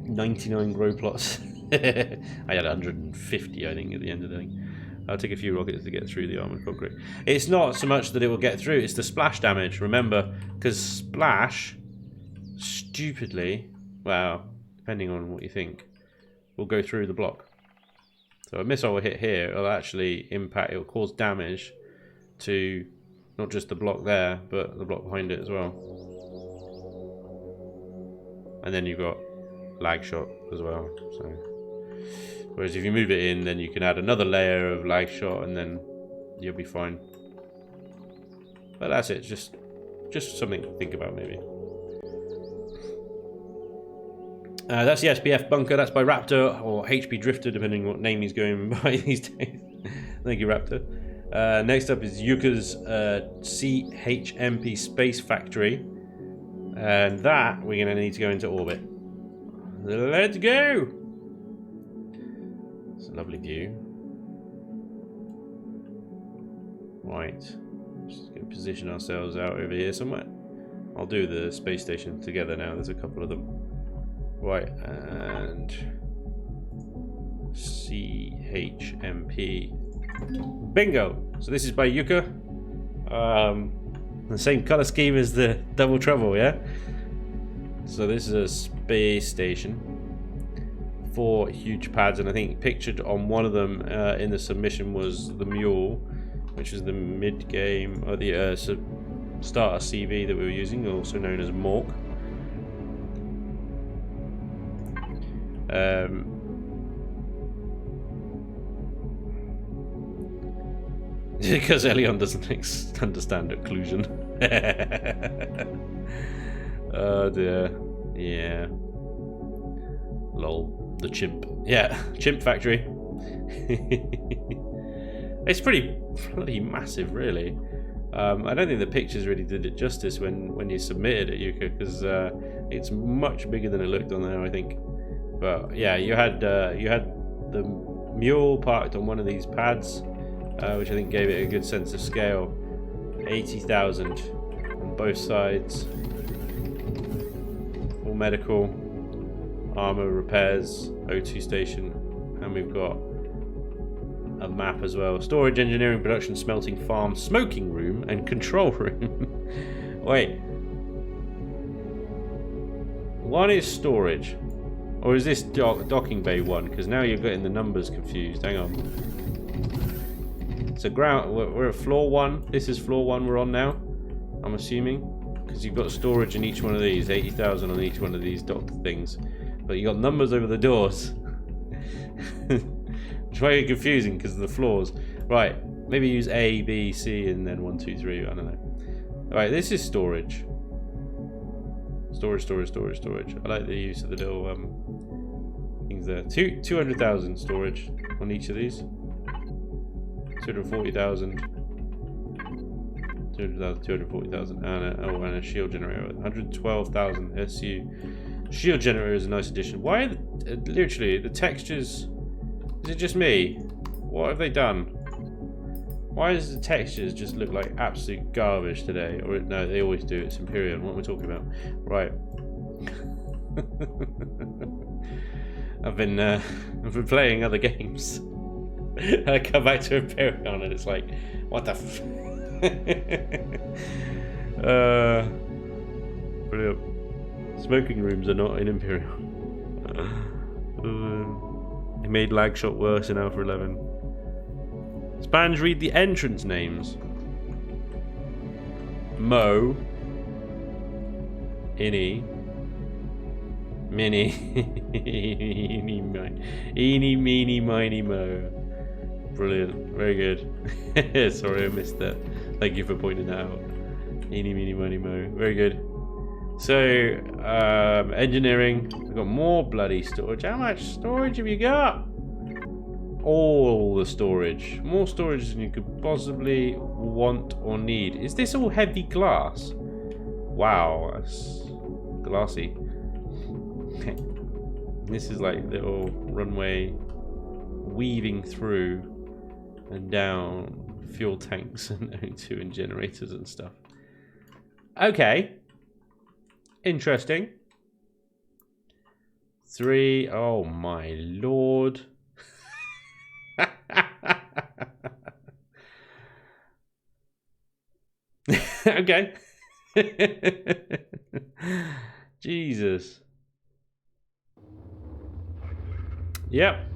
99 grow plots. I had 150, I think, at the end of the thing. I'll take a few rockets to get through the armored concrete. It's not so much that it will get through, it's the splash damage, remember, because splash, stupidly, well, depending on what you think, will go through the block. So a missile will hit here, it'll actually impact, it'll cause damage to not just the block there, but the block behind it as well. And then you've got lag shot as well, so... Whereas if you move it in, then you can add another layer of lag shot and then you'll be fine. But that's it, just something to think about maybe. That's the SPF Bunker, that's by Raptor, or HP Drifter, depending on what name he's going by these days. Thank you, Raptor. Next up is Yuka's CHMP Space Factory. And that, we're going to need to go into orbit. Let's go! It's a lovely view. Right, just going to position ourselves out over here somewhere. I'll do the space station together now, there's a couple of them. Right, and CHMP. Bingo! So this is by Yuka. The same color scheme as the Double Trouble, yeah? So this is a space station. 4 huge pads, and I think pictured on one of them in the submission was the Mule, which is the mid-game, or the starter CV that we were using, also known as Mork. Because Elion doesn't understand occlusion. Oh dear. Yeah. Lol. The chimp. Yeah, chimp factory. It's pretty bloody massive, really. I don't think the pictures really did it justice when you submitted it, Yuka, because it's much bigger than it looked on there, I think. But yeah, you had the mule parked on one of these pads, which I think gave it a good sense of scale. 80,000 on both sides. All medical, armor repairs, O2 station, and we've got a map as well. Storage, engineering, production, smelting, farm, smoking room, and control room. Wait. One is storage. Or is this docking bay one? Because now you're getting the numbers confused. Hang on. So ground, we're at floor 1. This is floor 1 we're on now, I'm assuming. Because you've got storage in each one of these. 80,000 on each one of these dock things. But you got numbers over the doors. It's very confusing because of the floors. Right, maybe use A, B, C, and then 1, 2, 3. I don't know. Alright, this is storage. Storage. I like the use of the little things there. 200,000 storage on each of these. 240,000. 240,000. And a shield generator. 112,000 SU. Shield generator is a nice addition. Why, literally, the textures... Is it just me? What have they done? Why does the textures just look like absolute garbage today? Or no, they always do. It's Imperial. What am I talking about? Right. I've been playing other games. And I come back to Imperial and it's like, what the f... Brilliant. Smoking rooms are not in Imperial. It made lag shot worse in Alpha 11. Spanj, read the entrance names. Mo. Innie. Mini. Eeny, meeny, miny, mo. Brilliant. Very good. Sorry I missed that. Thank you for pointing that out. Eeny, meeny, miny, mo. Very good. So, engineering. We've got more bloody storage. How much storage have you got? All the storage. More storage than you could possibly want or need. Is this all heavy glass? Wow, that's glassy. This is like little runway weaving through and down fuel tanks and O2 and generators and stuff. Okay. Interesting. 3. Oh my lord. Okay. Jesus. Yep.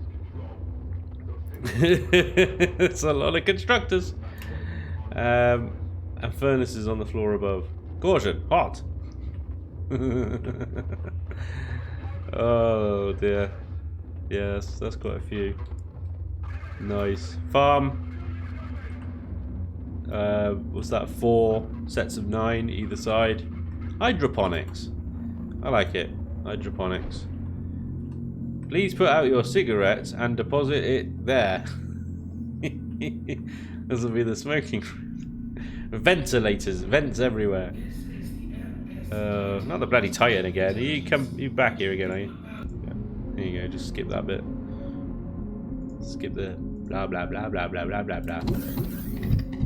It's a lot of constructors. And furnaces on the floor above. Caution, hot. Oh dear. Yes, that's quite a few. Nice. Farm. What's that? 4 sets of 9 either side. Hydroponics. I like it. Hydroponics. Please put out your cigarettes and deposit it there. This will be the smoking room. Ventilators, vents everywhere. Not the bloody Titan again. You back here again, are you? Yeah. There you go. Just skip that bit. Skip the blah blah blah blah blah blah blah blah.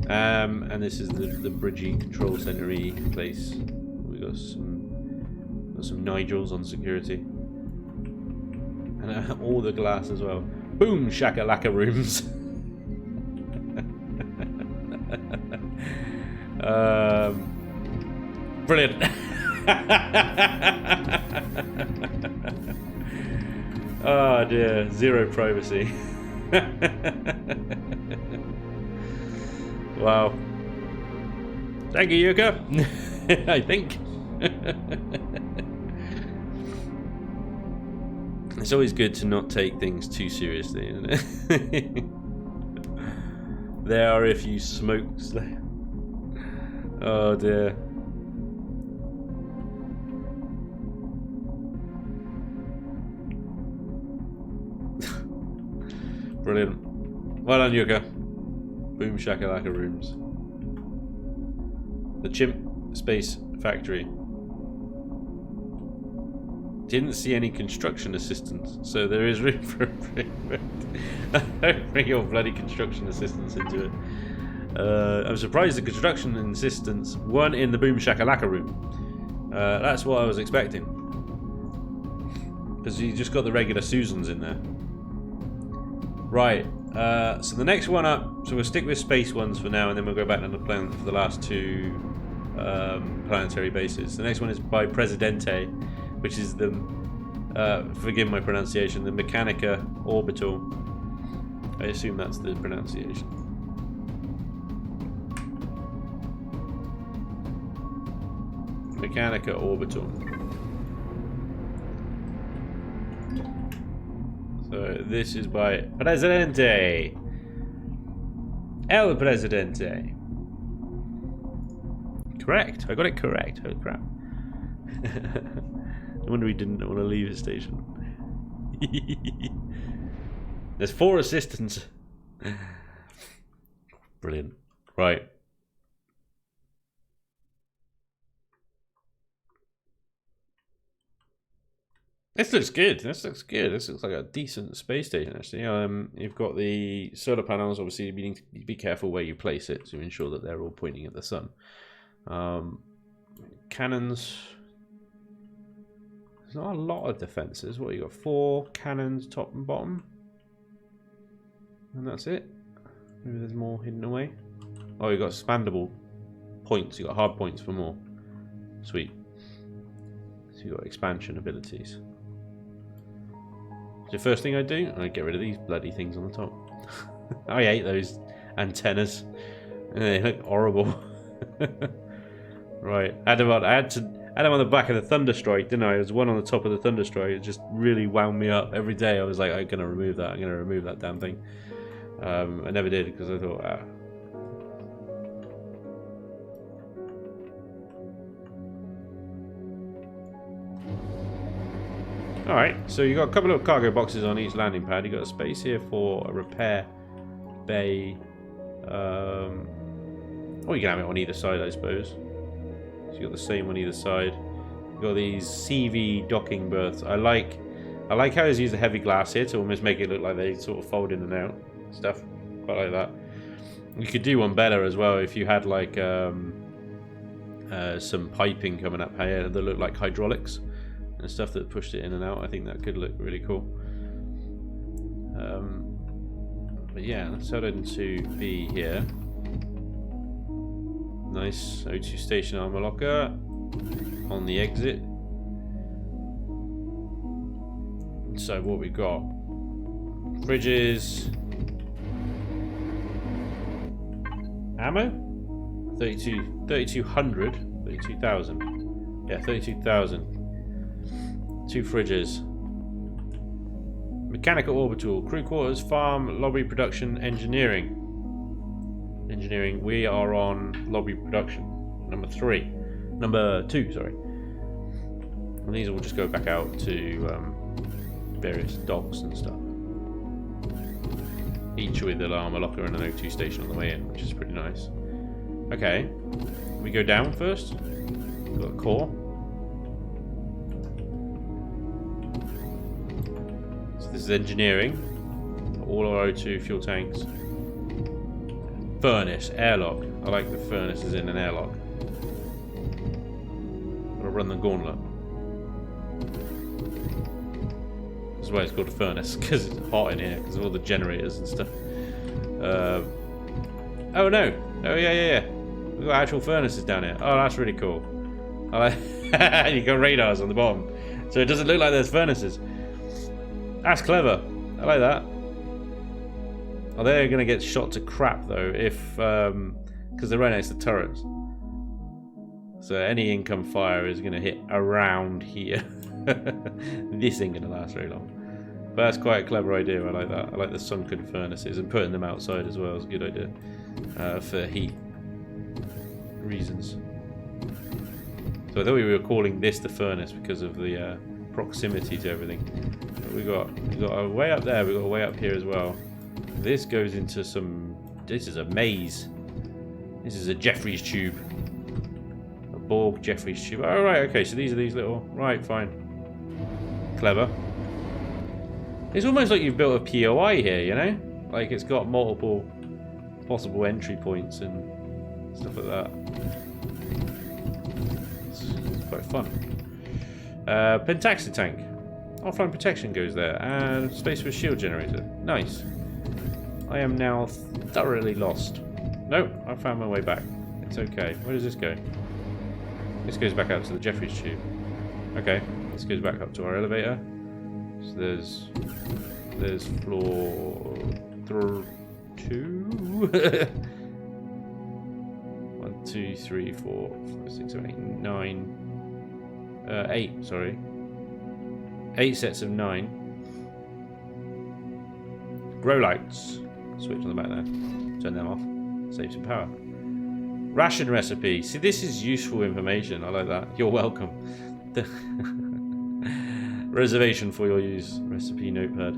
And this is the bridgey control center-y place. We got some Nigels on security. And all the glass as well. Boom shakalaka rooms. Brilliant. Oh dear, 0 privacy. Wow. Thank you, Yuka. I think. It's always good to not take things too seriously, isn't it? There are a few smokes there. Oh dear. Brilliant. Well done, Yuka. Boom shakalaka rooms. The Chimp Space Factory. Didn't see any construction assistance, so there is room for improvement. Don't bring your bloody construction assistance into it. I'm surprised the construction assistants weren't in the Boom Shakalaka room. That's what I was expecting. Because you just got the regular Susans in there. Right, so the next one up, so we'll stick with space ones for now, and then we'll go back on the planet for the last two planetary bases. The next one is by Presidente, which is the, forgive my pronunciation, the Mechanica Orbital. I assume that's the pronunciation. Mechanica Orbital. So this is by Presidente. El Presidente. Correct. I got it correct. Holy crap. No wonder he didn't want to leave his station. There's 4 assistants. Brilliant. Right. This looks good. This looks good. This looks like a decent space station, actually. You've got the solar panels. Obviously, you need to be careful where you place it to ensure that they're all pointing at the sun. Cannons. There's not a lot of defenses. What, you got 4 cannons, top and bottom, and that's it. Maybe there's more hidden away. Oh, you got expandable points. You got hard points for more. Sweet. So you got expansion abilities. So the first thing I do, I get rid of these bloody things on the top. I hate those antennas. They look horrible. Right, I had them on the back of the Thunderstrike, didn't I? There was one on the top of the Thunderstrike. It just really wound me up every day. I was like, I'm gonna remove that. I'm gonna remove that damn thing. I never did because I thought, Alright, so you got a couple of cargo boxes on each landing pad. You got a space here for a repair bay. Or you can have it on either side, I suppose. So you got the same on either side. You got these CV docking berths. I like how he's used the heavy glass here to almost make it look like they sort of fold in and out. Stuff. Quite like that. You could do one better as well if you had like some piping coming up here that looked like hydraulics and stuff that pushed it in and out. I think that could look really cool. But yeah, let's head into B here. Nice O2 station armor locker on the exit. So what we got? Fridges. Ammo? 32,000. Yeah, 32,000. 2 fridges. Mechanical orbital. Crew quarters, farm, lobby production, engineering. We are on lobby production. Number 2, sorry. And these will just go back out to various docks and stuff. Each with an armor locker and an O2 station on the way in, which is pretty nice. Okay, we go down first. We've got a core. So this is engineering. All our O2 fuel tanks. Furnace, airlock. I like the furnaces in an airlock. Gotta run the gauntlet. That's why it's called a furnace, because it's hot in here, because of all the generators and stuff. Oh no! Oh yeah. We've got actual furnaces down here. Oh, that's really cool. I like you got radars on the bottom, so it doesn't look like there's furnaces. That's clever. I like that. Oh, they're gonna get shot to crap though, if because they're right next to turrets. So any income fire is gonna hit around here. This ain't gonna last very long. But that's quite a clever idea. I like that. I like the sunken furnaces, and putting them outside as well is a good idea for heat reasons. So I thought we were calling this the furnace because of the proximity to everything. But we got a way up there. We got a way up here as well. This goes into some... This is a maze. This is a Jeffries tube. A Borg Jeffries tube. Oh, right, okay, so these are these little... Right, fine. Clever. It's almost like you've built a POI here, you know? Like it's got multiple possible entry points and stuff like that. It's quite fun. Pentaxi tank. Offline protection goes there. And space for a shield generator. Nice. I am now thoroughly lost. Nope, I found my way back. It's okay. Where does this go? This goes back out to the Jeffries tube. Okay, this goes back up to our elevator. So there's floor 2. 1, 2, 3, 4, 5, 6, 7, 8, 9. 8, sorry. 8 sets of 9. Grow lights. Switch on the back there. Turn them off. Save some power. Ration recipe. See, this is useful information. I like that. You're welcome. Reservation for your use. Recipe notepad.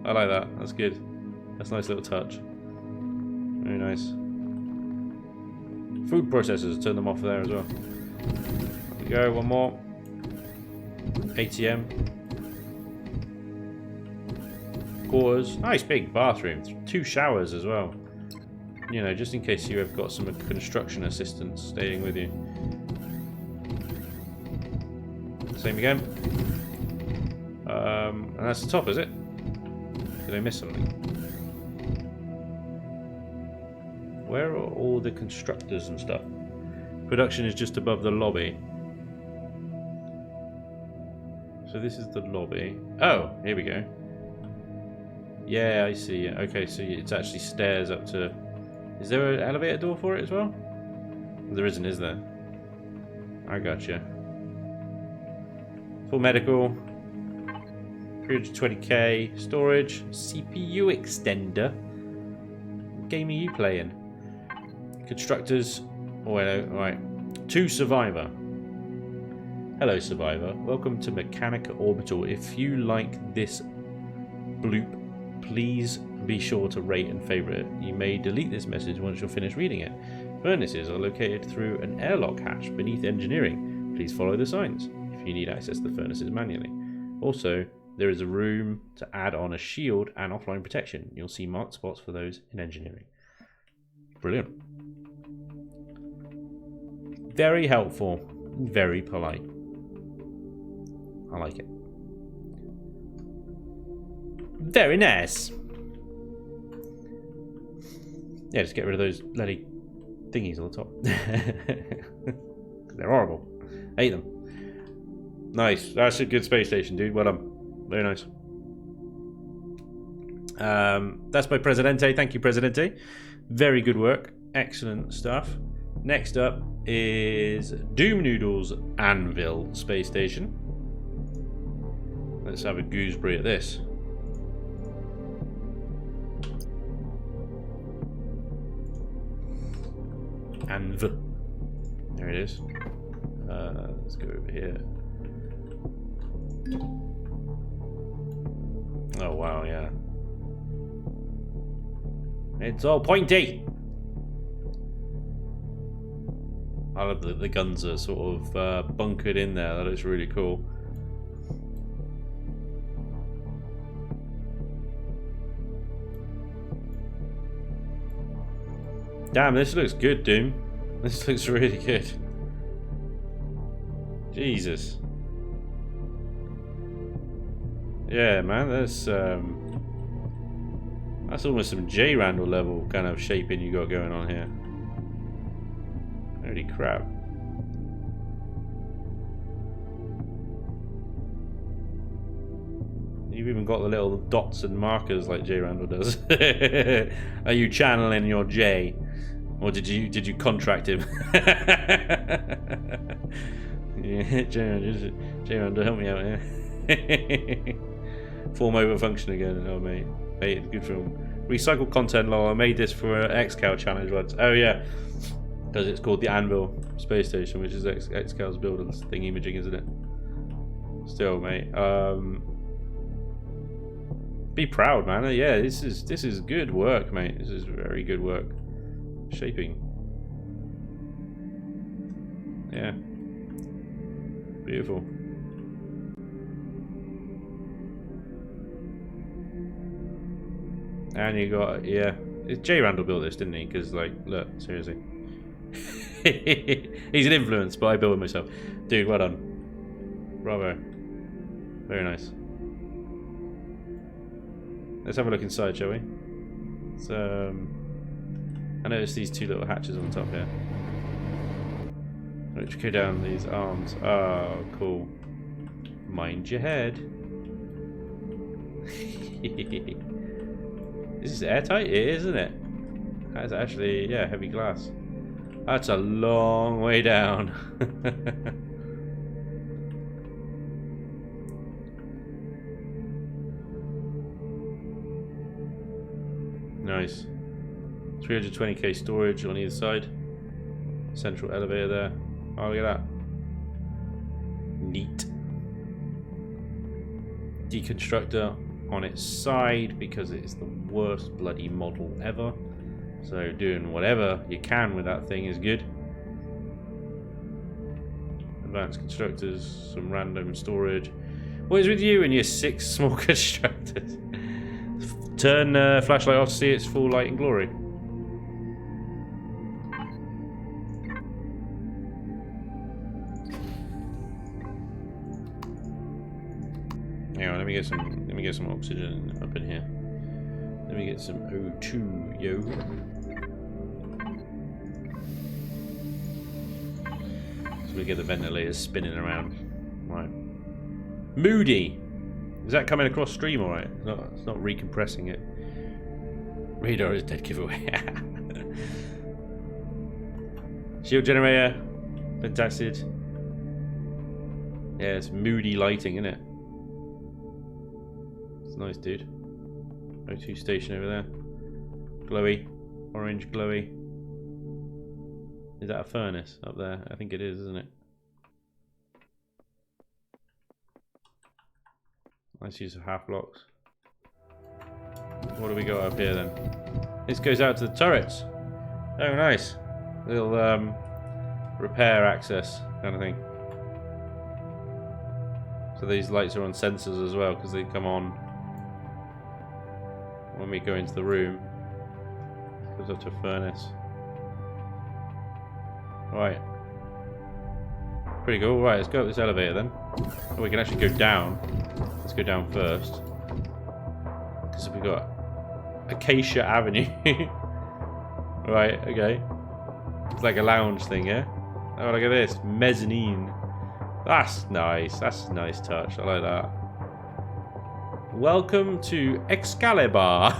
I like that. That's good. That's a nice little touch. Very nice. Food processors. Turn them off there as well. There we go. One more. ATM. Quarters. Nice big bathroom. 2 showers as well. You know, just in case you have got some construction assistants staying with you. Same again. And that's the top, is it? Did I miss something? Where are all the constructors and stuff? Production is just above the lobby. So this is the lobby. Oh, here we go. Yeah, I see. Okay, so it's actually stairs up to... Is there an elevator door for it as well? There isn't, is there? I gotcha. Full medical. 320k. Storage. CPU extender. What game are you playing? Constructors. Oh, hello. Alright. 2 Survivor. Hello, Survivor. Welcome to Mechanic Orbital. If you like this bloop, please be sure to rate and favorite it. You may delete this message once you're finished reading it. Furnaces are located through an airlock hatch beneath engineering. Please follow the signs if you need access to the furnaces manually. Also, there is a room to add on a shield and offline protection. You'll see marked spots for those in engineering. Brilliant. Very helpful. Very polite. I like it. Very nice. Yeah, just get rid of those bloody thingies on the top. They're horrible. I hate them. Nice. That's a good space station, dude. Well done. Very nice. That's by Presidente. Thank you, Presidente. Very good work. Excellent stuff. Next up is Doom Noodle's Anvil space station. Let's have a gooseberry at this. Anvil. There it is. Let's go over here. Oh wow, yeah. It's all pointy. I love that the guns are sort of bunkered in there. That looks really cool. Damn, this looks good, Doom. This looks really good. Jesus. Yeah, man, that's almost some J Randall level kind of shaping you got going on here. Holy crap. You've even got the little dots and markers like J Randall does. Are you channeling your J? Or did you contract him? Yeah, J Randall, help me out here. Form over function again. Oh mate, good film. Recycled content, lol. I made this for an XCal challenge once. Oh yeah, because it's called the Anvil space station, which is XCal's building thing imaging, isn't it? Still, mate. Be proud, man. Yeah, this is good work, mate. This is very good work. Shaping. Yeah. Beautiful. And you got, yeah. Jay Randall built this, didn't he? Because, like, look, seriously. He's an influence, but I built it myself. Dude, well done. Bravo. Very nice. Let's have a look inside, shall we? So, I noticed these two little hatches on the top here, which go down these arms. Oh, cool. Mind your head. This is airtight? It is, isn't it? That's actually, yeah, heavy glass. That's a long way down. Nice. 320k storage on either side. Central elevator there. Oh, look at that. Neat. Deconstructor on its side because it's the worst bloody model ever. So doing whatever you can with that thing is good. Advanced constructors, some random storage. What is with you and your 6 small constructors? Turn flashlight off to see its full light and glory. Hang on, let me get some oxygen up in here. Let me get some O2, yo. So we get the ventilators spinning around. Right. Moody! Is that coming across stream alright? It's not recompressing it. Radar is dead giveaway. Shield generator. Fantastic. Yeah, it's moody lighting, isn't it? It's nice, dude. O2 station over there. Glowy. Orange glowy. Is that a furnace up there? I think it is, isn't it? Nice use of half blocks. What do we got up here then? This goes out to the turrets. Oh, nice. Little repair access kind of thing. So these lights are on sensors as well because they come on when we go into the room. It goes up to a furnace. Right. Pretty cool. Right, let's go up this elevator then. Oh, we can actually go down. Let's go down first. Because we've got Acacia Avenue. Right, okay. It's like a lounge thing, yeah? Oh, look at this. Mezzanine. That's nice. That's a nice touch. I like that. Welcome to Excalibur.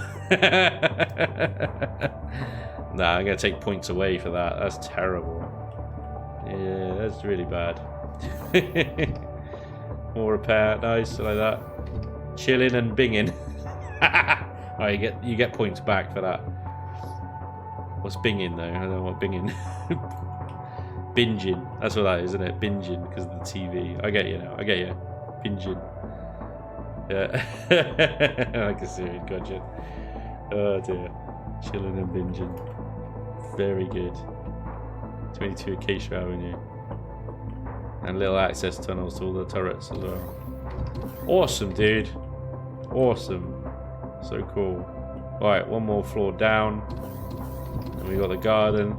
Nah, I'm going to take points away for that. That's terrible. Yeah, that's really bad. More repair. Nice. I like that. Chilling and binging. Alright, you get points back for that. What's binging though? I don't know what binging. Binging. That's what that is, isn't it? Binging because of the TV. I get you now. I get you. Binging. Yeah. I can see it. Gotcha. Oh dear. Chilling and binging. Very good. 22 Acacia Avenue. And little access tunnels to all the turrets as well. Awesome, dude. Awesome. So cool. Alright, one more floor down. And we got the garden.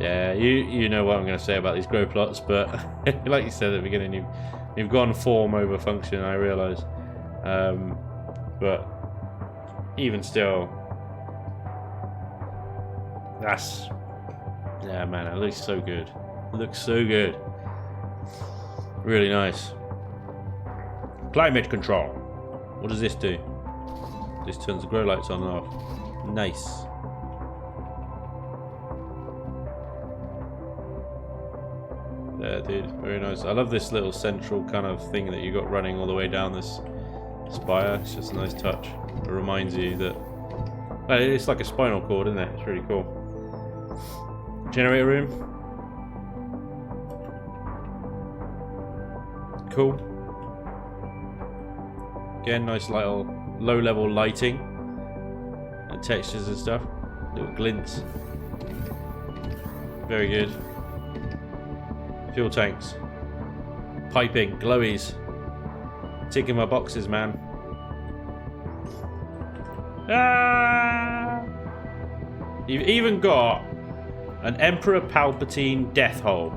Yeah, you know what I'm going to say about these grow plots, but like you said at the beginning, you've gone form over function, I realise. But even still, that's... Yeah, man, it looks so good. It looks so good. Really nice. Climate control. What does this do? This turns the grow lights on and off. Nice. Yeah, dude, very nice. I love this little central kind of thing that you got running all the way down this spire. It's just a nice touch. It reminds you that... Well, it's like a spinal cord, isn't it? It's really cool. Generator room. Cool. Again, nice little low-level lighting and textures and stuff. Little glints. Very good. Fuel tanks. Piping, glowies. Ticking my boxes, man. Ah! You've even got an Emperor Palpatine death hole.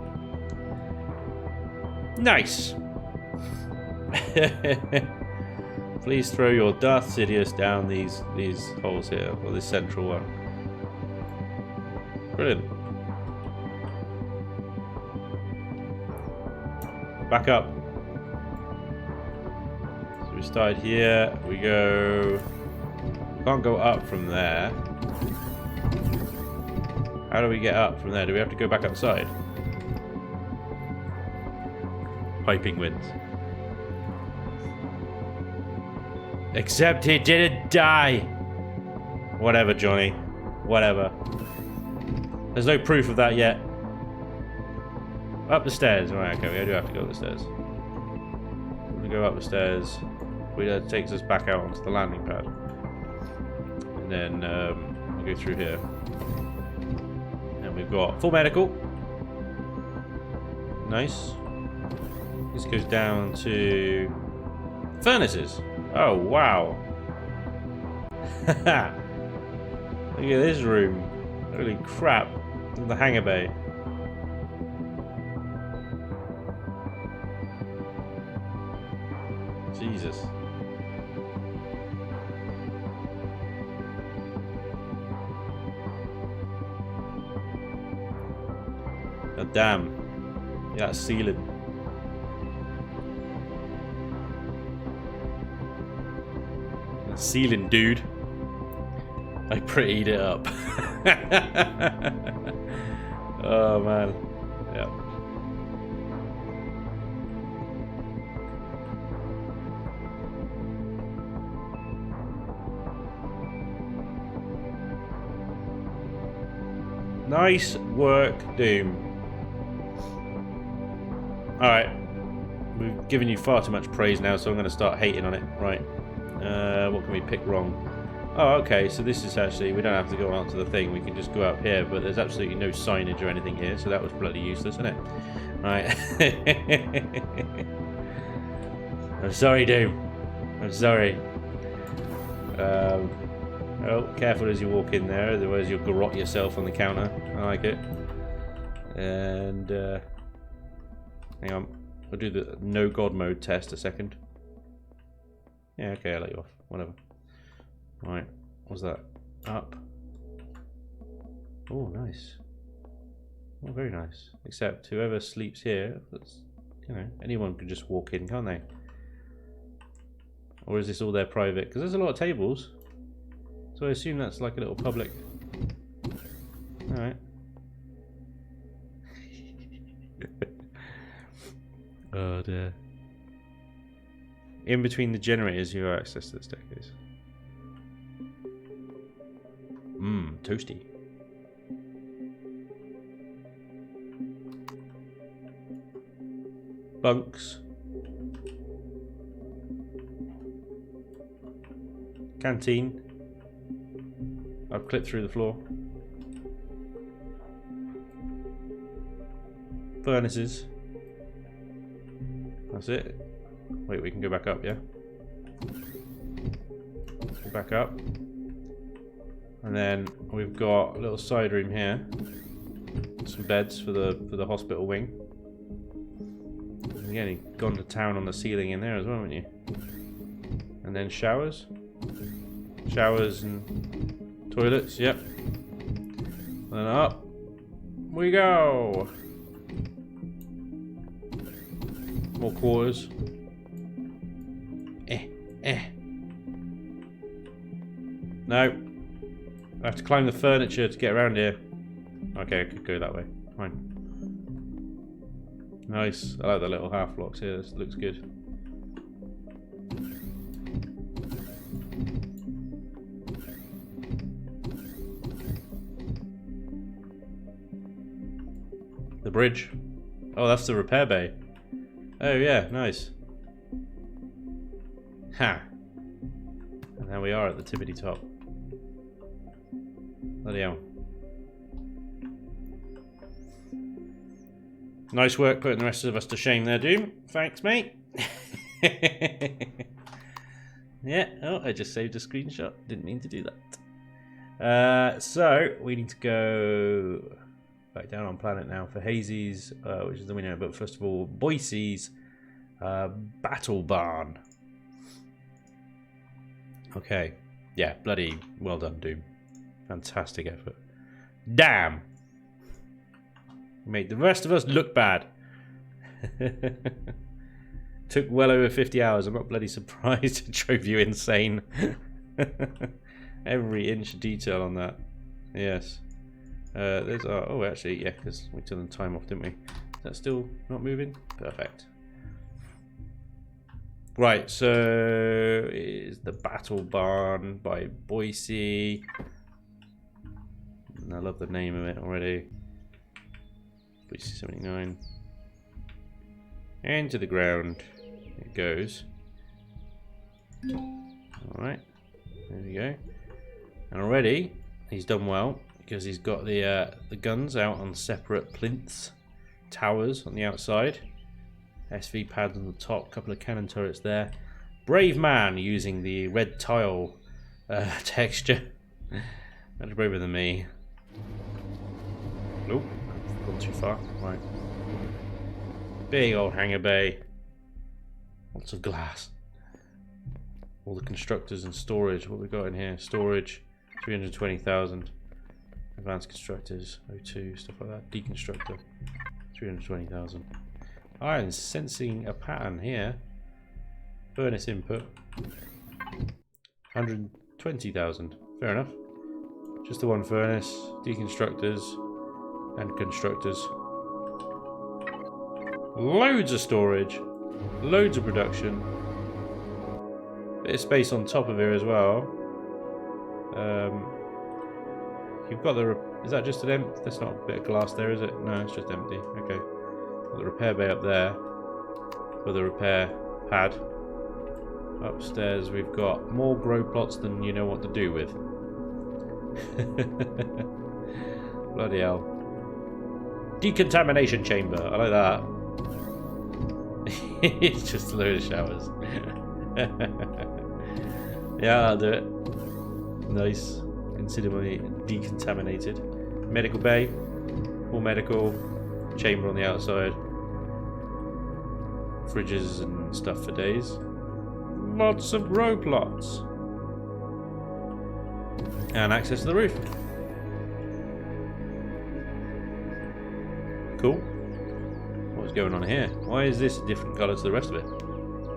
Nice. Please throw your Darth Sidious down these holes here, or this central one. Brilliant. Back up. So we started here. We go. Can't go up from there. How do we get up from there? Do we have to go back outside? Piping winds. Except he didn't die. Whatever, Johnny. Whatever. There's no proof of that yet. Up the stairs. Right, okay, we do have to go up the stairs. We go up the stairs. That takes us back out onto the landing pad. And then we'll go through here. And we've got full medical. Nice. This goes down to furnaces. Oh, wow. Look at this room. Holy crap. The hangar bay. Jesus. God damn. Yeah, that ceiling. That ceiling, dude. I prettied it up. Oh, man. Yeah. Nice work, Doom. Alright. We've given you far too much praise now, so I'm going to start hating on it. Right. What can we pick wrong? Oh, okay, so this is actually... We don't have to go onto the thing. We can just go up here, but there's absolutely no signage or anything here, so that was bloody useless, isn't it? Right. I'm sorry, Doom. I'm sorry. Oh, careful as you walk in there, otherwise you'll garrot yourself on the counter. I like it. And, hang on. We'll do the no god mode test a second. Yeah, okay, I'll let you off. Whatever. Right. What's that? Up. Oh, nice. Oh, very nice. Except whoever sleeps here, that's, you know, anyone can just walk in, can't they? Or is this all their private? Because there's a lot of tables. So I assume that's like a little public. Alright. Oh dear. In between the generators, you have access to the staircase. Mmm, toasty. Bunks. Canteen. I've clipped through the floor. Furnaces. That's it. Wait, we can go back up, yeah? Go back up. And then we've got a little side room here. Some beds for the hospital wing. Again, you've gone to town on the ceiling in there as well, haven't you? And then showers. Showers and toilets, yep. And then up we go. More quarters. No. I have to climb the furniture to get around here. Okay, I could go that way. Fine. Nice. I like the little half blocks here. This looks good. The bridge. Oh, that's the repair bay. Oh yeah, nice. Ha. And there we are at the tippity top. Bloody hell. Nice work putting the rest of us to shame there, Doom. Thanks, mate. Yeah, oh, I just saved a screenshot. Didn't mean to do that. So, we need to go back down on planet now for Hazy's, which is the winner. But first of all, Boise's Battle Barn. Okay. Yeah, bloody well done, Doom. Fantastic effort. Damn! Made the rest of us look bad. Took well over 50 hours. I'm not bloody surprised it drove you insane. Every inch of detail on that. Yes. There's our... Oh, actually, yeah, because we turned the time off, didn't we? Is that still not moving? Perfect. Right, so is the Battle Barn by Boise. And I love the name of it already. Boise 79. And to the ground it goes. Alright, there we go. And already he's done well because he's got the guns out on separate plinths, towers on the outside. SV pads on the top, couple of cannon turrets there. Brave man using the red tile texture. Much braver than me. Nope, I've gone too far. Right. Big old hangar bay. Lots of glass. All the constructors and storage. What we got in here? Storage, 320,000. Advanced constructors, O2, stuff like that. Deconstructor, 320,000. I'm sensing a pattern here. Furnace input, 120,000. Fair enough. Just the one furnace, deconstructors, and constructors. Loads of storage, loads of production. Bit of space on top of here as well. You've got the... Is that just an empty... That's not a bit of glass there, is it? No, it's just empty. Okay. Got the repair bay up there for the repair pad. Upstairs we've got more grow plots than you know what to do with. Bloody hell. Decontamination chamber. I like that. It's just a load of showers. Yeah, I'll do it. Nice. Considerably decontaminated. Medical bay. Full medical. Chamber on the outside. Fridges and stuff for days. Lots of grow plots. And access to the roof. Cool. What's going on here? Why is this a different colour to the rest of it?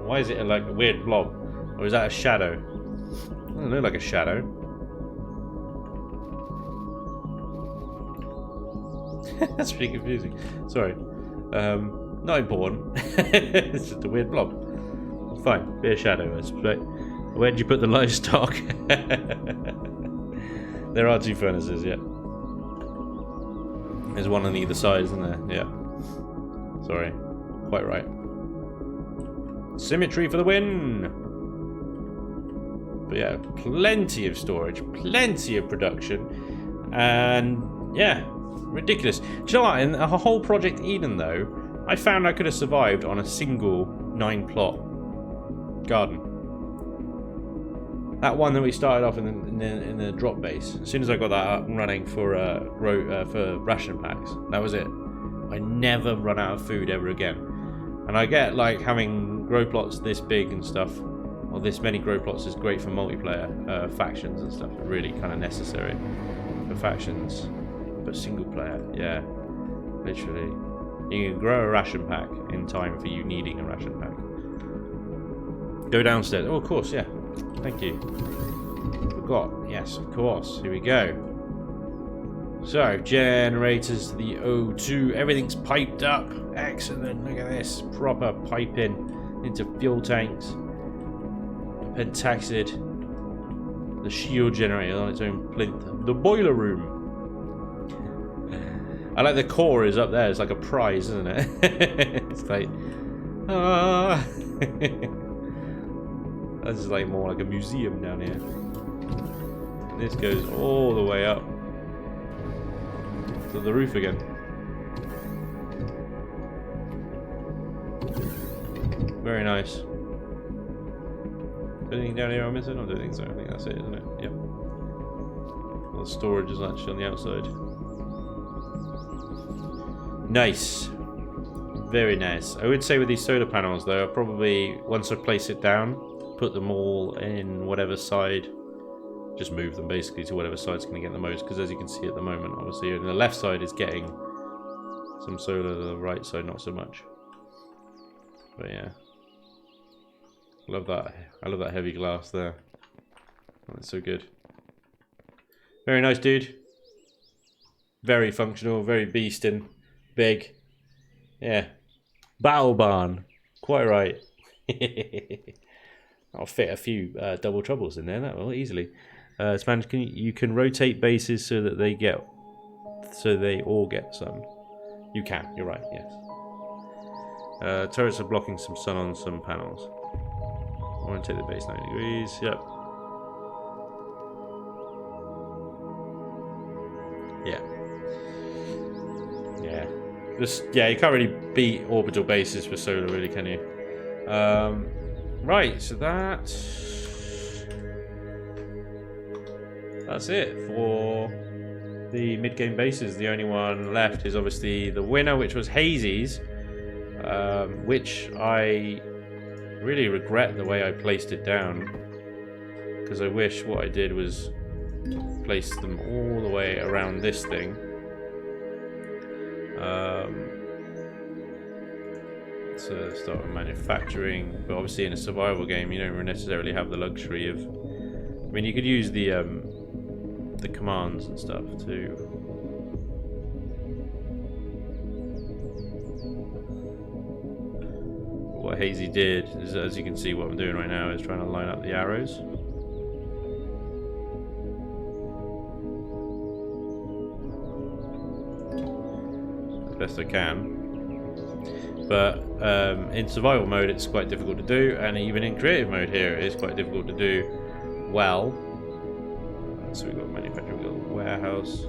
Why is it like a weird blob? Or is that a shadow? Doesn't look like a shadow. That's pretty confusing. Sorry. Not important. It's just a weird blob. Fine. Bit of shadow, I suspect. Where did you put the livestock? There are two furnaces, yeah. There's one on either side, isn't there? Yeah. Sorry. Quite right. Symmetry for the win! But yeah, plenty of storage, plenty of production, and yeah, ridiculous. Do you know what? In a whole Project Eden, though, I found I could have survived on a single 9-plot garden. That one that we started off in the drop base. As soon as I got that up and running for ration packs, that was it. I never run out of food ever again. And I get like having grow plots this big and stuff, or this many grow plots is great for multiplayer factions and stuff. Really kind of necessary for factions, but single player, yeah, literally, you can grow a ration pack in time for you needing a ration pack. Go downstairs. Oh, of course, yeah. Thank you. Forgot. Yes, of course. Here we go. So, generators to the O2. Everything's piped up. Excellent. Look at this. Proper piping into fuel tanks. Pentaxid. The shield generator on its own plinth. The boiler room. I like the core is up there. It's like a prize, isn't it? It's like... This is like more like a museum down here. This goes all the way up to the roof again. Very nice. Anything down here I'm missing? I don't think so. I think that's it, isn't it? Yep. Well, the storage is actually on the outside. Nice. Very nice. I would say with these solar panels though, I'll probably, once I place it down, put them all in whatever side, just move them basically to whatever side's going to get the most, because as you can see at the moment, obviously the left side is getting some solar, the right side not so much. But yeah. Love that. I love that heavy glass there. That's so good. Very nice, dude. Very functional, very beastin', big. Yeah. Battle barn. Quite right. I'll fit a few double troubles in there. That will easily. Spanj, you can rotate bases so that they all get sun. You can. You're right. Yes. Turrets are blocking some sun on some panels. Orientate the base 90 degrees. Yep. Yeah. Yeah. Yeah, you can't really beat orbital bases for solar, really, can you? Right, so that's it for the mid-game bases. The only one left is obviously the winner, which was Hazy's, which I really regret the way I placed it down, because I wish what I did was place them all the way around this thing. To start with manufacturing, but obviously in a survival game you don't necessarily have the luxury of, I mean, you could use the commands and stuff too. What Hazy did is, as you can see, what I'm doing right now is trying to line up the arrows. As best I can. But in survival mode it's quite difficult to do, and even in creative mode here it's quite difficult to do well. So we've got manufacturing, we've got warehouse.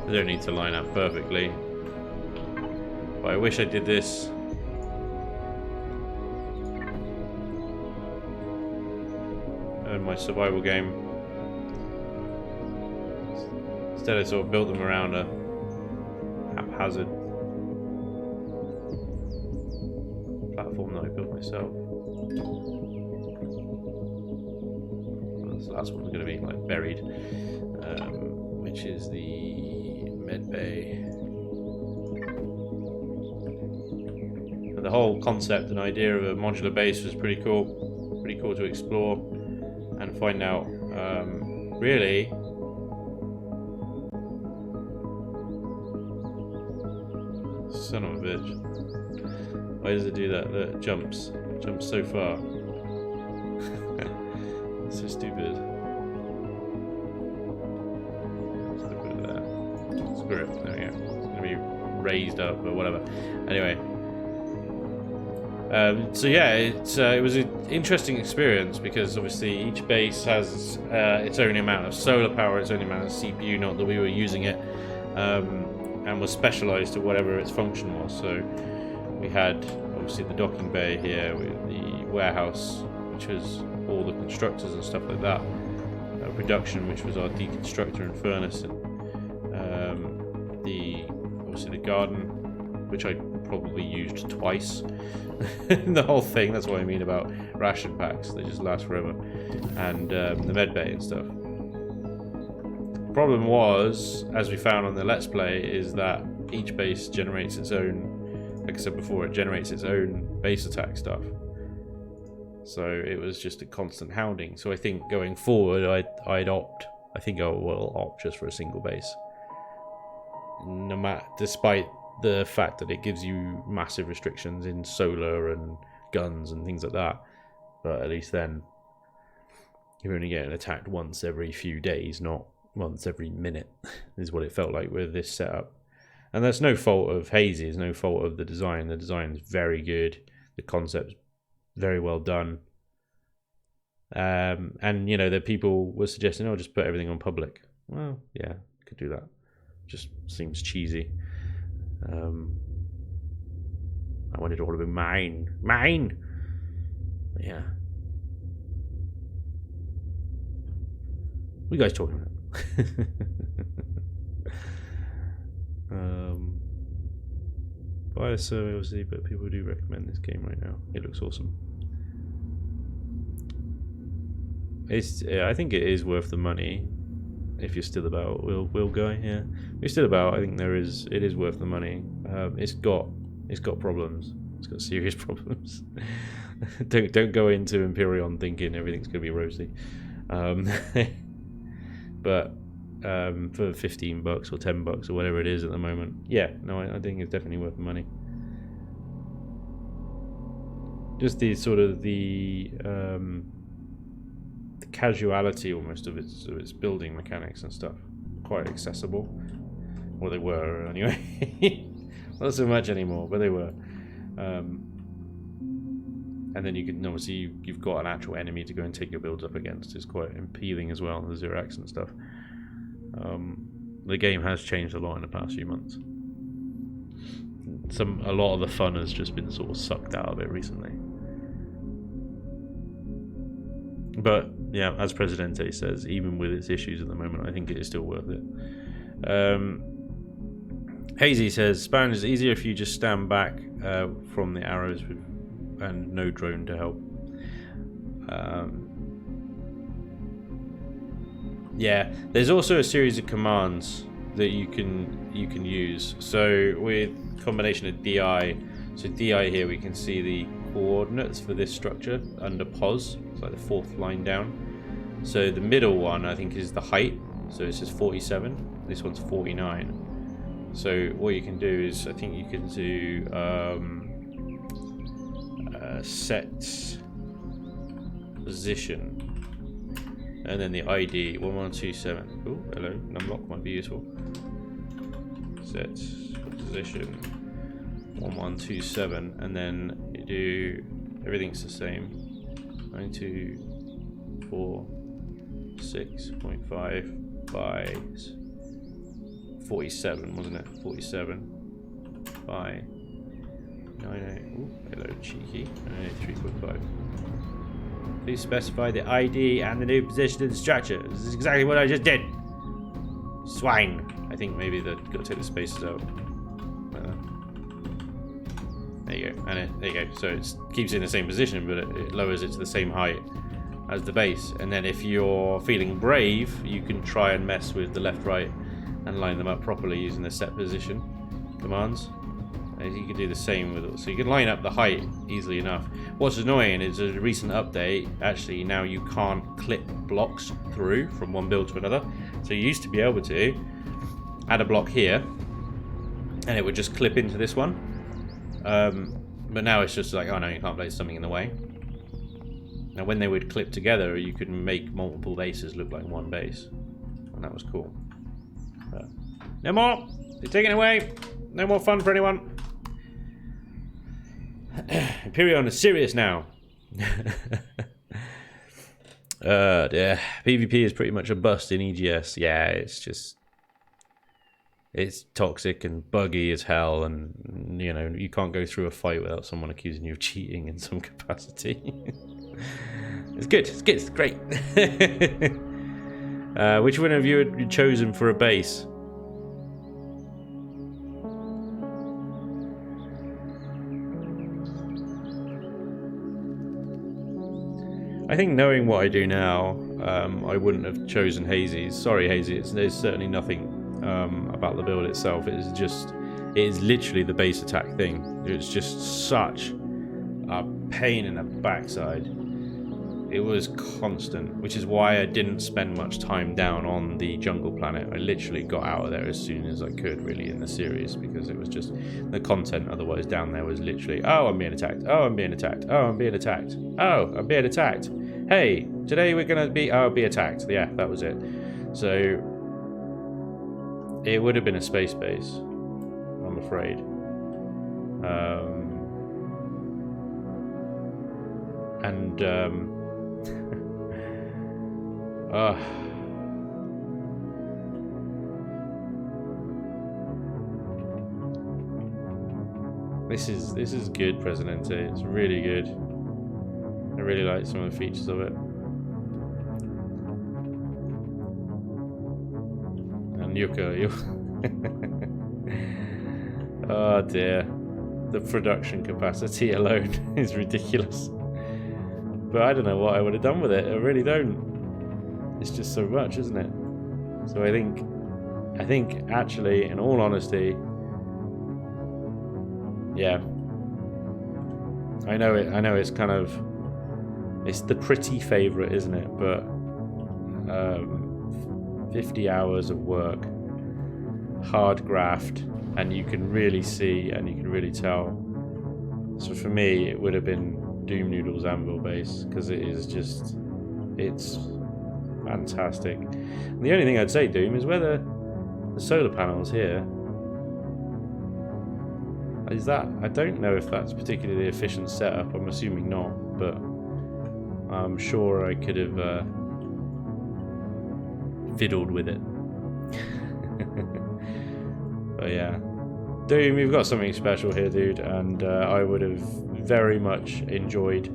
They don't need to line up perfectly, but I wish I did this in my survival game. Instead I sort of built them around a haphazard platform that I built myself. So that's what's going to be like buried, which is the med bay. And the whole concept and idea of a modular base was pretty cool. Pretty cool to explore and find out, really, son of a bitch. Why does it do that? That jumps so far. It's so stupid. Let's put it there. Screw it. There we go. It's gonna be raised up or whatever. Anyway. So yeah, it was an interesting experience, because obviously each base has its own amount of solar power, its own amount of CPU, not that we were using it, and was specialized to whatever its function was. So we had obviously the docking bay here with the warehouse, which was all the constructors and stuff like that, production, which was our deconstructor and furnace, and obviously the garden, which I probably used twice. The whole thing. That's what I mean about ration packs, they just last forever. And the med bay and stuff. The problem was, as we found on the Let's Play, is that each base generates its own, like I said before, it generates its own base attack stuff. So it was just a constant hounding. So I think going forward I think I will opt just for a single base, no matter, despite the fact that it gives you massive restrictions in solar and guns and things like that. But at least then You're only getting attacked once every few days, not once every minute, is what it felt like with this setup. And that's no fault of Hazy, it's no fault of the design. The design is very good. The concept's very well done. And, you know, the people were suggesting, oh, just put everything on public. Well, yeah, could do that. Just seems cheesy. I want it all to be mine. Mine! Yeah. What are you guys talking about? Buy a survey, obviously, but people do recommend this game right now. It looks awesome. I think it is worth the money. If you're still about, Will guy, yeah. If you're still about, I think it is worth the money. It's got problems. It's got serious problems. don't go into Empyrean thinking everything's gonna be rosy. But for $15 or $10 or whatever it is at the moment, yeah, no, I think it's definitely worth the money. Just the sort of the casuality almost of its building mechanics and stuff, quite accessible. Well, they were anyway. Not so much anymore, but they were. And then you can obviously you've got an actual enemy to go and take your builds up against. It's quite appealing as well, the zero accent stuff. The game has changed a lot in the past few months. A lot of the fun has just been sort of sucked out of it recently. But yeah, as Presidente says, even with its issues at the moment, I think it is still worth it. Hazy says, Spanj is easier if you just stand back from the arrows and no drone to help. Yeah, there's also a series of commands that you can use. So with combination of DI, so DI here we can see the coordinates for this structure under pos. It's like the fourth line down. So the middle one I think is the height. So it says 47. This one's 49. So what you can do is I think you can do set position. And then the ID 1127. Oh, hello. Numlock might be useful. Set position 1127, and then you do everything's the same. 9246.5 by 47, wasn't it? 47 by 98. Oh, hello, cheeky. 93.5. Please specify the ID and the new position of the structure. This is exactly what I just did. Swine. I think maybe they've got to take the spaces out. There you go. And there you go. So it keeps it in the same position, but it lowers it to the same height as the base. And then if you're feeling brave, you can try and mess with the left, right, and line them up properly using the set position commands. You can do the same with it. So you can line up the height easily enough. What's annoying is a recent update, actually now you can't clip blocks through from one build to another. So you used to be able to add a block here and it would just clip into this one. But now it's just like, oh no, you can't place something in the way. Now when they would clip together, you could make multiple bases look like one base. And that was cool. But no more! They're taking it away! No more fun for anyone. Empyrean is serious now. Yeah, PvP is pretty much a bust in EGS. Yeah, it's toxic and buggy as hell, and you know you can't go through a fight without someone accusing you of cheating in some capacity. It's good. It's great. Which one of you had chosen for a base? I think knowing what I do now, I wouldn't have chosen Hazy's. Sorry, Hazy. There's certainly nothing about the build itself. It is literally the base attack thing. It's just such a pain in the backside. It was constant, which is why I didn't spend much time down on the jungle planet. I literally got out of there as soon as I could, really, in the series, because it was just the content otherwise down there was literally, oh, I'm being attacked. Oh, I'm being attacked. Oh, I'm being attacked. Oh, I'm being attacked. Hey, today we're gonna be attacked. Yeah, that was it. So it would have been a space base, I'm afraid. This is good, Presidente. It's really good. I really like some of the features of it. And Yuka, oh dear. The production capacity alone is ridiculous. But I don't know what I would have done with it. I really don't. It's just so much, isn't it? So I think actually, in all honesty, yeah. I know it's kind of, it's the pretty favorite, isn't it? But 50 hours of work, hard graft, and you can really see and you can really tell. So for me, it would have been Doom Noodle's Anvil base, because it is just, it's fantastic. And the only thing I'd say, Doom, is whether the solar panels here, is that, I don't know if that's particularly efficient setup. I'm assuming not, but I'm sure I could have fiddled with it. But yeah, Doom, you've got something special here, dude, and I would have very much enjoyed,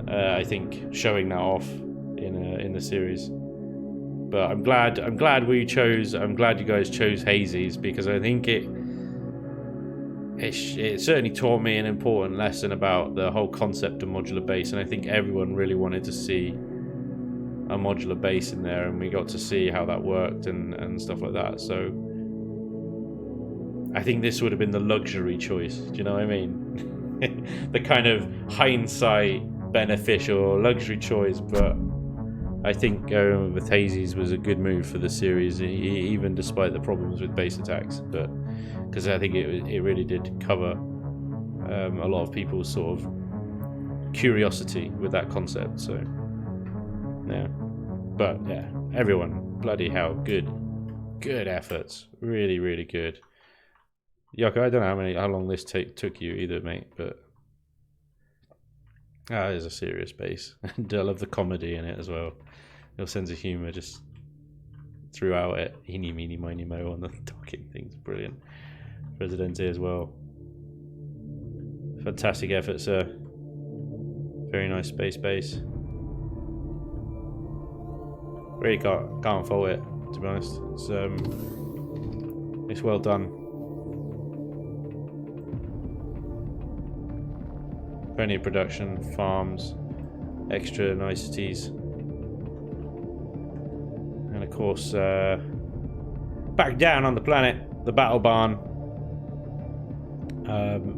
I think, showing that off in the series. But I'm glad you guys chose Hazy's, because I think it certainly taught me an important lesson about the whole concept of modular base, and I think everyone really wanted to see a modular base in there, and we got to see how that worked and stuff like that. So I think this would have been the luxury choice. Do you know what I mean? The kind of hindsight beneficial luxury choice, but I think going with Hazy's was a good move for the series, even despite the problems with base attacks. But because I think it really did cover a lot of people's sort of curiosity with that concept. So yeah, but yeah, everyone, bloody hell, good efforts, really good. Yoko, I don't know how long this took you either, mate, but it is a serious base, and I love the comedy in it as well. Your sense of humour just throughout it. Eeny, meeny, miny, mo on the docking thing's brilliant. Presidente as well. Fantastic effort, sir. Very nice space base. Really can't fault it, to be honest. It's well done. Plenty of production, farms, extra niceties. And of course, back down on the planet, the battle barn.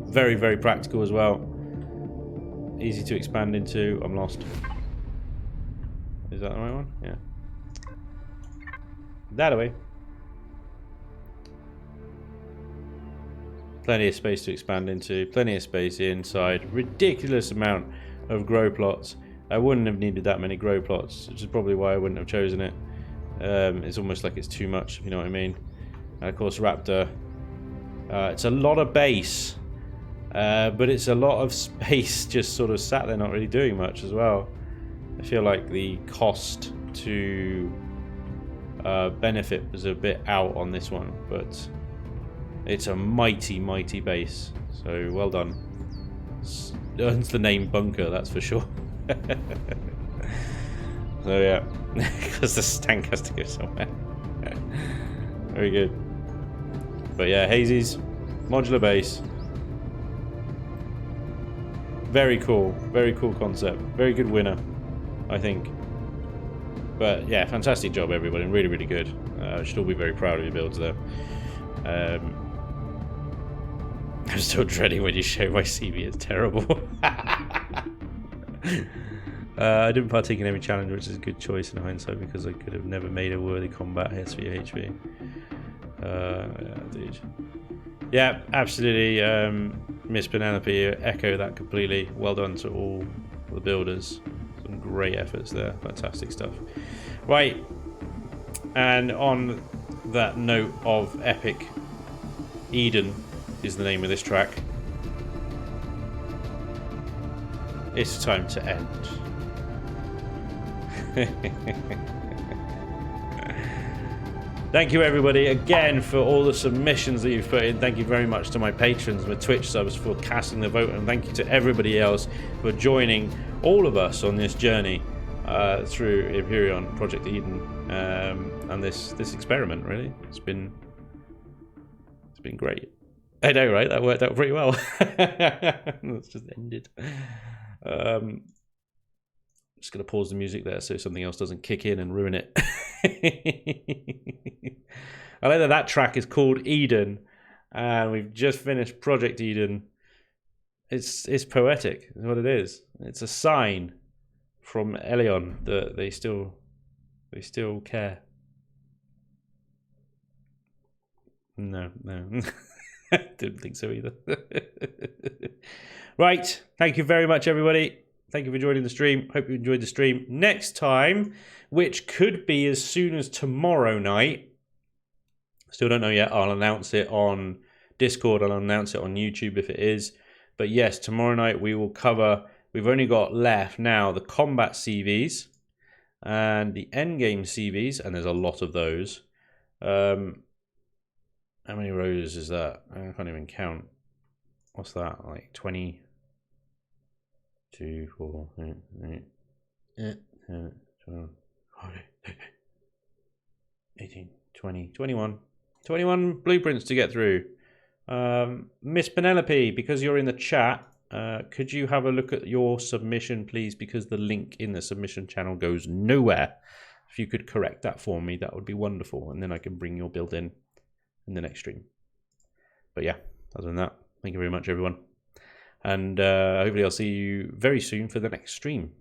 Very practical as well. Easy to expand into. I'm lost. Is that the right one? Yeah. That away. Plenty of space to expand into. Plenty of space inside. Ridiculous amount of grow plots. I wouldn't have needed that many grow plots, which is probably why I wouldn't have chosen it. It's almost like it's too much, if you know what I mean. And of course, Raptor. It's a lot of base, but it's a lot of space just sort of sat there not really doing much as well. I feel like the cost to benefit was a bit out on this one, but it's a mighty base, so well done. Earns the name Bunker, that's for sure. So yeah, because the stank has to go somewhere. Very good. But yeah, Hazy's modular base. Very cool concept. Very good winner, I think. But yeah, fantastic job, everybody. Really good. Should all be very proud of your builds there. I'm still dreading when you show my CV. It's terrible. I didn't partake in every challenge, which is a good choice in hindsight, because I could have never made a worthy combat SVHV. Yeah, dude. Yeah, absolutely. Miss Penelope, echo that completely. Well done to all the builders. Some great efforts there. Fantastic stuff. Right. And on that note of epic, Eden is the name of this track. It's time to end. Thank you everybody again for all the submissions that you've put in. Thank you very much to my patrons, my Twitch subs for casting the vote, and thank you to everybody else for joining all of us on this journey through Imperion Project Eden and this experiment. Really, it's been great. I know, right? That worked out pretty well. Let's just end it. Just going to pause the music there so something else doesn't kick in and ruin it. I like that track is called Eden, and we've just finished Project Eden. It's poetic, is what it is. It's a sign from Elion that they still care. No. Didn't think so either. Right. Thank you very much, everybody. Thank you for joining the stream. Hope you enjoyed the stream. Next time, which could be as soon as tomorrow night. Still don't know yet. I'll announce it on Discord. I'll announce it on YouTube if it is. But yes, tomorrow night we will cover... We've only got left now the combat CVs and the endgame CVs, and there's a lot of those. How many rows is that? I can't even count. What's that? Like 20... 2, 4, 8, 12, 18, 20, 21 blueprints to get through. Miss Penelope, because you're in the chat, could you have a look at your submission, please? Because the link in the submission channel goes nowhere. If you could correct that for me, that would be wonderful. And then I can bring your build in the next stream. But yeah, other than that, thank you very much, everyone. And hopefully I'll see you very soon for the next stream.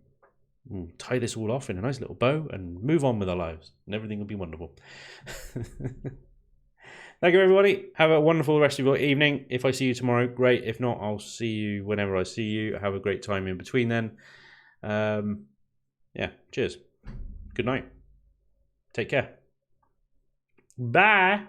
We'll tie this all off in a nice little bow and move on with our lives. And everything will be wonderful. Thank you, everybody. Have a wonderful rest of your evening. If I see you tomorrow, great. If not, I'll see you whenever I see you. Have a great time in between then. Yeah, cheers. Good night. Take care. Bye.